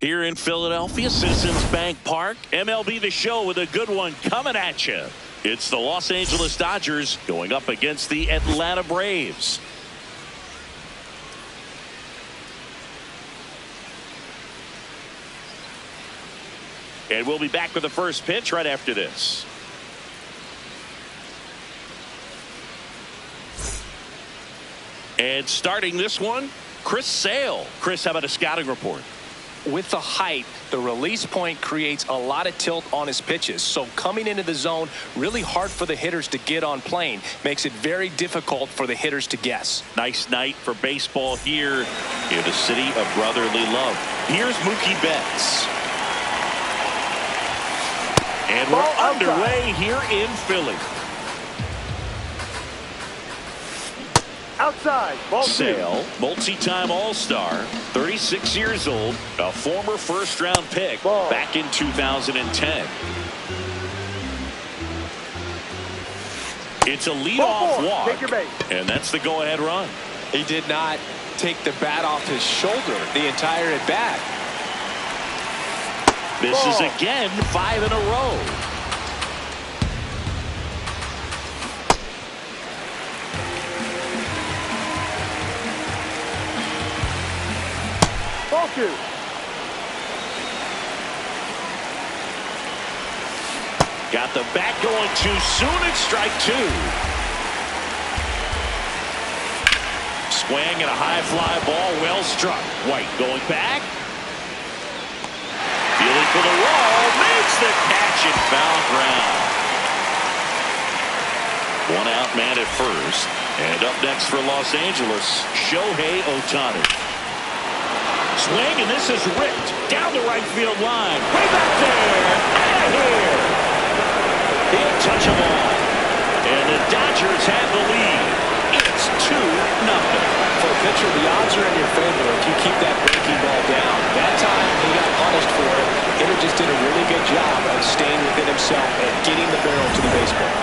Here in Philadelphia, Citizens Bank Park, MLB The Show with a good one coming at you. It's the Los Angeles Dodgers going up against the Atlanta Braves. And we'll be back with the first pitch right after this. And starting this one, Chris Sale. Chris, how about a scouting report? With the height, the release point creates a lot of tilt on his pitches. So coming into the zone, really hard for the hitters to get on plane. Makes it very difficult for the hitters to guess. Nice night for baseball here in the city of brotherly love. Here's Mookie Betts. And we're underway here in Philly. Outside. Ball Sale, multi-time All-Star, 36 years old, a former first-round pick back in 2010. It's a leadoff walk, take your base. and that's the go-ahead run. He did not take the bat off his shoulder the entire at-bat. This is again 5 in a row. Ball 2. Got the bat going too soon at strike 2. Swing and a high fly ball, well struck. White going back. Feeling for the wall, makes the catch and foul ground. One out man at first. And up next for Los Angeles, Shohei Ohtani. Swing, and this is ripped down the right field line. Way back there. Out of here. He'll touch them all. And the Dodgers have the lead. It's 2-0. For a pitcher, the odds are in your favor if you keep that breaking ball down. That time, he got punished for it. Hitter just did a really good job of staying within himself and getting the barrel to the baseball.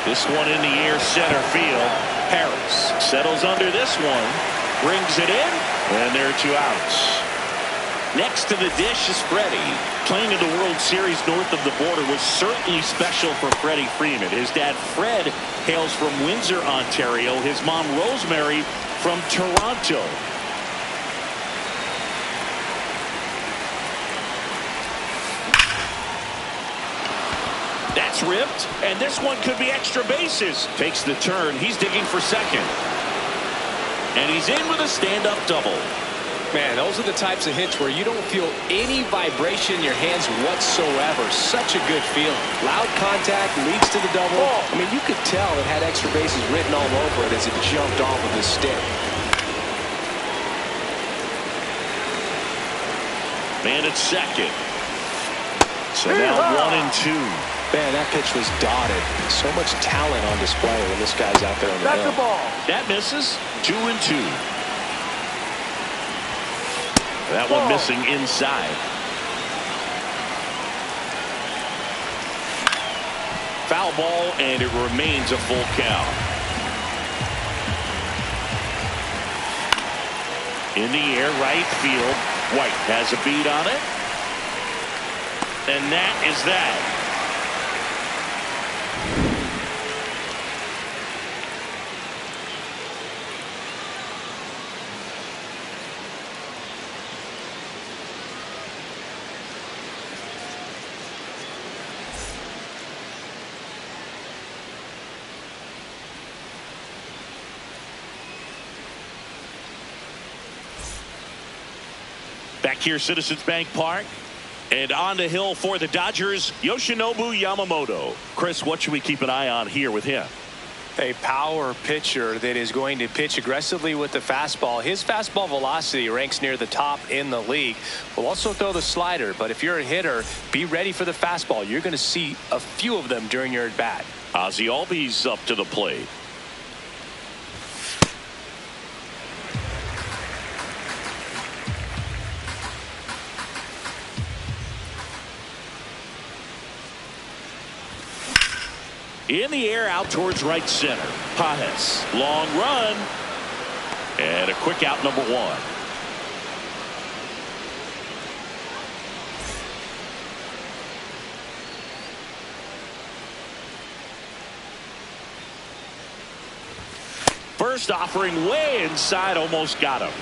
This one in the air, center field. Harris settles under this one, brings it in, and there are 2 outs. Next to the dish is Freddie. Playing in the World Series north of the border was certainly special for Freddie Freeman. His dad, Fred, hails from Windsor, Ontario. His mom, Rosemary, from Toronto. That's ripped, and this one could be extra bases. Takes the turn. He's digging for second. And he's in with a stand-up double. Man, those are the types of hits where you don't feel any vibration in your hands whatsoever. Such a good feeling. Loud contact leads to the double. I mean, you could tell it had extra bases written all over it as it jumped off of his stick. Man at second. So now 1-2. Man, that pitch was dotted. So much talent on display when this guy's out there on the hill. That's the ball. That misses. 2-2. That one missing inside. Foul ball, and it remains a full count. In the air, right field. White has a beat on it. And that is that. Back here, Citizens Bank Park. And on the hill for the Dodgers, Yoshinobu Yamamoto. Chris, what should we keep an eye on here with him? A power pitcher that is going to pitch aggressively with the fastball. His fastball velocity ranks near the top in the league. Will also throw the slider, but if you're a hitter, be ready for the fastball. You're going to see a few of them during your at-bat. Ozzie Albies up to the plate. In the air, out towards right center. Pages, long run. And a quick out, number one. First offering way inside, almost got him.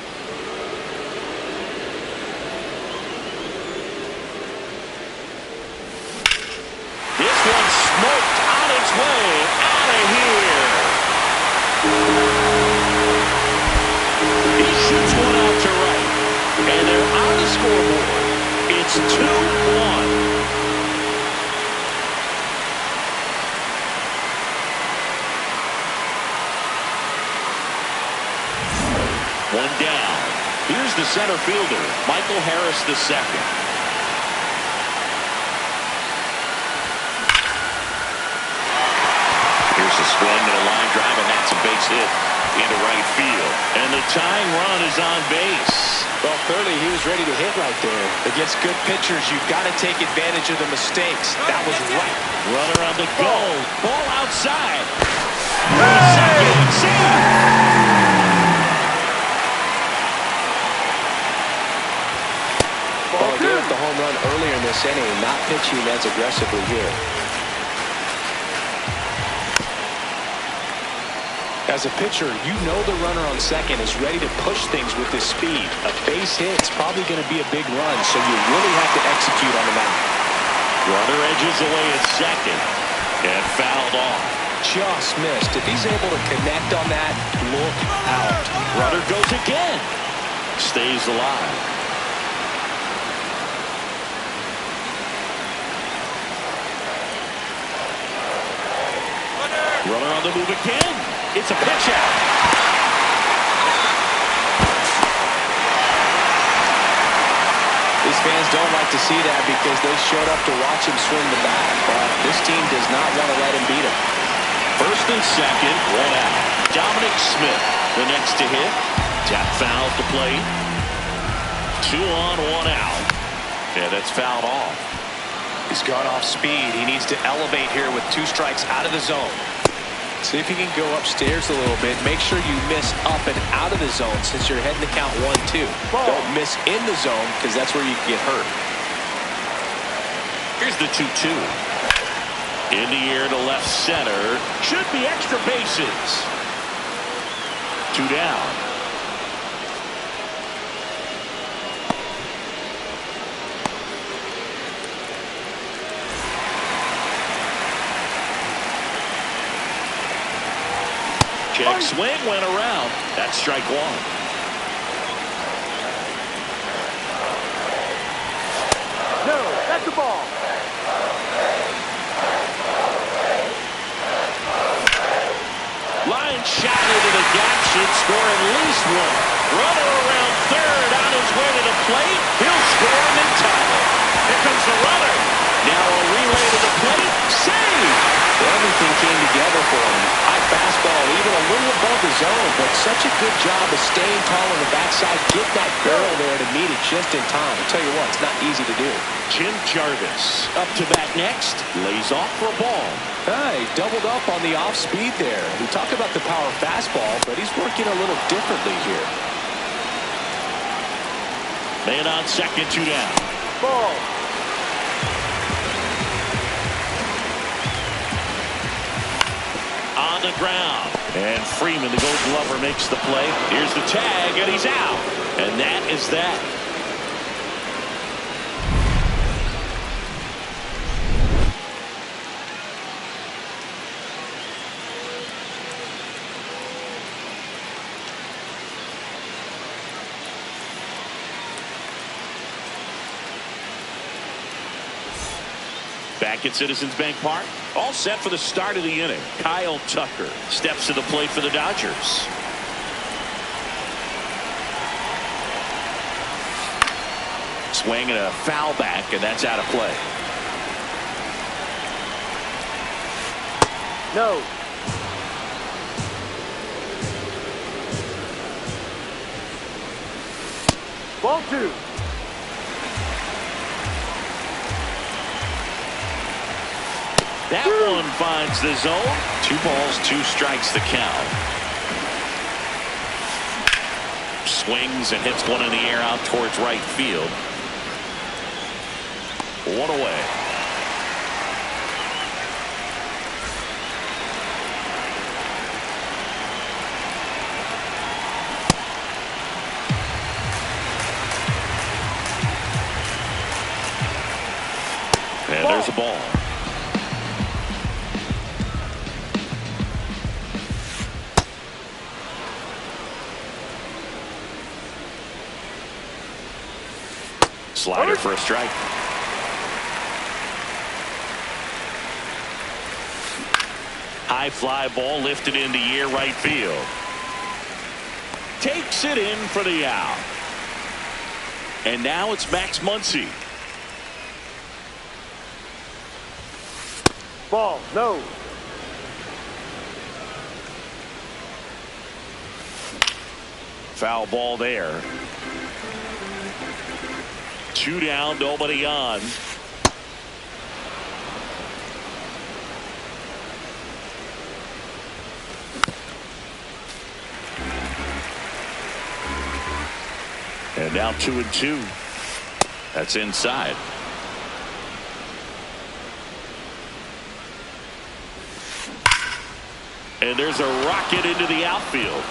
This one smoked on its way out of here. He shoots one out to right, and they're on the scoreboard. It's 2-1. One down. Here's the center fielder, Michael Harris II. Here's a swing and a line drive, and that's a base hit into right field. And the tying run is on base. Well, clearly he was ready to hit right there. Against good pitchers, you've got to take advantage of the mistakes. That was right. Runner on the go. Ball outside. Second. Save. Well, gave up the home run earlier in this inning, not pitching as aggressively here. As a pitcher, you know the runner on second is ready to push things with his speed. A base hit is probably going to be a big run, so you really have to execute on the mound. Runner edges away at second and fouled off. Just missed. If he's able to connect on that, look out. Runner goes again. Stays alive. Runner on the move again. It's a pitch out. These fans don't like to see that because they showed up to watch him swing the bat. But this team does not want to let him beat him. First and second, one out. Dominic Smith, the next to hit. Tap foul to plate. 2 on, 1 out. And that's fouled off. He's gone off speed. He needs to elevate here with 2 strikes out of the zone. See if you can go upstairs a little bit. Make sure you miss up and out of the zone since you're heading to count 1-2. Don't miss in the zone because that's where you can get hurt. Here's the 2-2. In the air to left center. Should be extra bases. 2 down. Check swing went around. That's strike 1. No, that's a ball. Line shot into the gap should score at least 1. Runner around third on his way to the plate. He'll score and then tie it. Here comes the runner. Now a relay to the plate. Save. Everything came together for him. High fastball, even a little above the zone, but such a good job of staying tall on the backside. Get that barrel there to meet it just in time. I'll tell you what, it's not easy to do. Jim Jarvis up to bat next. Lays off for a ball. He doubled up on the off speed there. We talk about the power fastball, but he's working a little differently here. Man on second, 2 down. Ball. On the ground. And Freeman, the Gold Glover, makes the play. Here's the tag, and he's out. And that is that. Back at Citizens Bank Park. All set for the start of the inning. Kyle Tucker steps to the plate for the Dodgers. Swing and a foul back, and that's out of play. No. Ball 2. That one finds the zone. 2 balls, 2 strikes the count. swings and hits one in the air out towards right field. One away. And there's a ball. Slider for a strike. High fly ball lifted in the air right field. Takes it in for the out. And now it's Max Muncy. Ball, no. Foul ball there. 2 down, nobody on. And now 2-2. That's inside. And there's a rocket into the outfield.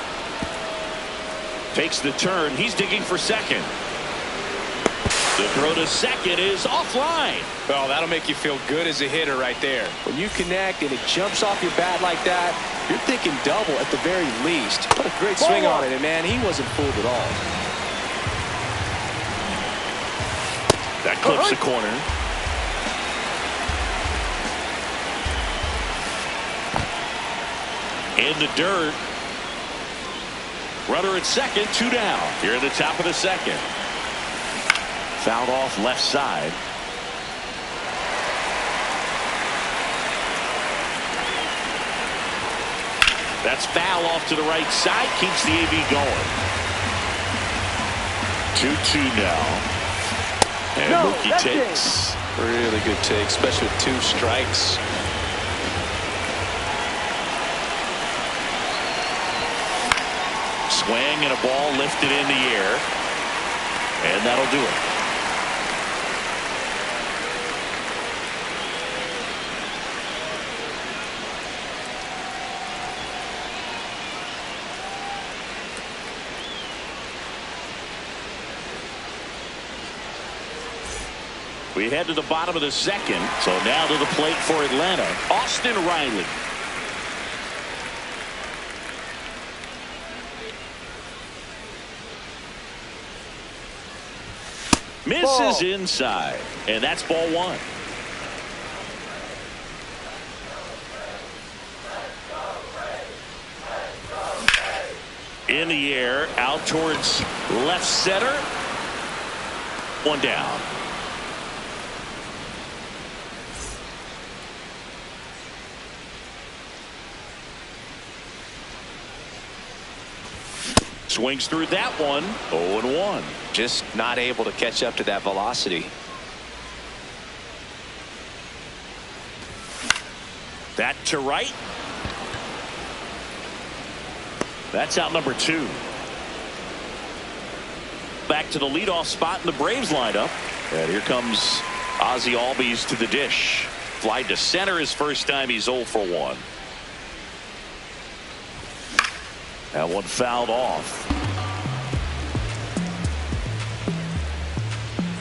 Takes the turn. He's digging for second. The throw to second is offline. Well, that'll make you feel good as a hitter right there. When you connect and it jumps off your bat like that, you're thinking double at the very least. What a great swing on it, and man, he wasn't fooled at all. That clips the corner. In the dirt. Runner at second, 2 down. Here at the top of the second. Fouled off left side. That's foul off to the right side. Keeps the AB going. 2-2 now. And Mookie takes. Really good take, especially with 2 strikes. Swing and a ball lifted in the air. And that'll do it. We head to the bottom of the second. So now to the plate for Atlanta, Austin Riley. Misses inside, and that's ball 1. In the air, out towards left center. 1 down. Swings through that one. 0-1. Just not able to catch up to that velocity. That to right. That's out number 2. Back to the leadoff spot in the Braves lineup. And here comes Ozzie Albies to the dish. Fly to center his first time. He's 0 for 1. That one fouled off.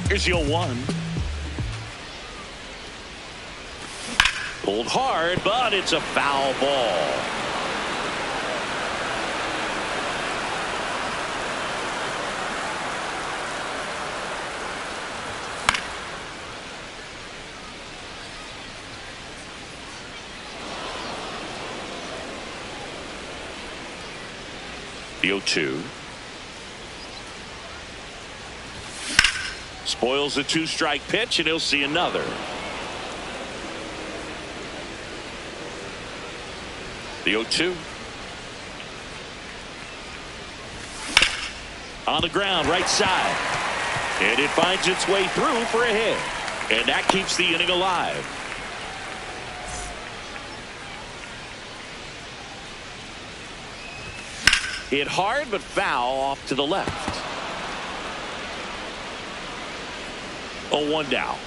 Here's the 0-1. Pulled hard, but it's a foul ball. The 0-2. Spoils the 2-strike pitch, and he'll see another. The 0-2. On the ground, right side. And it finds its way through for a hit. And that keeps the inning alive. Hit hard, but foul off to the left. 0-1 down.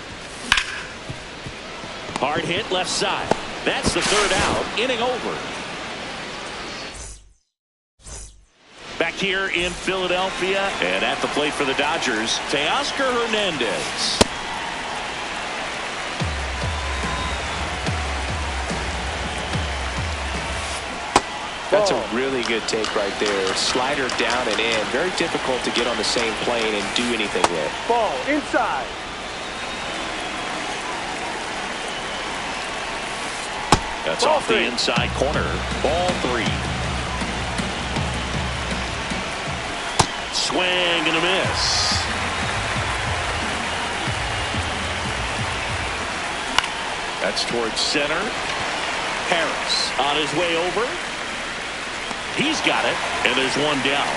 Hard hit left side. That's the third out. Inning over. Back here in Philadelphia, and at the plate for the Dodgers, Teoscar Hernandez. That's a really good take right there. Slider down and in. Very difficult to get on the same plane and do anything with. Ball inside. That's Ball off three. the inside corner. Ball 3. Swing and a miss. That's towards center. Harris on his way over. He's got it, and there's one down.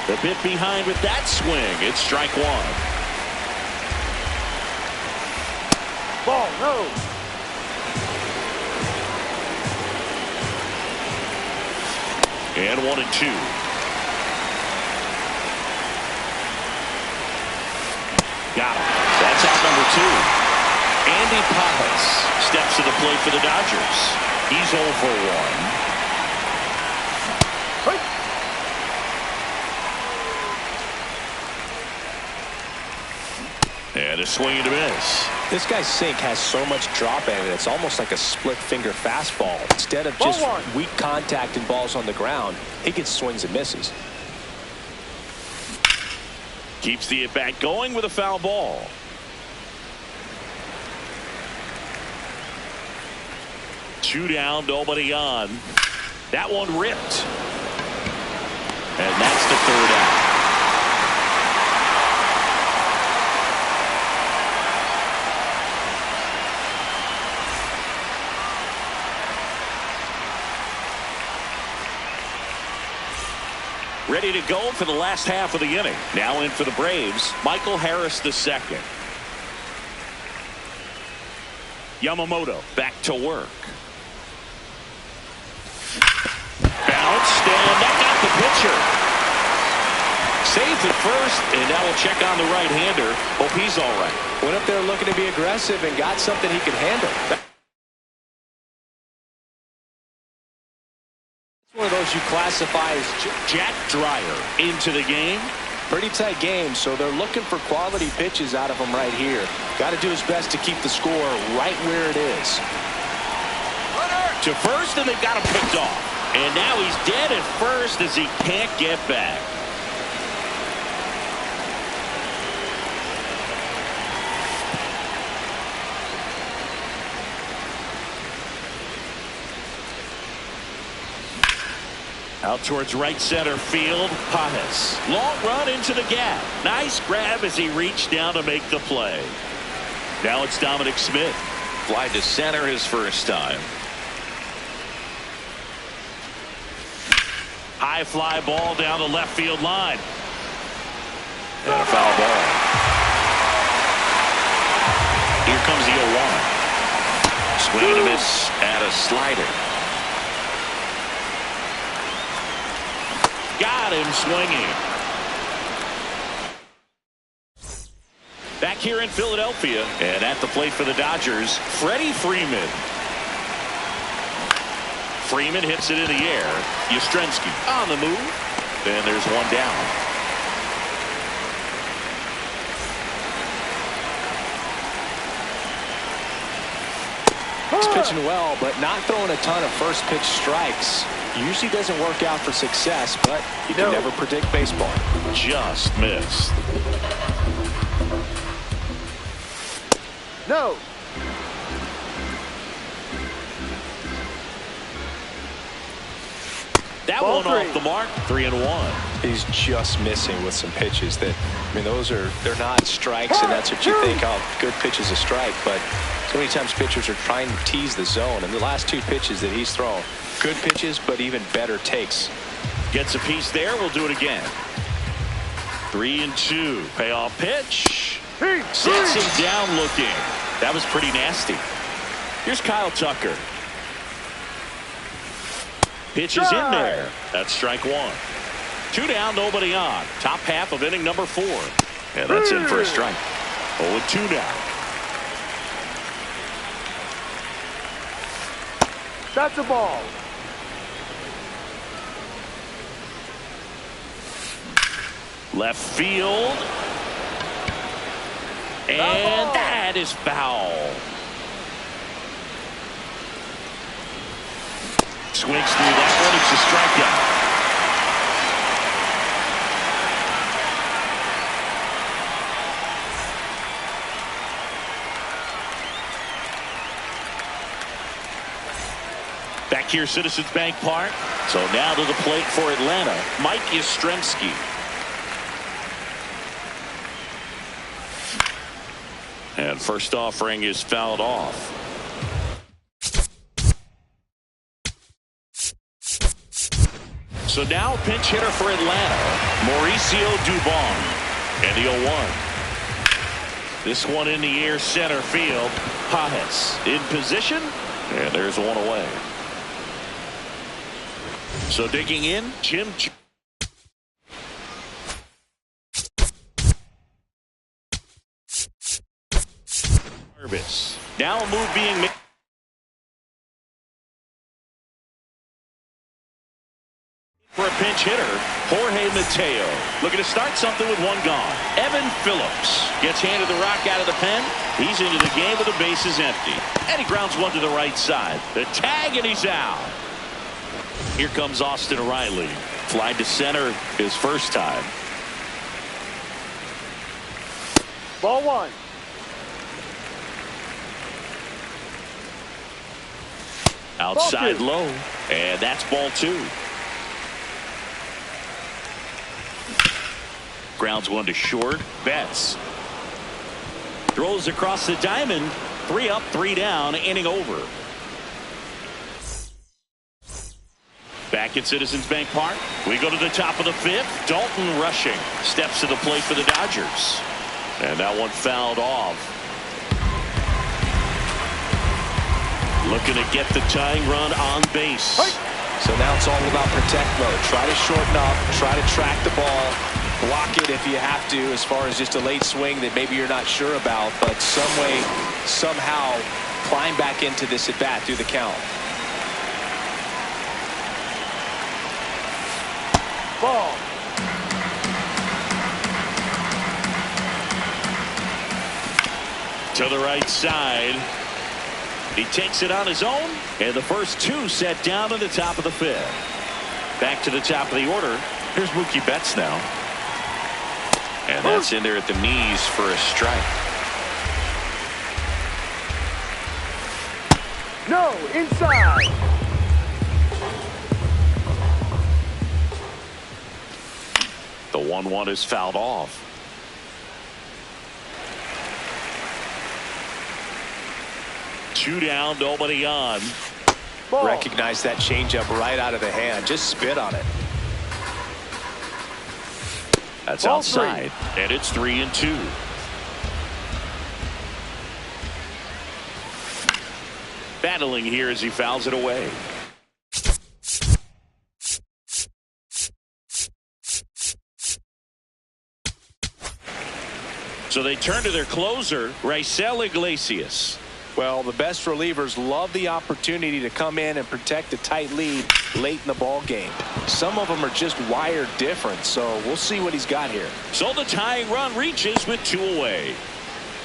A bit behind with that swing. It's strike 1. Ball, no. And 1-2. Got him. That's out number 2. Andy Pajas steps to the plate for the Dodgers. He's 0 for 1. And a swing and a miss. This guy's sink has so much drop in it. It's almost like a split finger fastball. Instead of just weak contact and balls on the ground, he gets swings and misses. Keeps the at-bat going with a foul ball. Two down, nobody on. That one ripped. And that's the third out. Ready to go for the last half of the inning. Now in for the Braves, Michael Harris II. Yamamoto back to work. Bounced, and that got the pitcher. Saves at first, and now we'll check on the right-hander. Hope he's all right. Went up there looking to be aggressive and got something he could handle. One of those you classify as Jack Dreyer into the game. pretty tight game, so they're looking for quality pitches out of him right here. Got to do his best to keep the score right where it is. To first, and they've got him picked off. And now he's dead at first as he can't get back. Out towards right center field, Pajas. Long run into the gap. Nice grab as he reached down to make the play. Now it's Dominic Smith. Fly to center his first time. High fly ball down the left field line. And a foul ball. Here comes the 0-1. Swing and a miss at a slider. Got him swinging. Back here in Philadelphia, and at the plate for the Dodgers, Freddie Freeman. Freeman hits it in the air. Yastrzemski on the move. And there's one down. He's pitching well, but not throwing a ton of first pitch strikes. Usually doesn't work out for success, but you can never predict baseball. Just missed. No. That Ball one three. off the mark. 3-1. He's just missing with some pitches that, I mean, they're not strikes, and that's what you think, oh, good pitch is a strike, but so many times pitchers are trying to tease the zone, and the last two pitches that he's thrown, good pitches, but even better takes. Gets a piece there. We'll do it again. 3-2. Payoff pitch. Sets him down looking. That was pretty nasty. Here's Kyle Tucker. Pitch is in there. That's strike one. 2 down, nobody on. Top half of inning number 4. And that's in for a strike. 0-2 now. That's a ball. Left field. And that is foul. Swings through that one. It's a strikeout. Back here, Citizens Bank Park. So now to the plate for Atlanta, Mike Yastrzemski. And first offering is fouled off. So now pinch hitter for Atlanta, Mauricio Dubon. And the 0-1. This one in the air, center field. Pajes in position. And there's one away. So digging in, Jim. Now a move being made. For a pinch hitter, Jorge Mateo. Looking to start something with one gone. Evan Phillips gets handed the rock out of the pen. He's into the game with the bases empty. And he grounds one to the right side. The tag, and he's out. Here comes Austin Riley. Fly to center his first time. Ball 1. Outside low. And that's ball 2. Grounds one to short. Betts throws across the diamond. 3 up, 3 down. Inning over. Back at Citizens Bank Park, we go to the top of the 5th. Dalton Rushing steps to the plate for the Dodgers. And that one fouled off. Looking to get the tying run on base. So now it's all about protect mode. Try to shorten up, try to track the ball, block it if you have to, as far as just a late swing that maybe you're not sure about, but some way, somehow climb back into this at bat through the count. Ball. To the right side. He takes it on his own, and the first 2 set down to the top of the 5th. Back to the top of the order. Here's Mookie Betts now. And that's in there at the knees for a strike. No, inside. The 1-1 is fouled off. Two down, nobody on. Ball. Recognize that changeup right out of the hand. Just spit on it. That's Ball outside, 3. and it's 3-2. Battling here as he fouls it away. So they turn to their closer, Raisel Iglesias. Well, the best relievers love the opportunity to come in and protect a tight lead late in the ball game. Some of them are just wired different, so we'll see what he's got here. So the tying run reaches with 2 away.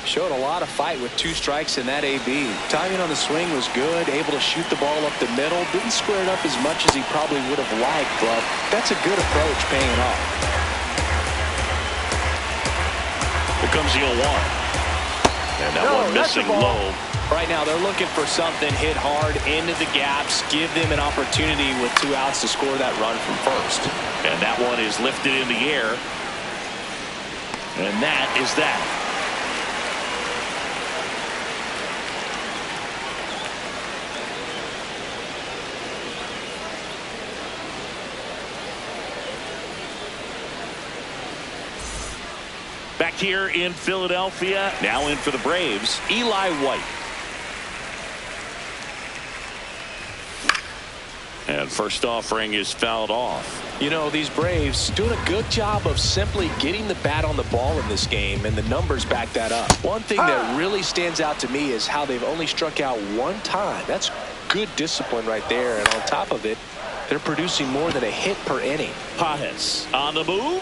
Showed a lot of fight with 2 strikes in that AB. Timing on the swing was good, able to shoot the ball up the middle. Didn't square it up as much as he probably would have liked, but that's a good approach paying off. Here comes the 0-1. And that one missing low. Right now they're looking for something, hit hard into the gaps, give them an opportunity with 2 outs to score that run from first. And that one is lifted in the air. And that is that. Back here in Philadelphia, now in for the Braves, Eli White. And And first offering is fouled off. You know, these Braves doing a good job of simply getting the bat on the ball in this game, and the numbers back that up. One thing that really stands out to me is how they've only struck out one time. That's good discipline right there, and on top of it, they're producing more than a hit per inning. Pajes on the move,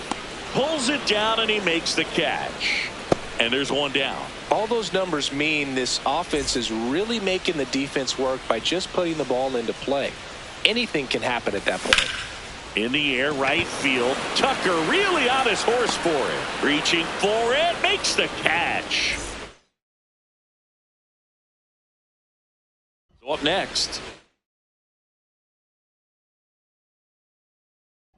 pulls it down, and he makes the catch. And there's one down. All those numbers mean this offense is really making the defense work by just putting the ball into play. Anything can happen at that point. In the air, right field. Tucker really on his horse for it. Reaching for it, makes the catch. So up next,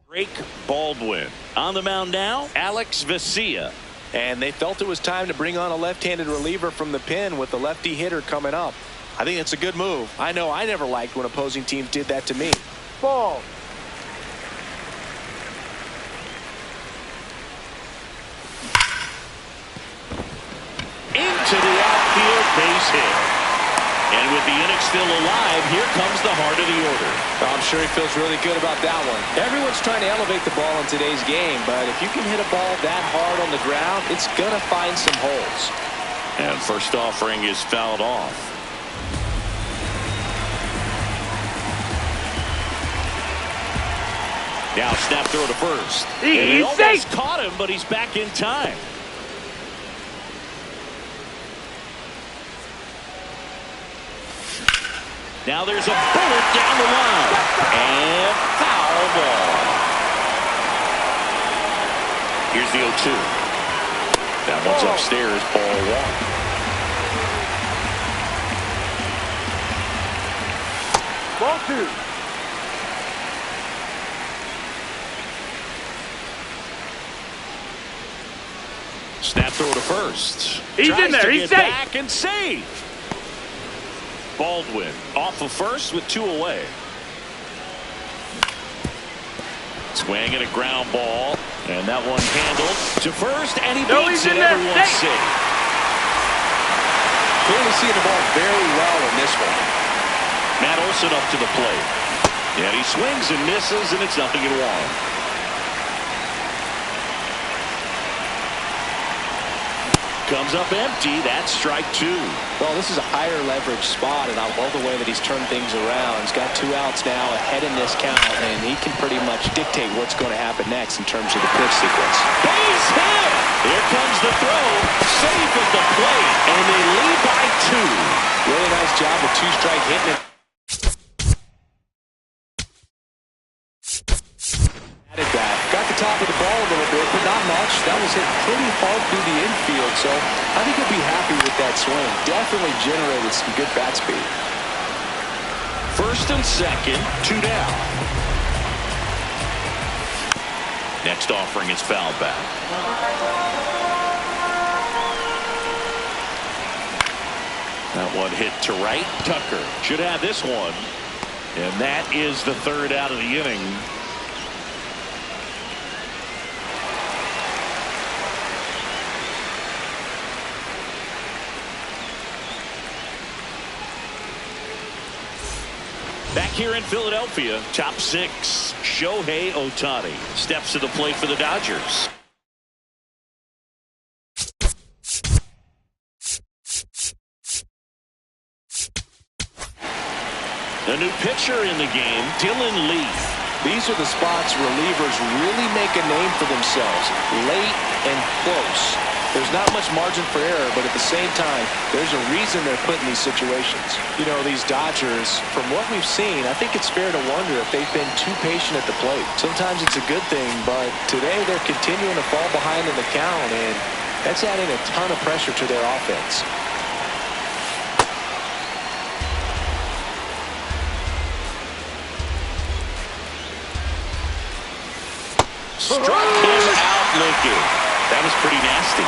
Drake Baldwin. On the mound now, Alex Vesia. And they felt it was time to bring on a left-handed reliever from the pen with the lefty hitter coming up. I think it's a good move. I know I never liked when opposing teams did that to me. Ball. Into the outfield, base hit. And with the inning still alive, here comes the heart of the order. I'm sure he feels really good about that one. Everyone's trying to elevate the ball in today's game, but if you can hit a ball that hard on the ground, it's going to find some holes. And first offering is fouled off. Now snap throw to first. And he almost caught him, but he's back in time. Now there's a bullet down the line. And foul ball. Here's the 0-2. That one's upstairs, ball one. Ball two. Snap throw to first. He's Tries in there. to He's get safe. back and save. Baldwin off of first with 2 away. Swing and a ground ball. And that one handled to first. And he beats it. Everyone's safe. Clearly seeing the ball very well in this one. Matt Olson up to the plate. And he swings and misses, and it's 0-1. Comes up empty. That's strike 2. Well, this is a higher leverage spot, and I love the way that he's turned things around. He's got 2 outs now ahead in this count, and he can pretty much dictate what's going to happen next in terms of the pitch sequence. Base hit! Here comes the throw. Safe at the plate, and they lead by 2. Really nice job with 2-strike hitting it. Added that. Got the top of the ball a little bit, but not much. That was hit pretty hard through the infield, so I think he'll be happy with that swing. Definitely generated some good bat speed. First and second, 2 down. Next offering is fouled back. That one hit to right. Tucker should have this one. And that is the 3rd out of the inning. Back here in Philadelphia, top 6, Shohei Ohtani steps to the plate for the Dodgers. The new pitcher in the game, Dylan Lee. These are the spots relievers really make a name for themselves, late and close. There's not much margin for error, but at the same time, there's a reason they're put in these situations. You know, these Dodgers, from what we've seen, I think it's fair to wonder if they've been too patient at the plate. Sometimes it's a good thing, but today they're continuing to fall behind in the count, and that's adding a ton of pressure to their offense. Struck him out looking. That was pretty nasty.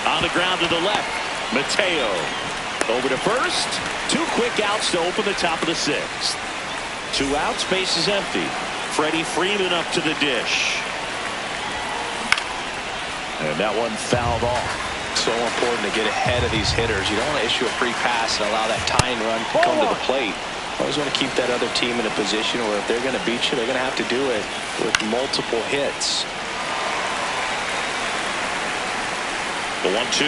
On the ground to the left. Mateo over to first. 2 quick outs to open the top of the 6th. 2 outs, base is empty. Freddie Freeman up to the dish. And that one fouled off. So important to get ahead of these hitters. You don't want to issue a free pass and allow that tying run to come to the plate. Always want to keep that other team in a position where if they're going to beat you, they're going to have to do it with multiple hits. The 1-2.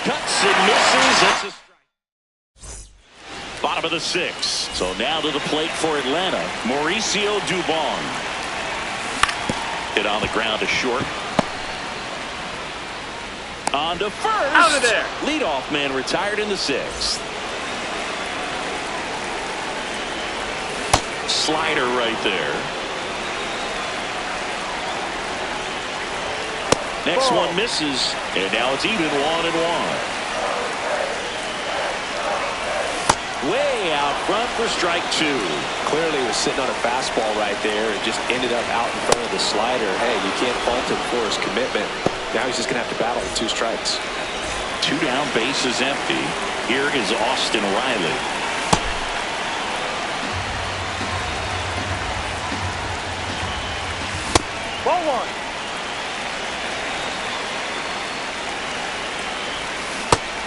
Cuts and misses. That's a strike. Bottom of the 6th. So now to the plate for Atlanta, Mauricio Dubon. Hit on the ground to short. On to first. Out of there. Leadoff man retired in the 6th. Slider right there. Next one misses, and now it's even 1-1. Way out front for strike 2. Clearly was sitting on a fastball right there and just ended up out in front of the slider. Hey, you can't fault him for his commitment. Now he's just going to have to battle with 2 strikes. 2 down, base is empty. Here is Austin Riley. Ball 1.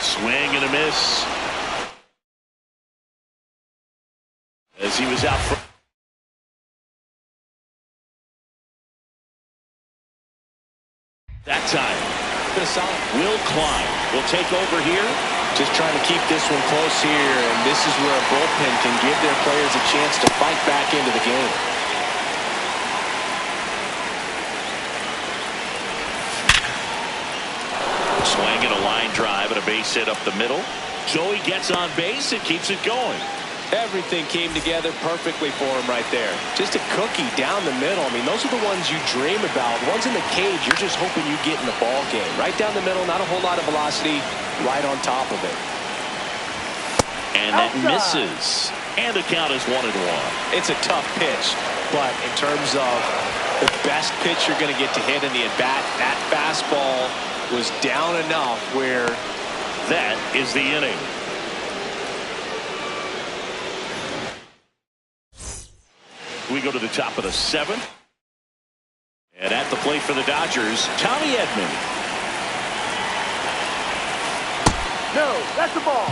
Swing and a miss. As he was out front. That time. Will Klein will take over here. Just trying to keep this one close here, and this is where a bullpen can give their players a chance to fight back into the game. Swing and a line drive and a base hit up the middle. So he gets on base and keeps it going. Everything came together perfectly for him right there. Just a cookie down the middle. I mean, those are the ones you dream about. The ones in the cage, you're just hoping you get in the ball game. Right down the middle, not a whole lot of velocity, right on top of it. And that misses. And the count is 1-1. It's a tough pitch, but in terms of the best pitch you're going to get to hit in the at-bat, that fastball was down enough where that is the inning. We go to the top of the 7th. And at the plate for the Dodgers, Tommy Edman. No, that's the ball.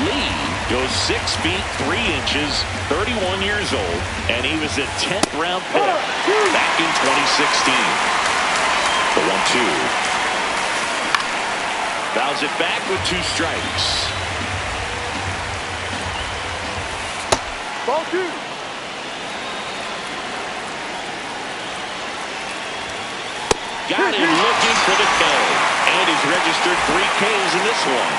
Lee goes 6 feet 3 inches, 31 years old, and he was a 10th round pick back in 2016. The 1-2. Fouls it back with 2 strikes. Ball 2. Got him looking for the K. And he's registered 3 Ks in this one.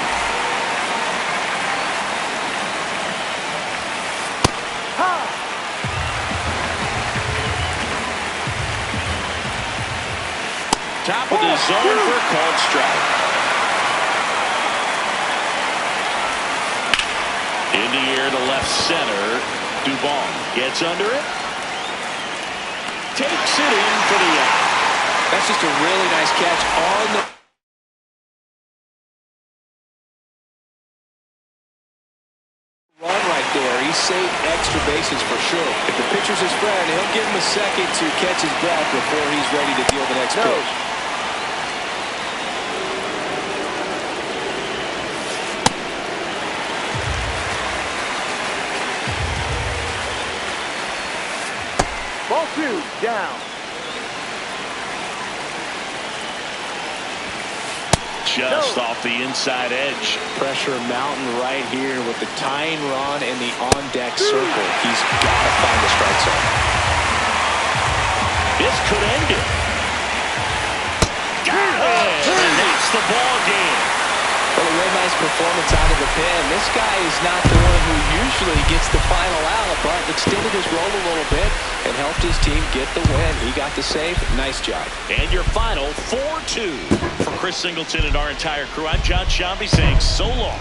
Top of the zone for a called strike. In the air to left center. Dubon gets under it. Takes it in for the out. that's just a really nice catch on the run right there. He saved extra bases for sure. If the pitcher's his friend, he'll give him a second to catch his breath before he's ready to deal the next pitch. Ball 2, down. Just off the inside edge. Pressure mountain right here with the tying run and the on-deck circle. He's got to find the strike zone. This could end it. Got it! And it's the ball game. Well, a real nice performance out of the pen. This guy is not the one who usually gets the final out, but extended his role a little bit and helped his team get the win. He got the save. Nice job. And your final 4-2. For Chris Singleton and our entire crew, I'm John Shambi saying so long.